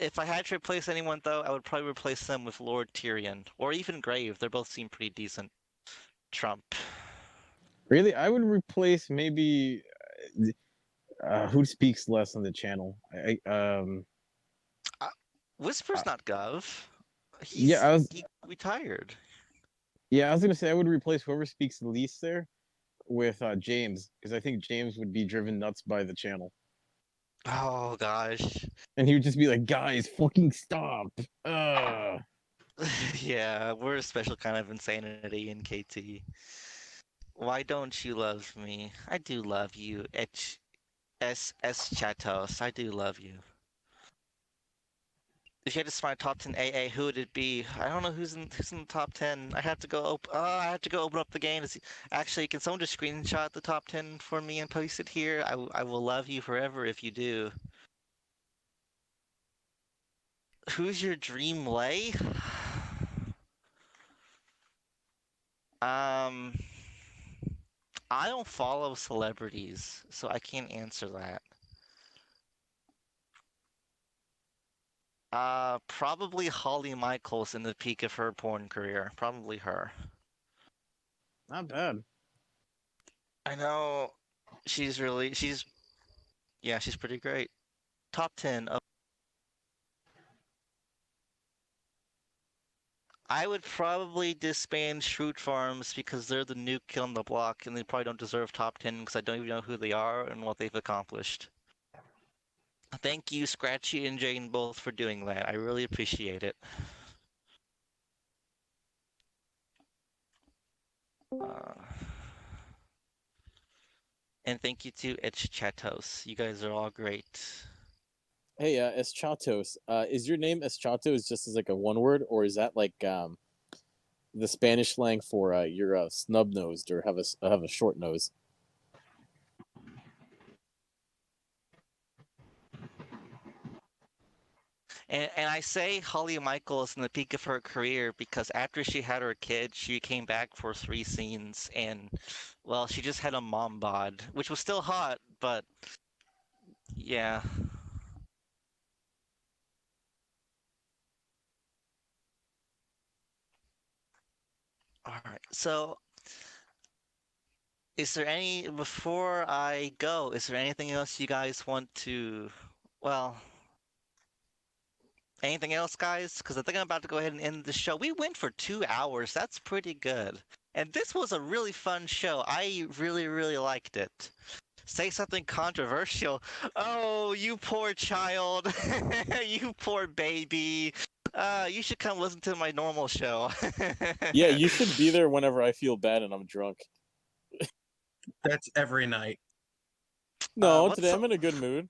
[SPEAKER 1] If I had to replace anyone, though, I would probably replace them with Lord Tyrion or even Grave. They both seem pretty decent. Trump.
[SPEAKER 2] Really, I would replace maybe who speaks less on the channel.
[SPEAKER 1] Uh,
[SPEAKER 2] Uh,
[SPEAKER 1] Whisper's not Gov.
[SPEAKER 2] yeah,
[SPEAKER 1] He retired.
[SPEAKER 2] I was gonna say I would replace whoever speaks the least there with James because I think James would be driven nuts by the channel,
[SPEAKER 1] Oh gosh.
[SPEAKER 2] and he would just be like, "Guys, fucking stop!"
[SPEAKER 1] Yeah, we're a special kind of insanity in KT. Why don't you love me? I do love you, S Chatos. I do love you. If you had to find top 10 AA, who would it be? I don't know who's in the top 10. I have to go I have to go open up the game to see. Actually, can someone just screenshot the top 10 for me and post it here? I will love you forever if you do. Who's your dream lay? Um, I don't follow celebrities, so I can't answer that. Probably Holly Michaels in the peak of her porn career. Probably her.
[SPEAKER 2] Not bad.
[SPEAKER 1] I know yeah, she's pretty great. Top 10. I would probably disband Shroot Farms because they're the new kid on the block and they probably don't deserve top 10 because I don't even know who they are and what they've accomplished. Thank you, Scratchy and Jane, both for doing that. I really appreciate it. Uh, and thank you to Itch Chatos. You guys are all great.
[SPEAKER 2] Hey, Eschatos, is your name Eschatos just as like a one word, or is that like the Spanish slang for you're snub nosed or have a short nose?
[SPEAKER 1] And I say Holly Michaels in the peak of her career because after she had her kid, she came back for 3 scenes and, well, she just had a mom bod, which was still hot, but yeah. All right. So, before I go, is there anything else you guys want to, well, anything else, guys? Because I think I'm about to go ahead and end the show. We went for 2 hours. That's pretty good. And this was a really fun show. I really, really liked it. Say something controversial. Oh, you poor child. You poor baby. You should come listen to my normal show.
[SPEAKER 2] Yeah, you should be there whenever I feel bad and I'm drunk.
[SPEAKER 5] That's every night.
[SPEAKER 2] No,
[SPEAKER 1] What's
[SPEAKER 2] today I'm in a good mood.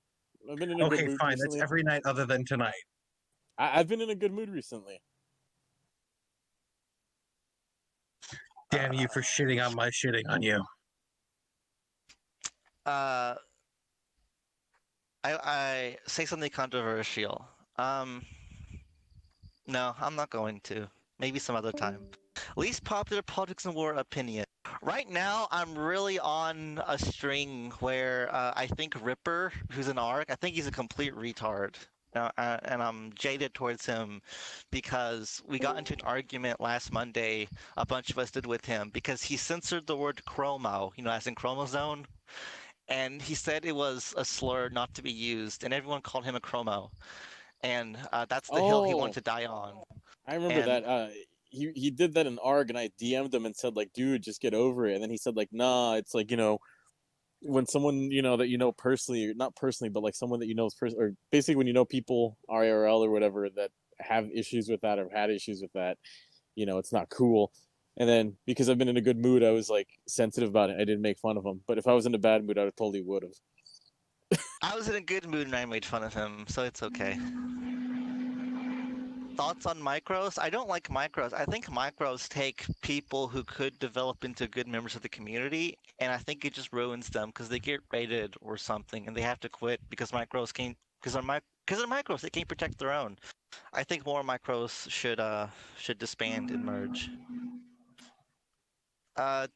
[SPEAKER 2] I've been in a good
[SPEAKER 5] Okay,
[SPEAKER 2] mood
[SPEAKER 5] fine. That's
[SPEAKER 2] recently.
[SPEAKER 5] every night other than tonight.
[SPEAKER 2] I've been in a good mood recently.
[SPEAKER 5] Damn you for shitting on my shitting on you.
[SPEAKER 1] uh I say something controversial. Um no, I'm not going to. Maybe some other time. Least popular politics and war opinion. Right now, I'm really on a string where I think Ripper, who's an ARC, I think he's a complete retard. And I'm jaded towards him because we got into an argument last Monday, a bunch of us did with him, because he censored the word chromo, as in chromosome, and he said it was a slur not to be used, and everyone called him a chromo. and that's the hill he wanted
[SPEAKER 2] Oh,
[SPEAKER 1] to die on.
[SPEAKER 2] I remember
[SPEAKER 1] And
[SPEAKER 2] that. He did that in ARG, and I DM'd him and said like, "Dude, just get over it." And then he said like, "Nah, it's like when someone that personally, not personally, but like someone that is or basically when people IRL or whatever that have issues with that or had issues with that, it's not cool." And then because I've been in a good mood, I was like sensitive about it. I didn't make fun of him. But if I was in a bad mood, I totally would have.
[SPEAKER 1] I was in a good mood and I made fun of him, so it's okay. Thoughts on micros? I don't like micros. I think micros take people who could develop into good members of the community, and I think it just ruins them because they get raided or something, and they have to quit because micros can't. Because they're micros, they can't protect their own. I think more micros should disband and merge.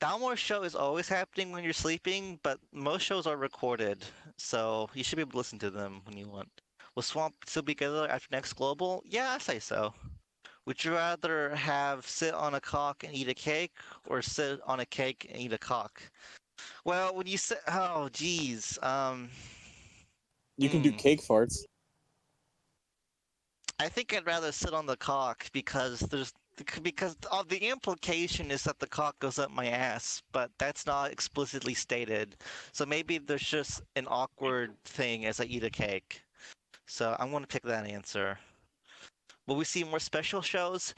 [SPEAKER 1] Downward show is always happening when you're sleeping, but most shows are recorded, so you should be able to listen to them when you want. Will Swamp still be together after next global? Yeah, I say so. Would you rather have sit on a cock and eat a cake, or sit on a cake and eat a cock? Well, when you say, oh, geez,
[SPEAKER 2] You can do
[SPEAKER 1] hmm.
[SPEAKER 2] cake farts.
[SPEAKER 1] I think I'd rather sit on the cock because the implication is that the cock goes up my ass, but that's not explicitly stated. So maybe there's just an awkward thing as I eat a cake. So I'm going to pick that answer. Will we see more special shows?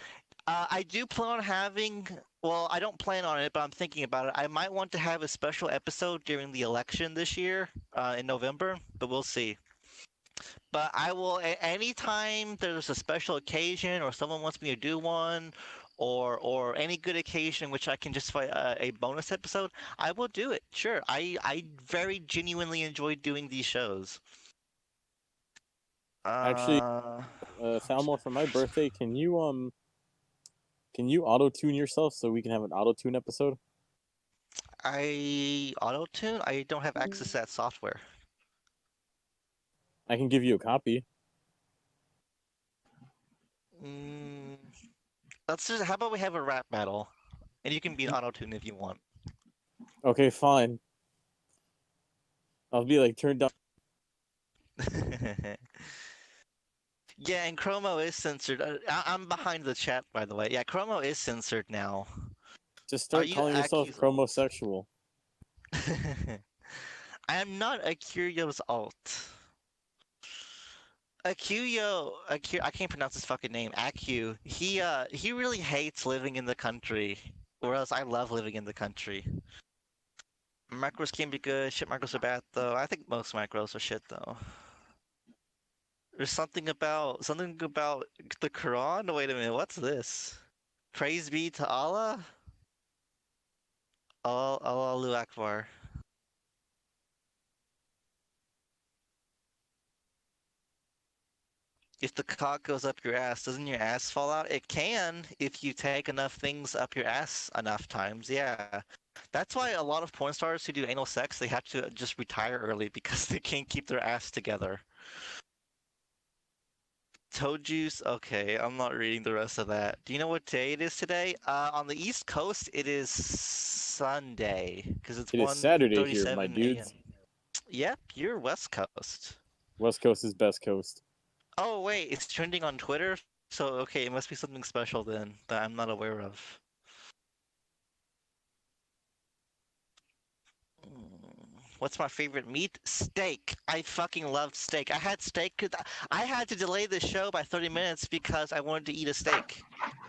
[SPEAKER 1] I do plan on having. Well, I don't plan on it, but I'm thinking about it. I might want to have a special episode during the election this year, in November, but we'll see. But I will, anytime there's a special occasion or someone wants me to do one, or any good occasion in which I can justify a bonus episode, I will do it. Sure, I very genuinely enjoy doing these shows.
[SPEAKER 2] Actually,
[SPEAKER 1] Uh,
[SPEAKER 2] Thalmor, for my birthday, can you auto tune yourself so we can have an auto tune episode?
[SPEAKER 1] I auto tune. I don't have access to that software.
[SPEAKER 2] I can give you a copy.
[SPEAKER 1] Mm, let's just. How about we have a rap battle, and you can be an auto tune if you want.
[SPEAKER 2] Okay, fine. I'll be like turned down.
[SPEAKER 1] Yeah, and Chromo is censored. I'm behind the chat, by the way. Yeah, Chromo is censored now.
[SPEAKER 2] Just
[SPEAKER 1] Are
[SPEAKER 2] start
[SPEAKER 1] you
[SPEAKER 2] calling yourself
[SPEAKER 1] Aki's alt?
[SPEAKER 2] chromosexual.
[SPEAKER 1] I am not Akirio's alt. I can't pronounce his fucking name. Aku. He really hates living in the country, whereas I love living in the country. Macros can be good. Shit macros are bad though. I think most macros are shit though. There's something about the Quran. Wait a minute, what's this? Praise be to Allah. Allahu Akbar. If the cock goes up your ass, doesn't your ass fall out? It can if you take enough things up your ass enough times. Yeah. That's why a lot of porn stars who do anal sex, they have to just retire early because they can't keep their ass together. Toad juice? Okay, I'm not reading the rest of that. Do you know what day it is today? On the East Coast, it is Sunday because it's
[SPEAKER 2] It is Saturday here, my
[SPEAKER 1] 1:37 a.m.
[SPEAKER 2] dudes.
[SPEAKER 1] Yep, you're West Coast.
[SPEAKER 2] West Coast is best coast.
[SPEAKER 1] Oh wait, it's trending on Twitter. So okay, it must be something special then that I'm not aware of. What's my favorite meat? Steak. I fucking love steak. I had steak. I had to delay the show by 30 minutes because I wanted to eat a steak.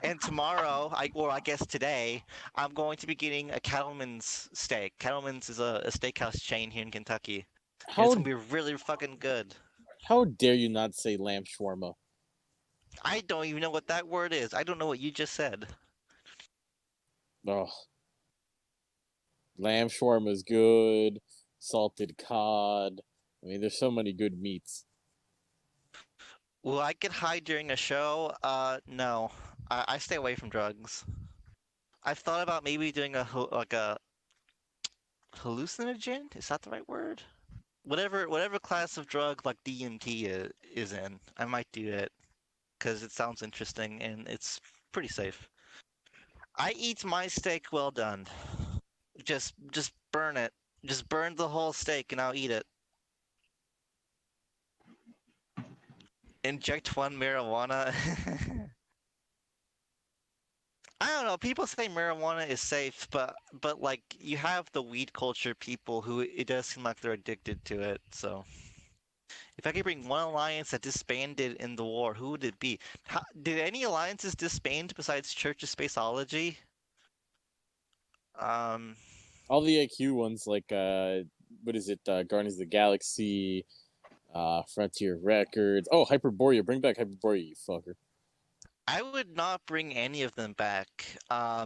[SPEAKER 1] And tomorrow, or I guess today, I'm going to be getting a Cattleman's steak. Cattleman's is a steakhouse chain here in Kentucky, and it's
[SPEAKER 2] How
[SPEAKER 1] gonna be really fucking good.
[SPEAKER 2] how dare you not say lamb shawarma?
[SPEAKER 1] I don't even know what that word is. I don't know what you just said.
[SPEAKER 2] Oh, lamb shawarma is good. Salted cod. I mean, there's so many good meats.
[SPEAKER 1] Will I get high during a show? No. I stay away from drugs. I've thought about maybe doing like a hallucinogen. Is that the right word? Whatever class of drug like DMT is in, I might do it because it sounds interesting and it's pretty safe. I eat my steak well done. Just burn it. Just burn the whole steak and I'll eat it. Inject one marijuana. I don't know. People say marijuana is safe, but like you have the weed culture people who it does seem like they're addicted to it. So if I could bring one alliance that disbanded in the war, who would it be? Did any alliances disband besides Church of Spaceology? Um,
[SPEAKER 2] All the AQ ones, like what is it? Guardians of the Galaxy, Frontier Records. Oh, Hyperborea! Bring back Hyperborea, you fucker.
[SPEAKER 1] I would not bring any of them back. I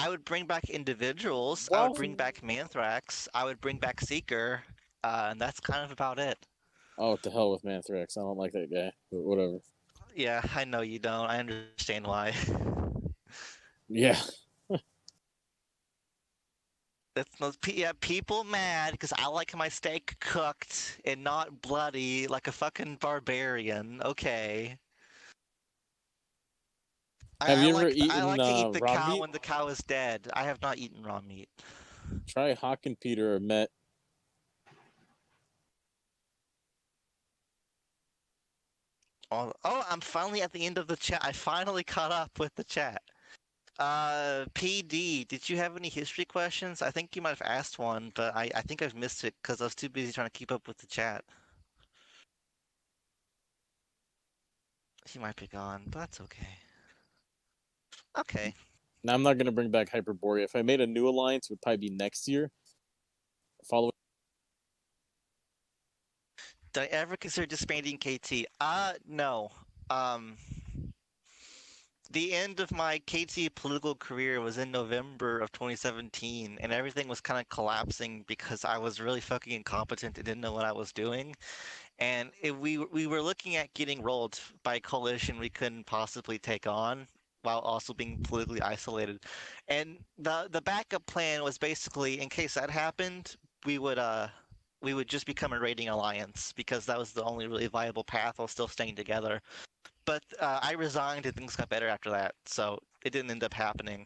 [SPEAKER 1] would bring back individuals. I would
[SPEAKER 2] Well,
[SPEAKER 1] bring back Manthrax. I would bring back Seeker. And that's kind of about it.
[SPEAKER 2] oh, to hell with Manthrax. I don't like that guy, but whatever.
[SPEAKER 1] Yeah, I know you don't. I understand why.
[SPEAKER 2] Yeah,
[SPEAKER 1] That's no, yeah, people mad because I like my steak cooked and not bloody like a fucking barbarian. Okay.
[SPEAKER 2] have
[SPEAKER 1] I
[SPEAKER 2] you ever
[SPEAKER 1] like I
[SPEAKER 2] eaten
[SPEAKER 1] like to eat the
[SPEAKER 2] raw
[SPEAKER 1] cow
[SPEAKER 2] meat?
[SPEAKER 1] when the cow is dead. I have not eaten raw meat.
[SPEAKER 2] Try Hawk and Peter or Met.
[SPEAKER 1] Oh, I'm finally at the end of the chat. I finally caught up with the chat. PD, did you have any history questions? I think you might have asked one, but I think I've missed it because I was too busy trying to keep up with the chat. He might be gone, but that's okay. Okay.
[SPEAKER 2] Now I'm not gonna bring back Hyperborea. If I made a new alliance, it would probably be next year. Follow.
[SPEAKER 1] Did I ever consider disbanding KT? No. Um, the end of my KT political career was in November of 2017, and everything was kind of collapsing because I was really fucking incompetent and didn't know what I was doing. And we were looking at getting rolled by a coalition we couldn't possibly take on while also being politically isolated. And the backup plan was basically in case that happened, we would just become a raiding alliance because that was the only really viable path while still staying together. But I resigned and things got better after that, so it didn't end up happening.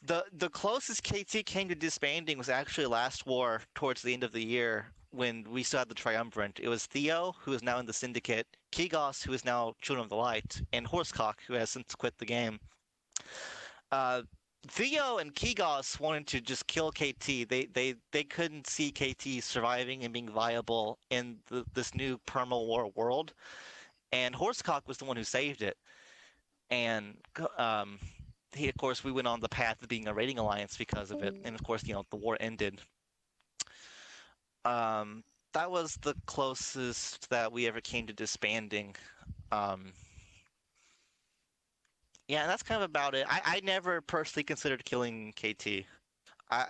[SPEAKER 1] The closest KT came to disbanding was actually last war towards the end of the year when we still had the triumvirate. It was Theo, who is now in the Syndicate, Kigos, who is now Children of the Light, and Horsecock, who has since quit the game. Uh, Theo and Kigos wanted to just kill KT. They couldn't see KT surviving and being viable in this new perma war world. And Horsecock was the one who saved it. And he, of course, we went on the path of being a raiding alliance because of it. And of course, the war ended. Um, that was the closest that we ever came to disbanding. Um, yeah, that's kind of about it. I never personally considered killing KT.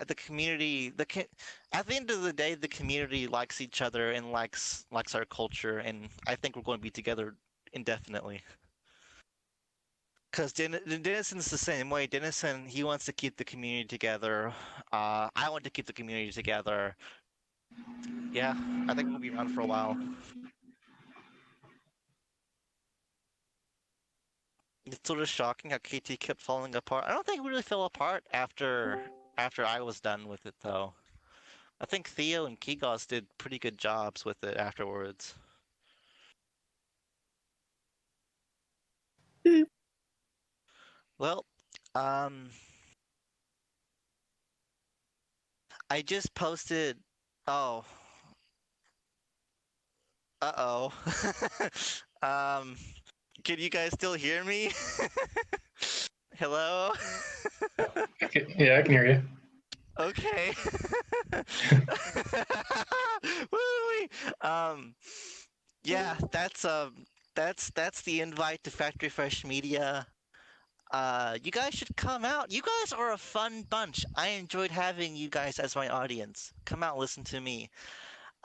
[SPEAKER 1] The community, at the end of the day, the community likes each other and likes our culture, and I think we're going to be together indefinitely. Because Dennison's the same way. Dennison, he wants to keep the community together. I want to keep the community together. Yeah, I think we'll be around for a while. It's sort of shocking how KT kept falling apart. I don't think it really fell apart after I was done with it, though. I think Theo and Kigos did pretty good jobs with it afterwards. Well, um, I just posted. Oh, uh-oh. um, can you guys still hear me? Hello?
[SPEAKER 6] Yeah, I can hear you.
[SPEAKER 1] Okay. Woo-wee. Um, yeah, that's the invite to Factory Fresh Media. You guys should come out. You guys are a fun bunch. I enjoyed having you guys as my audience. Come out, listen to me.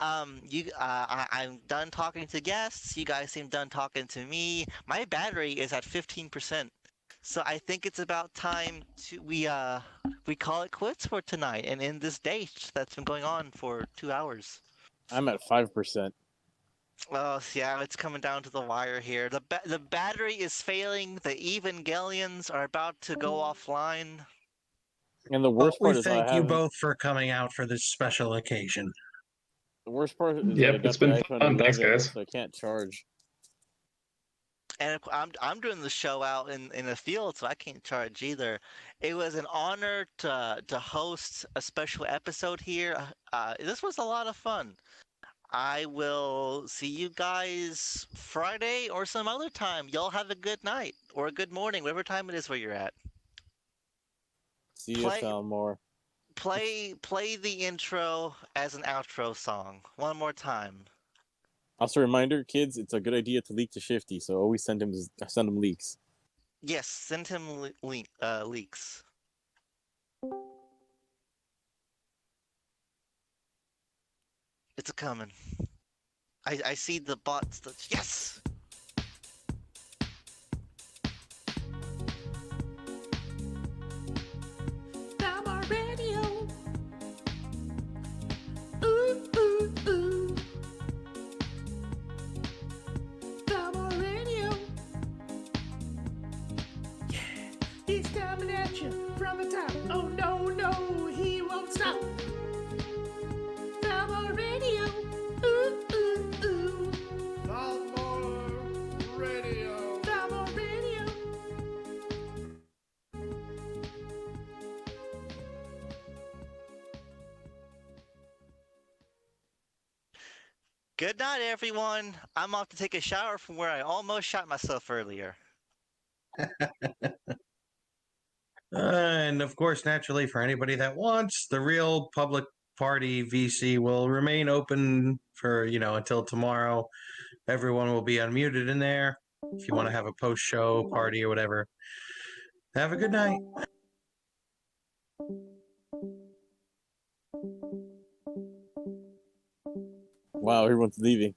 [SPEAKER 1] I'm done talking to guests. You guys seem done talking to me. My battery is at 15%. So I think it's about time to we call it quits for tonight and end this date that's been going on for 2 hours.
[SPEAKER 2] I'm at 5%.
[SPEAKER 1] Oh yeah, it's coming down to the wire here. The battery is failing. The Evangelions are about to go offline.
[SPEAKER 2] And the
[SPEAKER 5] Well,
[SPEAKER 2] worst
[SPEAKER 5] we
[SPEAKER 2] part is I
[SPEAKER 5] thank you
[SPEAKER 2] haven't.
[SPEAKER 5] both for coming out for this special occasion.
[SPEAKER 2] The worst part is I
[SPEAKER 6] Yep, it's
[SPEAKER 2] got the
[SPEAKER 6] been
[SPEAKER 2] iPhone
[SPEAKER 6] fun. Thanks,
[SPEAKER 2] 11,
[SPEAKER 6] guys.
[SPEAKER 2] so I can't charge.
[SPEAKER 1] And I'm doing the show out in the field, so I can't charge either. It was an honor to host a special episode here. This was a lot of fun. I will see you guys Friday or some other time. Y'all have a good night or a good morning, whatever time it is where you're at.
[SPEAKER 2] See you,
[SPEAKER 1] Play
[SPEAKER 2] Falmore.
[SPEAKER 1] play the intro as an outro song one more time.
[SPEAKER 2] Also, a reminder, kids, it's a good idea to leak to Shifty, so always send him leaks.
[SPEAKER 1] Yes, send him leaks. It's a coming. I see the bots. Yes.
[SPEAKER 3] Now radio. Ooh, ooh, ooh. Now radio. Yeah, he's coming at you from the top. Oh no, no, he won't stop. Now radio. Ooh, ooh, ooh.
[SPEAKER 4] Baltimore Radio.
[SPEAKER 3] Now radio.
[SPEAKER 1] Good night, everyone. I'm off to take a shower from where I almost shot myself earlier.
[SPEAKER 5] And of course, naturally, for anybody that wants, the real public party VC will remain open for, until tomorrow. Everyone will be unmuted in there. If you want to have a post show party or whatever, have a good night.
[SPEAKER 2] Wow, everyone's leaving.